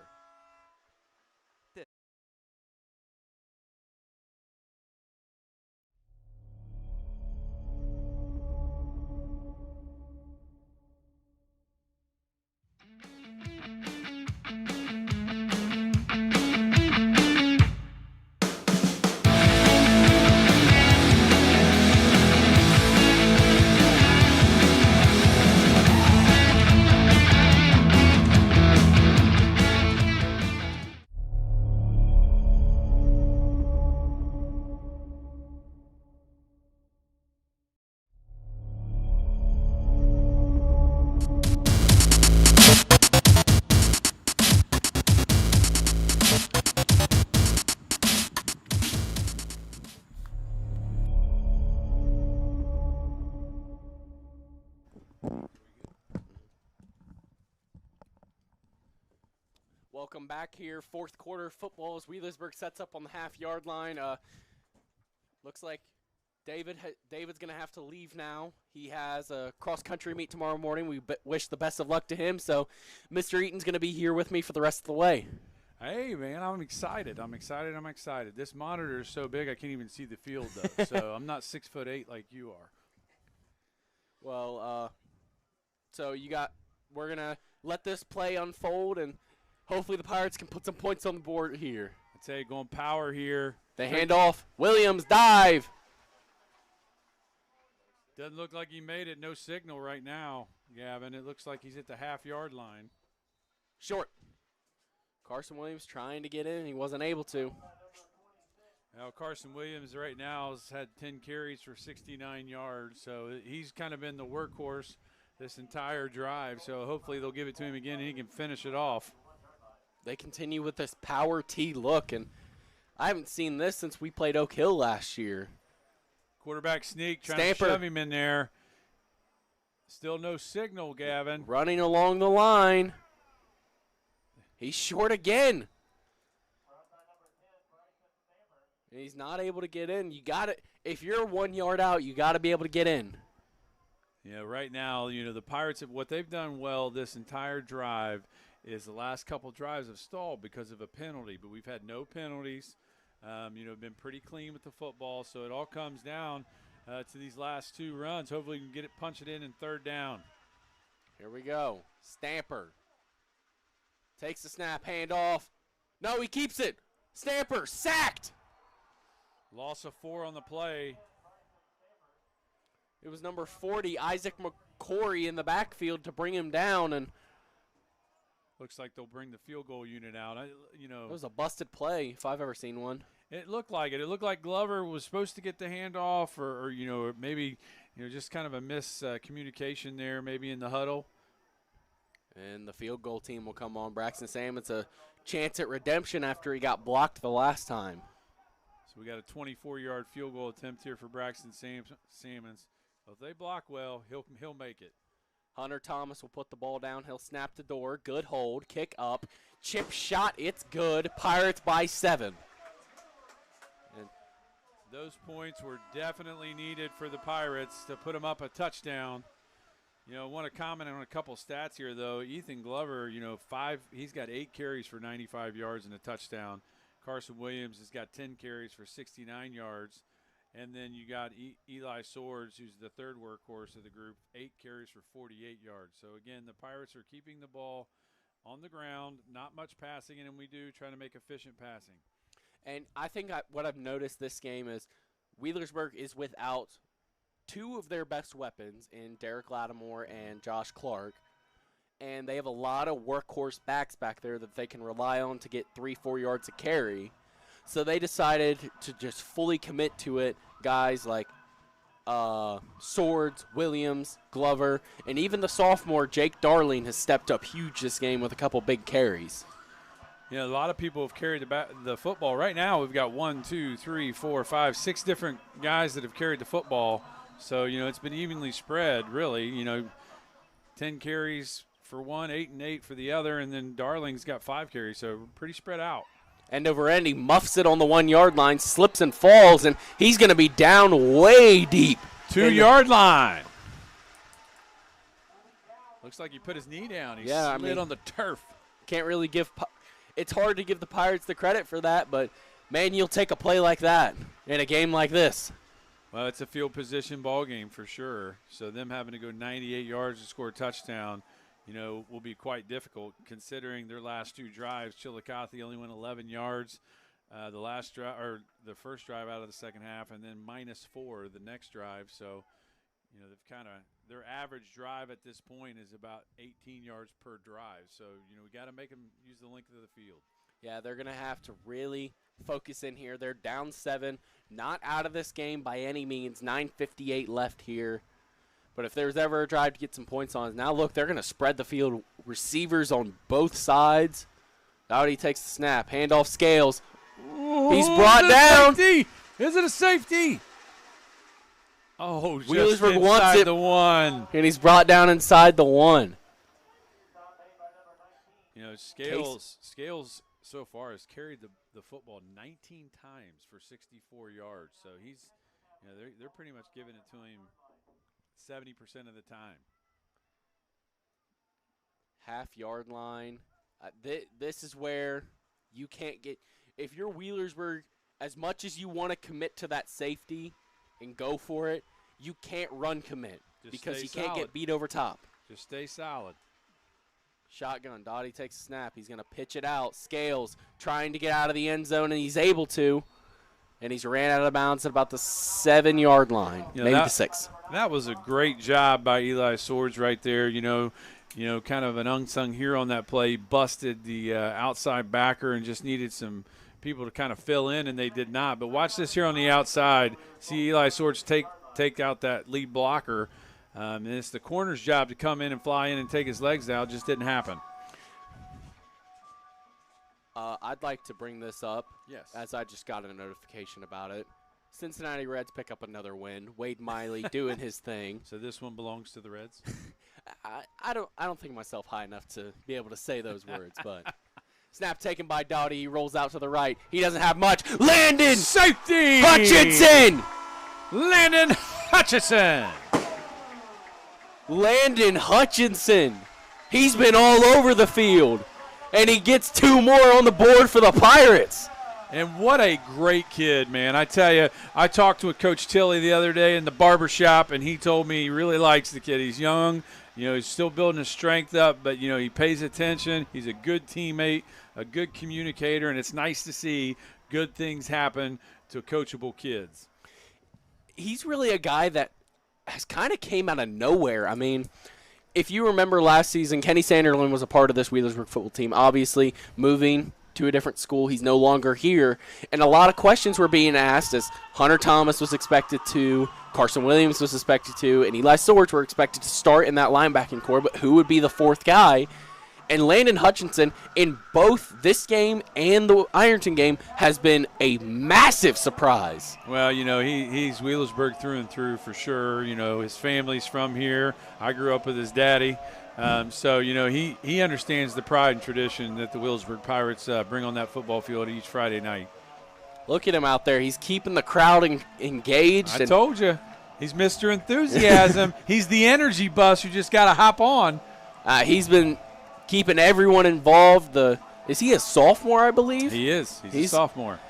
Welcome back here. Fourth quarter football as Wheelersburg sets up on the half-yard line. Looks like David's going to have to leave now. He has a cross-country meet tomorrow morning. We wish the best of luck to him. So Mr. Eaton's going to be here with me for the rest of the way. Hey, man, I'm excited. I'm excited. This monitor is so big I can't even see the field, though. So I'm not 6'8" like you are. Well, so we're going to let this play unfold, and hopefully the Pirates can put some points on the board here. I'd say going power here. They hand off. Williams, dive. Doesn't look like he made it. No signal right now, Gavin. It looks like he's at the half-yard line. Short. Carson Williams trying to get in. He wasn't able to. Now, Carson Williams right now has had 10 carries for 69 yards, so he's kind of been the workhorse this entire drive. So hopefully they'll give it to him again and he can finish it off. They continue with this power T look, and I haven't seen this since we played Oak Hill last year. Quarterback sneak, trying Stamper. to shove him in there. Still no signal, Gavin. Running along the line. He's short again. And he's not able to get in. You got it. If you're 1 yard out, you got to be able to get in. Yeah, right now, the Pirates, what they've done well this entire drive is the last couple drives have stalled because of a penalty, but we've had no penalties. Been pretty clean with the football, so it all comes down to these last two runs. Hopefully we can get it, punch it in third down. Here we go. Stamper takes the snap, hand off. No, he keeps it. Stamper sacked. Loss of 4 on the play. It was number 40, Isaac McCory, in the backfield to bring him down, and looks like they'll bring the field goal unit out. it was a busted play if I've ever seen one. It looked like it. It looked like Glover was supposed to get the handoff, or maybe just kind of a miscommunication there, maybe in the huddle. And the field goal team will come on. Braxton Salmon's a chance at redemption after he got blocked the last time. So we got a 24-yard field goal attempt here for Braxton Salmons. So if they block well, he'll make it. Hunter Thomas will put the ball down. He'll snap the door. Good hold. Kick up. Chip shot. It's good. Pirates by 7. And those points were definitely needed for the Pirates to put them up a touchdown. I want to comment on a couple stats here, though. Ethan Glover, he's got 8 carries for 95 yards and a touchdown. Carson Williams has got 10 carries for 69 yards. And then you got Eli Swords, who's the third workhorse of the group, 8 carries for 48 yards. So, again, the Pirates are keeping the ball on the ground, not much passing, and we do trying to make efficient passing. And I think what I've noticed this game is Wheelersburg is without 2 of their best weapons in Derek Lattimore and Josh Clark. And they have a lot of workhorse backs back there that they can rely on to get 3-4 yards a carry. So they decided to just fully commit to it. Guys like Swords, Williams, Glover, and even the sophomore Jake Darling has stepped up huge this game with a couple big carries. A lot of people have carried the football. Right now we've got 6 different guys that have carried the football. So, it's been evenly spread, really. 10 carries for one, 8 and 8 for the other, and then Darling's got 5 carries, so pretty spread out. End over end, he muffs it on the 1 yard line, slips and falls, and he's going to be down way deep. 2 yard line. Looks like he put his knee down. He slid on the turf. Can't really it's hard to give the Pirates the credit for that, but, man, you'll take a play like that in a game like this. Well, it's a field position ball game for sure. So them having to go 98 yards to score a touchdown, will be quite difficult considering their last 2 drives. Chillicothe only went 11 yards the first drive out of the second half, and then -4 the next drive. So, they've their average drive at this point is about 18 yards per drive. So, we got to make them use the length of the field. Yeah, they're going to have to really focus in here. They're down 7, not out of this game by any means. 9:58 left here. But if there's ever a drive to get some points on, now look, they're going to spread the field. Receivers on both sides. Doherty takes the snap. Handoff Scales. Ooh, he's brought down. Safety. Is it a safety? Oh, just Wheelersburg wants it. The 1. And he's brought down inside the 1. You know, Scales so far has carried the football 19 times for 64 yards. So he's, you know, they're pretty much giving it to him 70% of the time. Half-yard line. This is where you can't get – if you're Wheelersburg, as much as you want to commit to that safety and go for it, you can't run commit because you can't get beat over top. Just stay solid. Shotgun. Doherty takes a snap. He's going to pitch it out. Scales trying to get out of the end zone, and he's able to. And he's ran out of bounds at about the 7-yard line, maybe the 6. That was a great job by Eli Swords right there. You know, kind of an unsung hero on that play. He busted the outside backer and just needed some people to kind of fill in, and they did not. But watch this here on the outside. See Eli Swords take out that lead blocker. And it's the corner's job to come in and fly in and take his legs out. Just didn't happen. I'd like to bring this up. Yes. As I just got a notification about it. Cincinnati Reds pick up another win. Wade Miley doing his thing. So this one belongs to the Reds? I don't think myself high enough to be able to say those words, but snap taken by Doherty. He rolls out to the right. He doesn't have much. Landon! Safety! Hutchinson! Landon Hutchinson! Landon Hutchinson. He's been all over the field, and he gets 2 more on the board for the Pirates. And what a great kid, man. I tell you, I talked with Coach Tilley the other day in the barbershop, and he told me he really likes the kid. He's young. You know, he's still building his strength up, but, you know, he pays attention. He's a good teammate, a good communicator, and it's nice to see good things happen to coachable kids. He's really a guy that has kind of came out of nowhere. I mean, if you remember last season, Kenny Sanderlin was a part of this Wheelersburg football team, obviously moving to a different school. He's no longer here. And a lot of questions were being asked as Hunter Thomas was expected to, Carson Williams was expected to, and Eli Swords were expected to start in that linebacking core, but who would be the 4th guy? And Landon Hutchinson, in both this game and the Ironton game, has been a massive surprise. Well, you know, he's Wheelersburg through and through for sure. You know, his family's from here. I grew up with his daddy. So, you know, he understands the pride and tradition that the Wheelersburg Pirates bring on that football field each Friday night. Look at him out there. He's keeping the crowd engaged. I told you. He's Mr. Enthusiasm. He's the energy bus. You just got to hop on. He's been keeping everyone involved. Is he a sophomore, I believe? He is. He's a sophomore.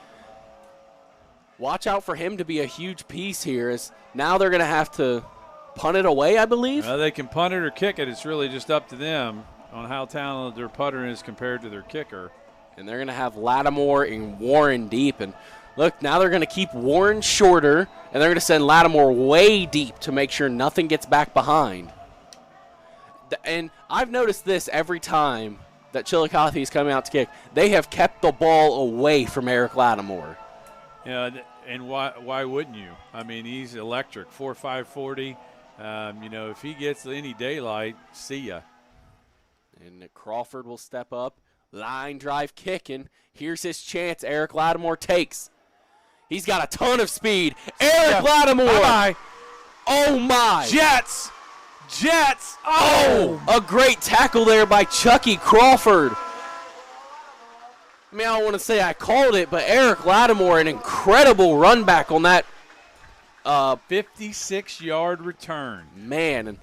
Watch out for him to be a huge piece here. As now they're going to have to punt it away, I believe. They can punt it or kick it. It's really just up to them on how talented their putter is compared to their kicker. And they're going to have Lattimore and Warren deep. And look, now they're going to keep Warren shorter, and they're going to send Lattimore way deep to make sure nothing gets back behind. And I've noticed this every time that Chillicothe is coming out to kick. They have kept the ball away from Eric Lattimore. Yeah, and why wouldn't you? I mean, he's electric, 4.5 40. You know, if he gets any daylight, see ya. And Crawford will step up. Line drive kicking. Here's his chance. Eric Lattimore takes. He's got a ton of speed. Eric Lattimore. Bye-bye. Oh, my. Jets. Oh, a great tackle there by Chucky Crawford. I mean, I don't want to say I called it, but Eric Lattimore, an incredible run back on that 56-yard return. Man, and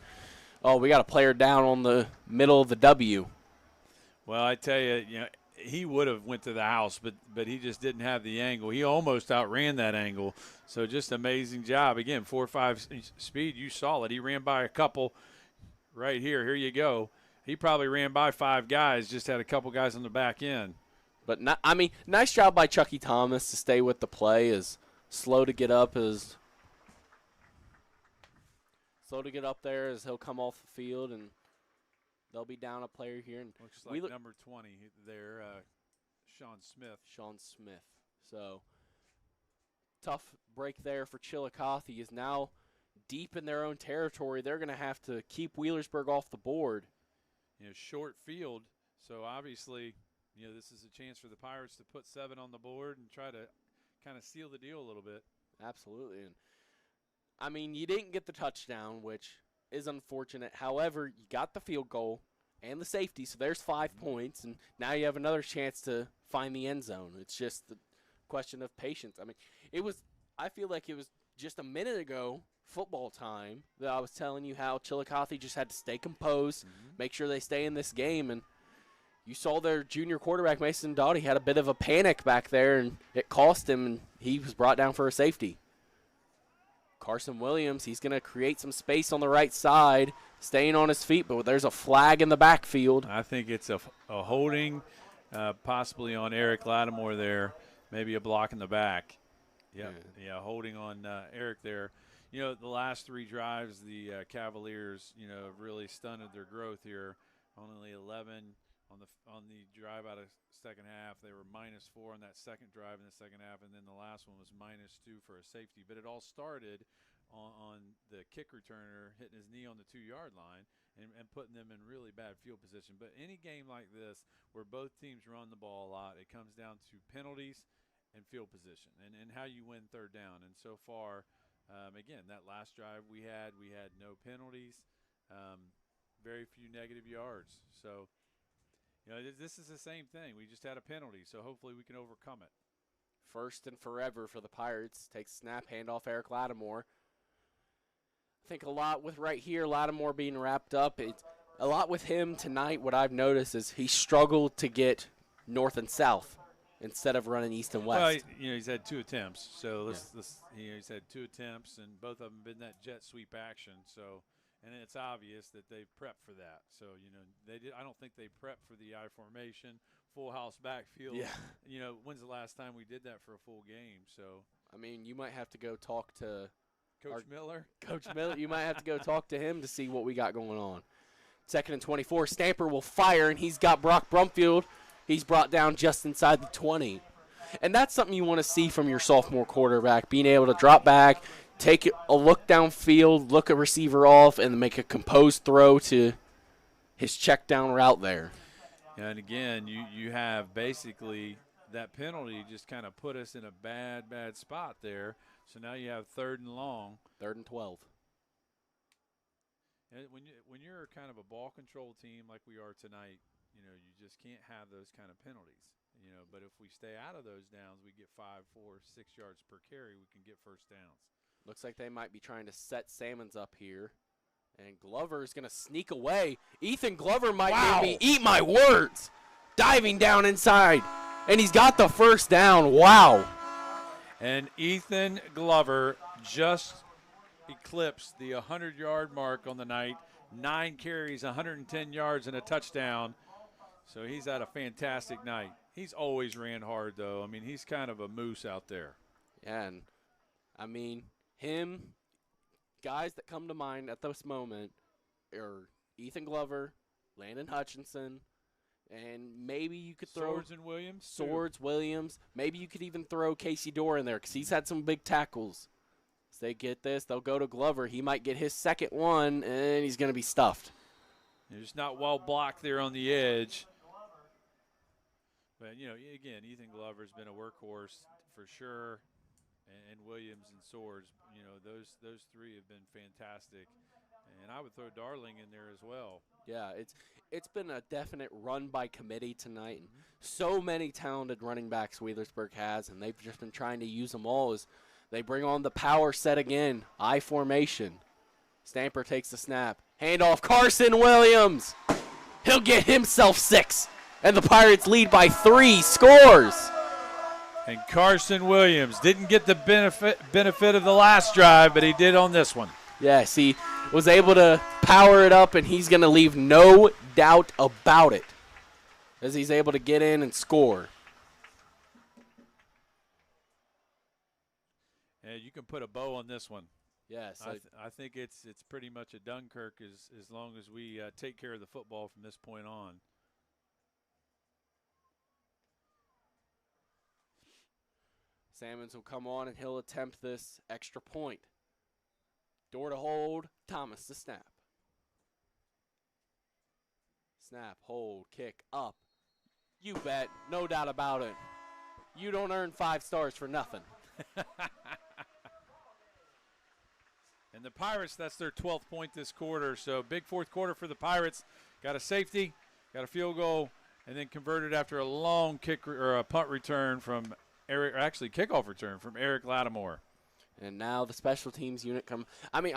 we got a player down on the middle of the W. Well, I tell you, he would have went to the house, but he just didn't have the angle. He almost outran that angle. So just amazing job. Again, 4.5 speed, you saw it. He ran by a couple right here. Here you go. He probably ran by 5 guys, just had a couple guys on the back end. But, nice job by Chucky Thomas to stay with the play. As slow to get up there as he'll come off the field, and they'll be down a player here. And looks like number 20 there, Sean Smith. So tough break there for Chillicothe. Is now deep in their own territory. They're going to have to keep Wheelersburg off the board. Short field, so obviously, this is a chance for the Pirates to put 7 on the board and try to kind of seal the deal a little bit. Absolutely. And I mean, you didn't get the touchdown, which is unfortunate. However, you got the field goal, and the safety. So there's 5 points, and now you have another chance to find the end zone. It's just the question of patience. I mean, I feel like it was just a minute ago, football time, that I was telling you how Chillicothe just had to stay composed, make sure they stay in this game, and you saw their junior quarterback, Mason Doherty, had a bit of a panic back there, and it cost him, and he was brought down for a safety. Carson Williams, he's going to create some space on the right side, staying on his feet, but there's a flag in the backfield. I think it's a holding, possibly on Eric Lattimore there, maybe a block in the back. Yeah, holding on Eric there. You know, the last 3 drives, the Cavaliers, have really stunted their growth here. Only 11 on the drive out of second half. They were -4 on that second drive in the second half, and then the last one was -2 for a safety. But it all started on the kick returner hitting his knee on the 2-yard line and putting them in really bad field position. But any game like this where both teams run the ball a lot, it comes down to penalties and field position and how you win third down. And so far, again, that last drive we had no penalties, very few negative yards. So, this is the same thing. We just had a penalty, so hopefully we can overcome it. First and forever for the Pirates. Takes snap, handoff, Eric Lattimore. I think a lot with right here, Lattimore being wrapped up. It's a lot with him tonight. What I've noticed is he struggled to get north and south instead of running east and west. Well, he's had 2 attempts. So he's had 2 attempts, and both of them been that jet sweep action. So, and it's obvious that they've prepped for that. So, they did. I don't think they prepped for the I formation, full house backfield. Yeah. When's the last time we did that for a full game? So, I mean, you might have to go talk to Coach Miller. Coach Miller, you might have to go talk to him to see what we got going on. 2nd and 24. Stamper will fire, and he's got Brock Brumfield. He's brought down just inside the 20. And that's something you want to see from your sophomore quarterback, being able to drop back, take a look downfield, look a receiver off, and make a composed throw to his check down route there. And again, you have basically that penalty just kind of put us in a bad spot there. So now you have 3rd and long. 3rd and 12. And when you're kind of a ball control team like we are tonight, you just can't have those kind of penalties. But if we stay out of those downs, we get 5, 4, 6 yards per carry, we can get first downs. Looks like they might be trying to set Salmons up here. And Glover is going to sneak away. Ethan Glover might maybe eat my words. Diving down inside. And he's got the first down. Wow. And Ethan Glover just eclipsed the 100-yard mark on the night. 9 carries, 110 yards, and a touchdown. So he's had a fantastic night. He's always ran hard, though. I mean, he's kind of a moose out there. Yeah, and, I mean, guys that come to mind at this moment are Ethan Glover, Landon Hutchinson, and maybe you could throw Swords and Williams. Swords, Williams. Maybe you could even throw Casey Dorr in there because he's had some big tackles. As they get this, they'll go to Glover. He might get his second one, and he's going to be stuffed. They're just not well blocked there on the edge. But, again, Ethan Glover's been a workhorse for sure, and Williams and Swords. Those 3 have been fantastic. And I would throw Darling in there as well. Yeah, it's been a definite run by committee tonight. And so many talented running backs Wheelersburg has, and they've just been trying to use them all as they bring on the power set again. I formation. Stamper takes the snap. Handoff, Carson Williams. He'll get himself 6. And the Pirates lead by 3 scores. And Carson Williams didn't get the benefit of the last drive, but he did on this one. Yes, he was able to power it up, and he's going to leave no doubt about it as he's able to get in and score. And you can put a bow on this one. Yes. I think it's pretty much a Dunkirk as long as we take care of the football from this point on. Salmons will come on, and he'll attempt this extra point. Door to hold, Thomas to snap. Snap, hold, kick, up. You bet, no doubt about it. You don't earn 5 stars for nothing. And the Pirates, that's their 12th point this quarter. So big fourth quarter for the Pirates. got a safety, got a field goal, and then converted after a long kick or a punt return from kickoff return from Eric Lattimore. And now the special teams unit come. I mean,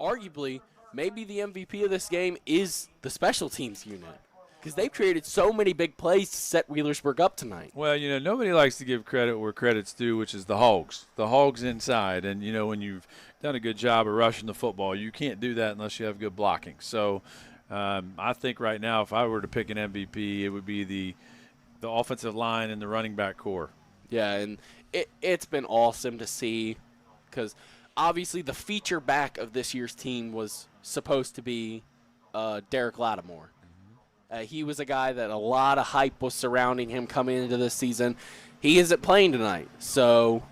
arguably, maybe the MVP of this game is the special teams unit because they've created so many big plays to set Wheelersburg up tonight. Well, nobody likes to give credit where credit's due, which is the Hogs. The Hogs inside. And, when you've done a good job of rushing the football, you can't do that unless you have good blocking. So I think right now if I were to pick an MVP, it would be the offensive line and the running back core. Yeah, and it's been awesome to see because obviously the feature back of this year's team was supposed to be Derek Lattimore. He was a guy that a lot of hype was surrounding him coming into this season. He isn't playing tonight, so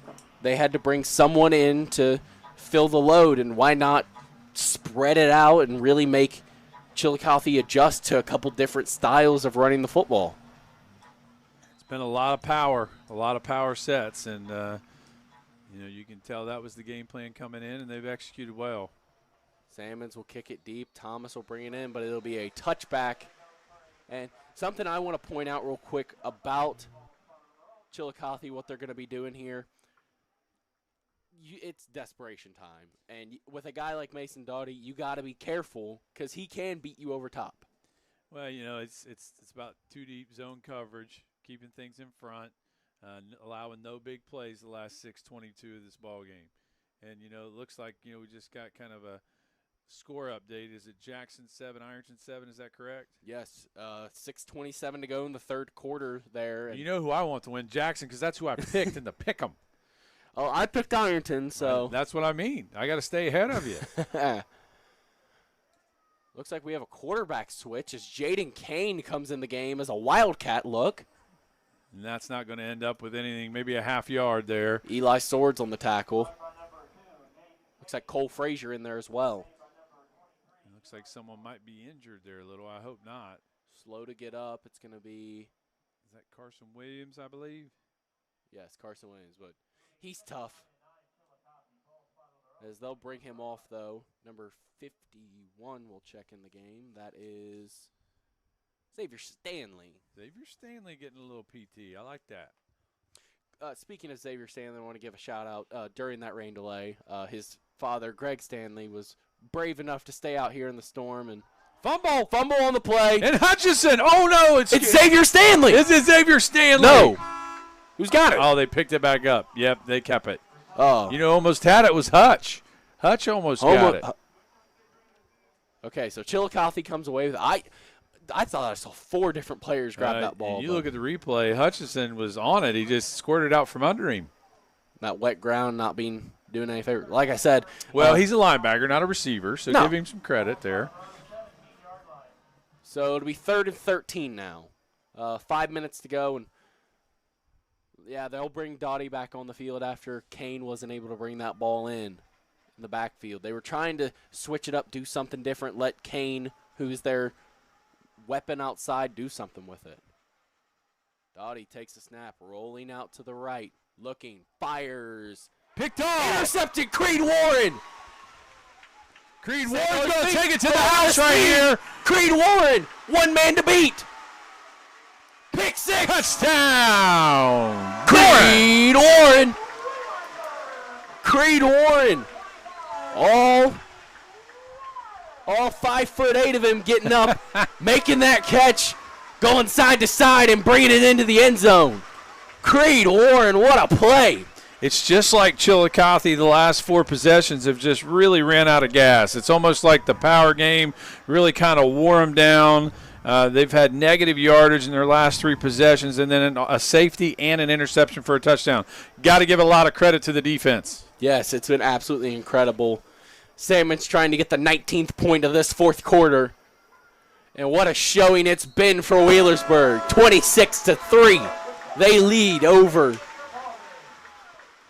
they had to bring someone in to fill the load, and why not spread it out and really make Chillicothe adjust to a couple different styles of running the football. It's been a lot of power sets, and you can tell that was the game plan coming in, and they've executed well. Salmons will kick it deep. Thomas will bring it in, but it'll be a touchback. And something I want to point out real quick about Chillicothe, what they're going to be doing here, it's desperation time. And with a guy like Mason Doherty, you got to be careful because he can beat you over top. Well, it's about two deep zone coverage, keeping things in front, allowing no big plays the last 6:22 of this ball game. And, it looks like, we just got kind of a score update. Is it Jackson 7, Ironton 7? Is that correct? Yes, 6:27 to go in the third quarter there. And you know who I want to win? Jackson, because that's who I picked in the pick 'em. Oh, I picked Ironton, so. That's what I mean. I got to stay ahead of you. Looks like we have a quarterback switch as Jaden Kane comes in the game as a Wildcat look. And that's not going to end up with anything, maybe a half yard there. Eli Swords on the tackle. Looks like Cole Frazier in there as well. Looks like someone might be injured there a little. I hope not. Slow to get up. It's going to be. Is that Carson Williams, I believe? Yes, Carson Williams, but he's tough. As they'll bring him off, though. Number 51 will check in the game. That is Xavier Stanley. Xavier Stanley getting a little PT. I like that. Speaking of Xavier Stanley, I want to give a shout-out. During that rain delay, his father, Greg Stanley, was brave enough to stay out here in the storm and fumble on the play. And Hutchison. Oh, no. It's Xavier Stanley. Is it Xavier Stanley? No. Who's got it? Oh, they picked it back up. Yep, they kept it. Oh. Almost had it was Hutch. Hutch almost got it. Okay, so Chillicothe comes away with it. I thought I saw 4 different players grab that ball. You look at the replay, Hutchison was on it. He just squirted out from under him. That wet ground not doing any favor. Like I said. Well, he's a linebacker, not a receiver, so give him some credit there. So it'll be 3rd and 13 now. 5 minutes to go. And, yeah, they'll bring Dottie back on the field after Kane wasn't able to bring that ball in the backfield. They were trying to switch it up, do something different, let Kane, who's their weapon outside, do something with it. Dottie takes a snap, rolling out to the right, looking, fires. Picked off. Intercepted Creed Warren. Creed Warren's going to take it to the house right here. Creed Warren, one man to beat. Pick 6. Touchdown. Creed Warren. Creed Warren. All 5'8" of him getting up, making that catch, going side to side and bringing it into the end zone. Creed Warren, what a play. It's just like Chillicothe, the last 4 possessions have just really ran out of gas. It's almost like the power game really kind of wore them down. They've had negative yardage in their last 3 possessions, and then a safety and an interception for a touchdown. Got to give a lot of credit to the defense. Yes, it's been absolutely incredible. Salmon's trying to get the 19th point of this 4th quarter. And what a showing it's been for Wheelersburg. 26-3. They lead over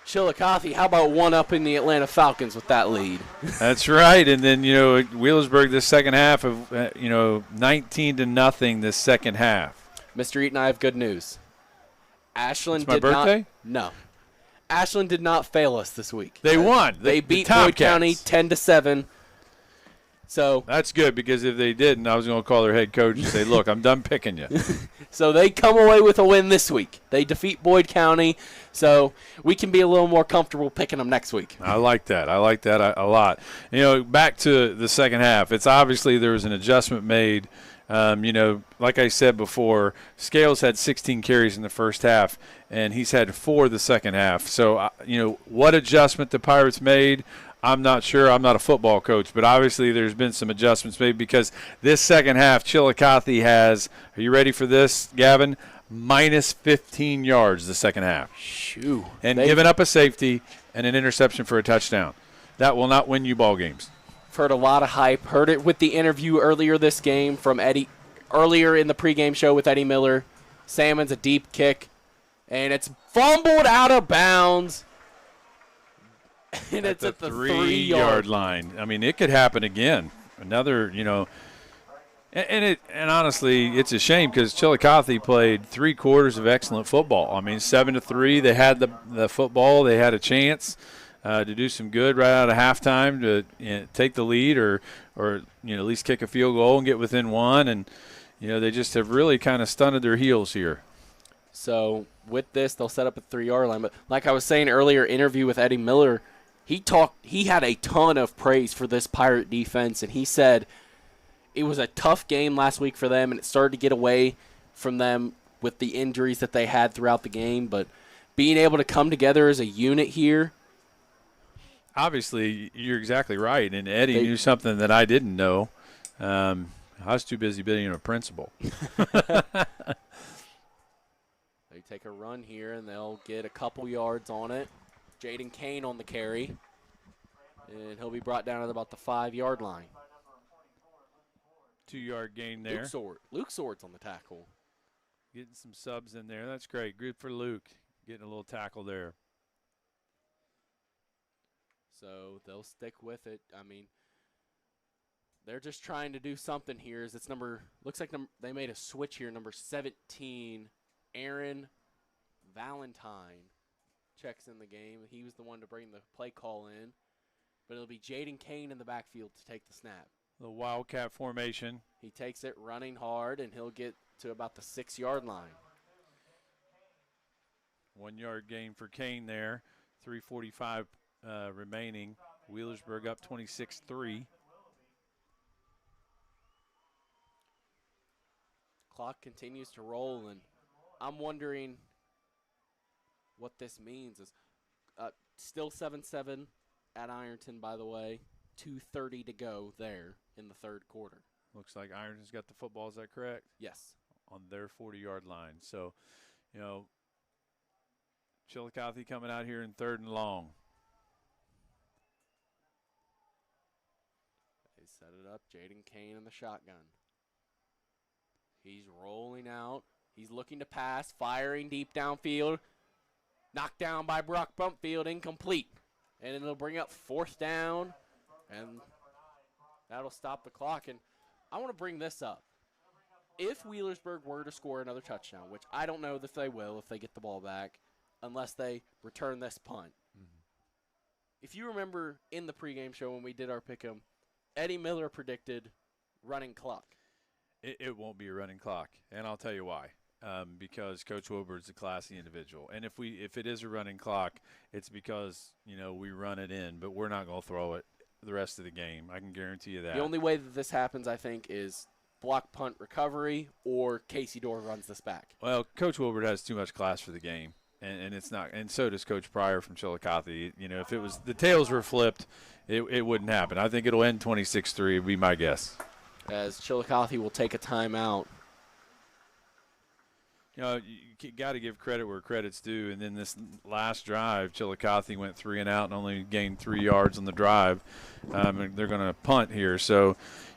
Chillicothe. How about one up in the Atlanta Falcons with that lead? That's right. And then, Wheelersburg this second half of, 19-0 this second half. Mr. Eaton, I have good news. Ashland it's my birthday? No. Ashland did not fail us this week. They won. They beat Boyd County 10-7. So that's good, because if they didn't, I was going to call their head coach and say, look, I'm done picking you. So they come away with a win this week. They defeat Boyd County, so we can be a little more comfortable picking them next week. I like that. I like that a lot. Back to the second half, it's obviously there was an adjustment made. Like I said before, Scales had 16 carries in the first half, and he's had 4 the second half. So, what adjustment the Pirates made, I'm not sure. I'm not a football coach, but obviously there's been some adjustments made, because this second half, Chillicothe has, are you ready for this, Gavin? Minus 15 yards the second half. Shoo. And giving up a safety and an interception for a touchdown. That will not win you ball games. I've heard a lot of hype. Heard it with the interview earlier this game from Eddie, earlier in the pregame show with Eddie Miller. Salmon's a deep kick, and it's fumbled out of bounds. And it's at the 3-yard line. I mean, it could happen again. Another, and honestly, it's a shame, because Chillicothe played 3 quarters of excellent football. I mean, 7-3, they had the football, they had a chance to do some good right out of halftime to take the lead, or at least kick a field goal and get within 1. And they just have really kind of stunted their heels here. So with this, they'll set up a 3-yard line. But like I was saying earlier, interview with Eddie Miller. He had a ton of praise for this Pirate defense, and he said it was a tough game last week for them, and it started to get away from them with the injuries that they had throughout the game. But being able to come together as a unit here. Obviously, you're exactly right, and Eddie knew something that I didn't know. I was too busy being a principal. They take a run here, and they'll get a couple yards on it. Jaden Kane on the carry, and he'll be brought down at about the 5-yard line. 2-yard gain there. Luke Swords on the tackle. Getting some subs in there. That's great. Good for Luke, getting a little tackle there. So they'll stick with it. I mean, they're just trying to do something here. Looks like they made a switch here. Number 17, Aaron Valentine checks in the game. He was the one to bring the play call in. But it'll be Jaden Kane in the backfield to take the snap. The Wildcat formation. He takes it running hard, and he'll get to about the 6-yard line. 1-yard gain for Kane there. 3:45 remaining. Wheelersburg up 26-3. Clock continues to roll, and I'm wondering what this means. Is still 7-7 at Ironton, by the way. 2:30 to go there in the third quarter. Looks like Ironton's got the football. Is that correct? Yes. On their 40-yard line. So, Chillicothe coming out here in 3rd and long. They set it up. Jaden Kane in the shotgun. He's rolling out. He's looking to pass, firing deep downfield. Knocked down by Brock Bumpfield, incomplete. And it'll bring up 4th down, and that'll stop the clock. And I want to bring this up. If Wheelersburg were to score another touchdown, which I don't know if they will if they get the ball back, unless they return this punt. Mm-hmm. If you remember in the pregame show when we did our pick'em, Eddie Miller predicted running clock. It won't be a running clock, and I'll tell you why. Because Coach Wilbert's a classy individual, and if it is a running clock, it's because we run it in, but we're not going to throw it the rest of the game. I can guarantee you that. The only way that this happens, I think, is block punt recovery or Casey Dorr runs this back. Well, Coach Wilbert has too much class for the game, and it's not, and so does Coach Pryor from Chillicothe. If it was the tails were flipped, it wouldn't happen. I think it'll end 26-3. Would be my guess. As Chillicothe will take a timeout. You got to give credit where credit's due. And then this last drive, Chillicothe went 3 and out and only gained 3 yards on the drive. And they're going to punt here. So,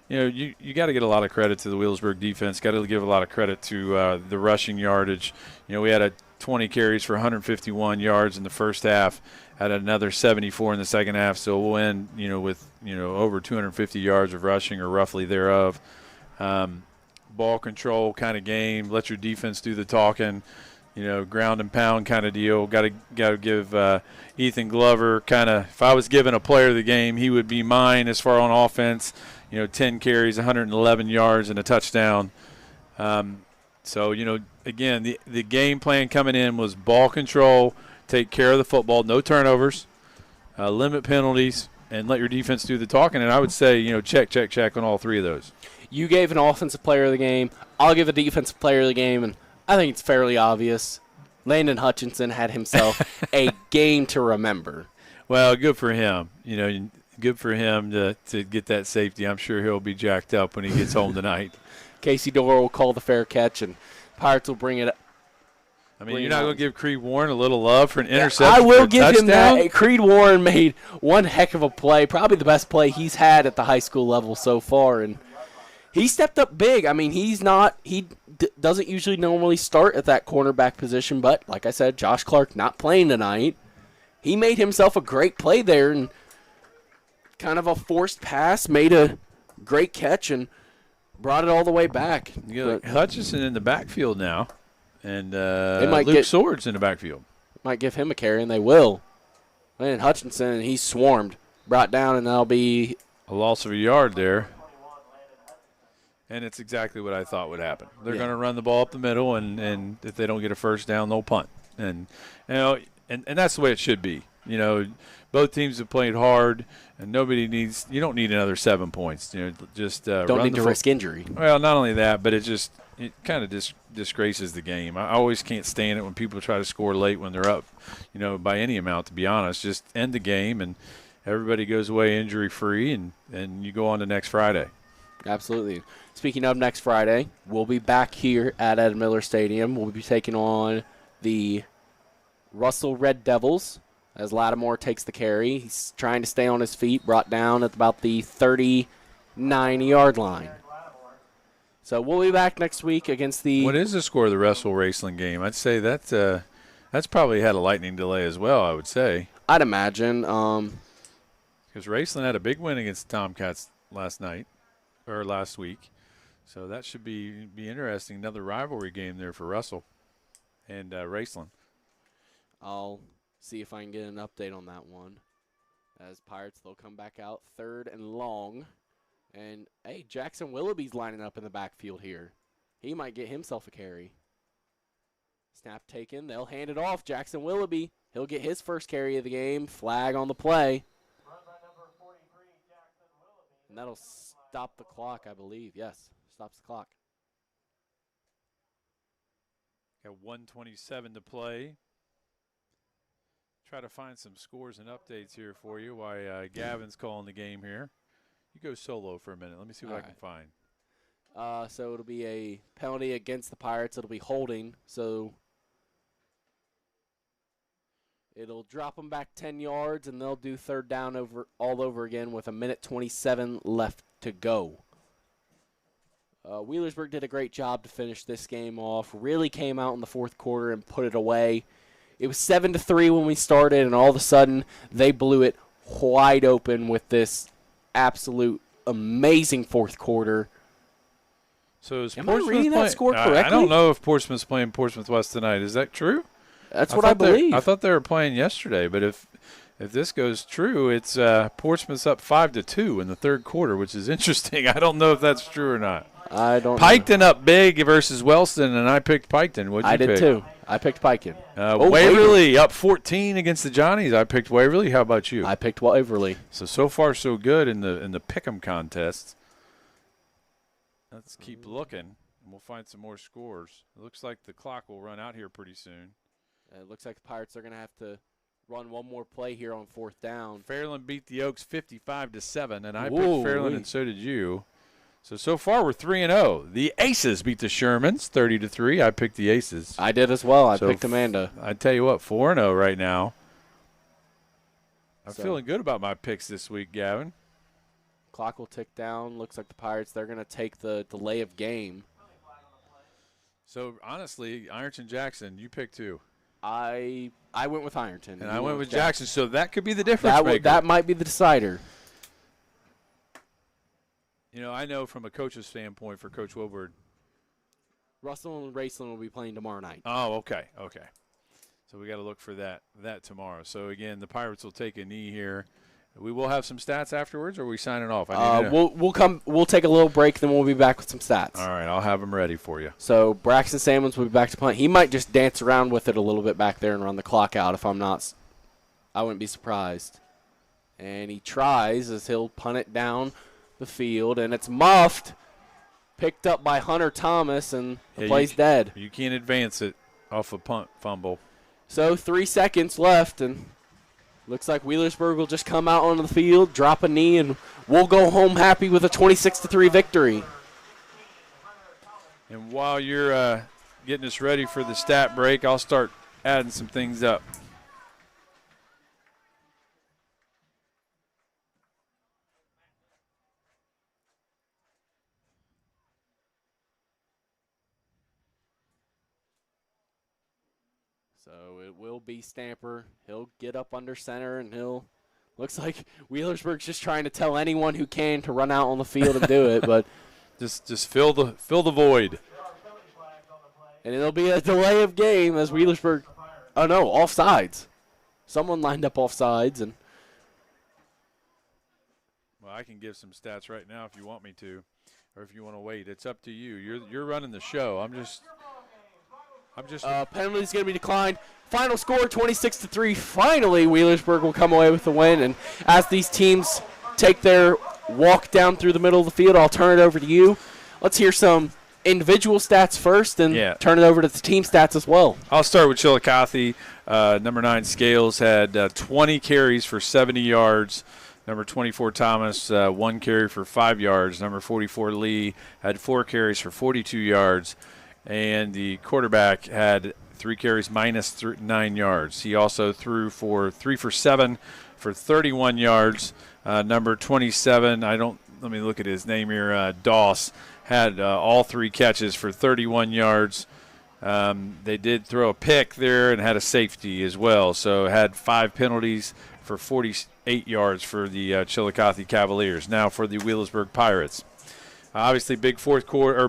you got to get a lot of credit to the Wheelersburg defense. Got to give a lot of credit to the rushing yardage. We had 20 carries for 151 yards in the first half. Had another 74 in the second half. So we'll end, with over 250 yards of rushing or roughly thereof. Ball control kind of game. Let your defense do the talking. Ground and pound kind of deal. Got to give Ethan Glover kind of. If I was given a player of the game, he would be mine as far on offense. 10 carries, 111 yards, and a touchdown. So, again, the game plan coming in was ball control, take care of the football, no turnovers, limit penalties, and let your defense do the talking. And I would say, check on all three of those. You gave an offensive player of the game. I'll give a defensive player of the game, and I think it's fairly obvious. Landon Hutchinson had himself a game to remember. Well, good for him. Good for him to get that safety. I'm sure he'll be jacked up when he gets home tonight. Casey Dorr will call the fair catch, and Pirates will bring it up. You're not going to give Creed Warren a little love for an interception? I will give touchdown? him that. Creed Warren made one heck of a play, probably the best play he's had at the high school level so far, and he stepped up big. He doesn't usually normally start at that cornerback position, but like I said, Josh Clark not playing tonight. He made himself a great play there, and kind of a forced pass, made a great catch, and brought it all the way back. Hutchinson in the backfield now, and might Luke Swords in the backfield. Might give him a carry, and they will. And Hutchinson, he's swarmed, brought down, and that'll be a loss of a yard there. And it's exactly what I thought would happen. They're going to run the ball up the middle, and if they don't get a first down, they'll punt. And that's the way it should be. Both teams have played hard, and you don't need another 7 points. Just don't need to risk injury. Well, not only that, but it kind of disgraces the game. I always can't stand it when people try to score late when they're up, by any amount, to be honest. Just end the game, and everybody goes away injury-free, and you go on to next Friday. Absolutely. Speaking of next Friday, we'll be back here at Ed Miller Stadium. We'll be taking on the Russell Red Devils as Lattimore takes the carry. He's trying to stay on his feet, brought down at about the 39-yard line. So we'll be back next week against the... What is the score of the Russell Raceland game? I'd say that's probably had a lightning delay as well, I would say. I'd imagine. Because Raceland had a big win against the Tomcats last week. So that should be interesting. Another rivalry game there for Russell and Raceland. I'll see if I can get an update on that one. As Pirates, they'll come back out 3rd and long. And, hey, Jackson Willoughby's lining up in the backfield here. He might get himself a carry. Snap taken. They'll hand it off. Jackson Willoughby, he'll get his first carry of the game. Flag on the play. And that'll stop the clock, I believe. Yes, stops the clock. Got 1:27 to play. Try to find some scores and updates here for you while Gavin's calling the game here. You go solo for a minute. Let me see what I can find. So it'll be a penalty against the Pirates. It'll be holding. So it'll drop them back 10 yards, and they'll do 3rd down all over again with 1:27 left to go. Wheelersburg did a great job to finish this game off. Really came out in the 4th quarter and put it away. It was 7-3 when we started, and all of a sudden they blew it wide open with this absolute amazing 4th quarter. So am I reading that score correctly? I don't know if Portsmouth's playing Portsmouth West tonight. Is that true? That's what I believe. I thought they were playing yesterday, but if this goes true, it's Portsmouth's up 5-2 in the 3rd quarter, which is interesting. I don't know if that's true or not. I don't Piketon up big versus Wellston, and I picked Piketon. What'd you pick? I did too. I picked Piketon. Waverly up 14 against the Johnnies. I picked Waverly. How about you? I picked Waverly. So far so good in the pick'em contests. Let's keep looking, and we'll find some more scores. It looks like the clock will run out here pretty soon. It looks like the Pirates are going to have to run one more play here on 4th down. Fairland beat the Oaks 55-7, and I picked Fairland, and so did you. So far we're 3-0. The Aces beat the Shermans 30-3. I picked the Aces. I did as well. I picked Amanda. I tell you what, 4-0 right now. I'm feeling good about my picks this week, Gavin. Clock will tick down. Looks like the Pirates, they're going to take the delay of game. So honestly, Ironton Jackson, you picked who? I went with Ironton. And I went with Jackson, so that could be the difference maker. That might be the decider. I know from a coach's standpoint for Coach Woodward. Russell and Raceland will be playing tomorrow night. Oh, okay. So we got to look for that tomorrow. So, again, the Pirates will take a knee here We will have some stats afterwards, or are we signing off? I need to- We'll take a little break, then we'll be back with some stats. All right, I'll have them ready for you. So Braxton Salmons will be back to punt. He might just dance around with it a little bit back there and run the clock out. If I'm not, I wouldn't be surprised. And he tries as he'll punt it down the field, and it's muffed, picked up by Hunter Thomas, and the play's dead. You can't advance it off a punt fumble. So 3 seconds left, and looks like Wheelersburg will just come out onto the field, drop a knee, and we'll go home happy with a 26-3 victory. And while you're getting us ready for the stat break, I'll start adding some things up. So it will be Stamper. He'll get up under center, and looks like Wheelersburg's just trying to tell anyone who can to run out on the field and do it, but just fill the void. And it'll be a delay of game as Wheelersburg. Oh no, offsides. Someone lined up offsides, and Well, I can give some stats right now if you want me to, or if you want to wait. It's up to you. You're running the show. I'm just. Penalty's going to be declined. Final score 26-3. Finally, Wheelersburg will come away with the win. And as these teams take their walk down through the middle of the field, I'll turn it over to you. Let's hear some individual stats first, and turn it over to the team stats as well. I'll start with Chillicothe. Number 9 Scales had 20 carries for 70 yards. Number 24 Thomas, 1 carry for 5 yards. Number 44 Lee had 4 carries for 42 yards. And the quarterback had 3 carries minus 9 yards. He also threw for 3 for 7 for 31 yards. Number 27, let me look at his name here, Doss, had all 3 catches for 31 yards. They did throw a pick there and had a safety as well. So had 5 penalties for 48 yards for the Chillicothe Cavaliers. Now for the Wheelersburg Pirates. Obviously big fourth quarter.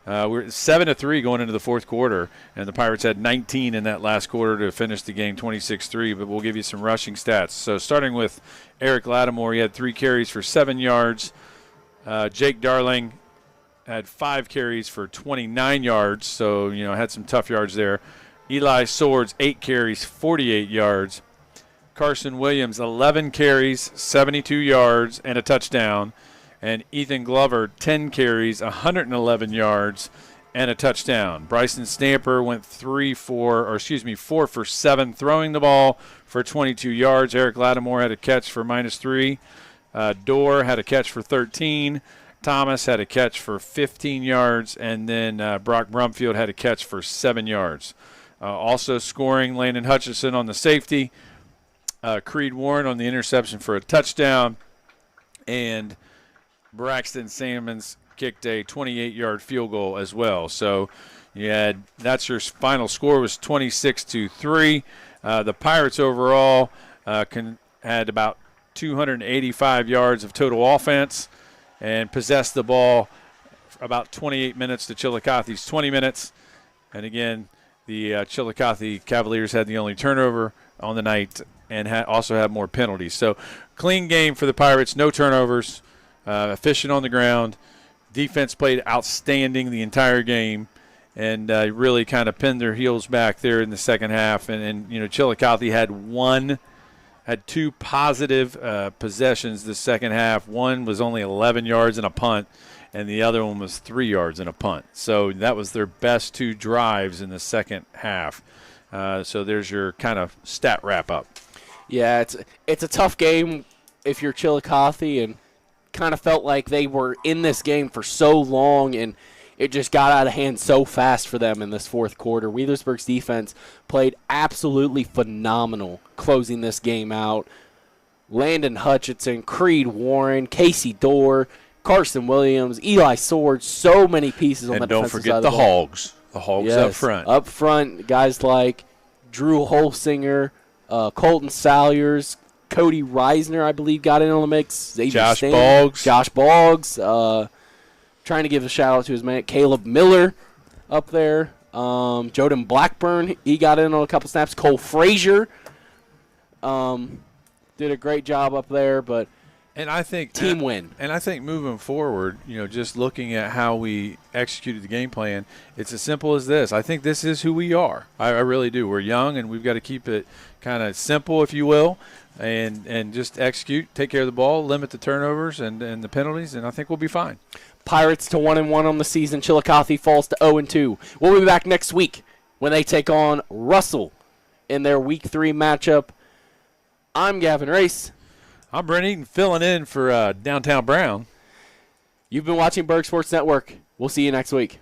We're 7-3 going into the fourth quarter, and the Pirates had 19 in that last quarter to finish the game 26-3, but we'll give you some rushing stats. So starting with Eric Lattimore, he had 3 carries for 7 yards. Jake Darling had 5 carries for 29 yards, so, had some tough yards there. Eli Swords, 8 carries, 48 yards. Carson Williams, 11 carries, 72 yards, and a touchdown. And Ethan Glover, 10 carries, 111 yards, and a touchdown. Bryson Stamper went 4 for 7 throwing the ball for 22 yards. Eric Lattimore had a catch for -3. Dorr had a catch for 13. Thomas had a catch for 15 yards. And then Brock Brumfield had a catch for 7 yards. Also scoring, Landon Hutchison on the safety. Creed Warren on the interception for a touchdown. And Braxton Salmons kicked a 28-yard field goal as well. So that's your final score was 26-3. The Pirates overall had about 285 yards of total offense and possessed the ball for about 28 minutes to Chillicothe's 20 minutes. And again, the Chillicothe Cavaliers had the only turnover on the night and also had more penalties. So clean game for the Pirates, no turnovers. Efficient on the ground. Defense played outstanding the entire game and really kind of pinned their heels back there in the second half. And Chillicothe had 2 positive possessions the second half. One was only 11 yards and a punt, and the other one was 3 yards and a punt. So that was their best 2 drives in the second half. So there's your kind of stat wrap-up. Yeah, it's a tough game if you're Chillicothe, and kind of felt like they were in this game for so long, and it just got out of hand so fast for them in this fourth quarter. Wheelersburg's defense played absolutely phenomenal closing this game out. Landon Hutchinson, Creed Warren, Casey Dorr, Carson Williams, Eli Swords, so many pieces on the defensive side of the ball. And don't forget the Hogs up front. Up front, guys like Drew Holsinger, Colton Salyers, Cody Reisner, I believe, got in on the mix. Xavier Stanley, Josh Boggs. Trying to give a shout-out to his man, Caleb Miller up there. Joden Blackburn, he got in on a couple snaps. Cole Frazier. did a great job up there, but And I think team win. And I think moving forward, just looking at how we executed the game plan, it's as simple as this. I think this is who we are. I really do. We're young, and we've got to keep it kind of simple, if you will, and just execute, take care of the ball, limit the turnovers and the penalties, and I think we'll be fine. Pirates to 1-1 on the season. Chillicothe falls to 0-2. We'll be back next week when they take on Russell in their Week 3 matchup. I'm Gavin Race. I'm Brent Eaton, filling in for Downtown Brown. You've been watching Burg Sports Network. We'll see you next week.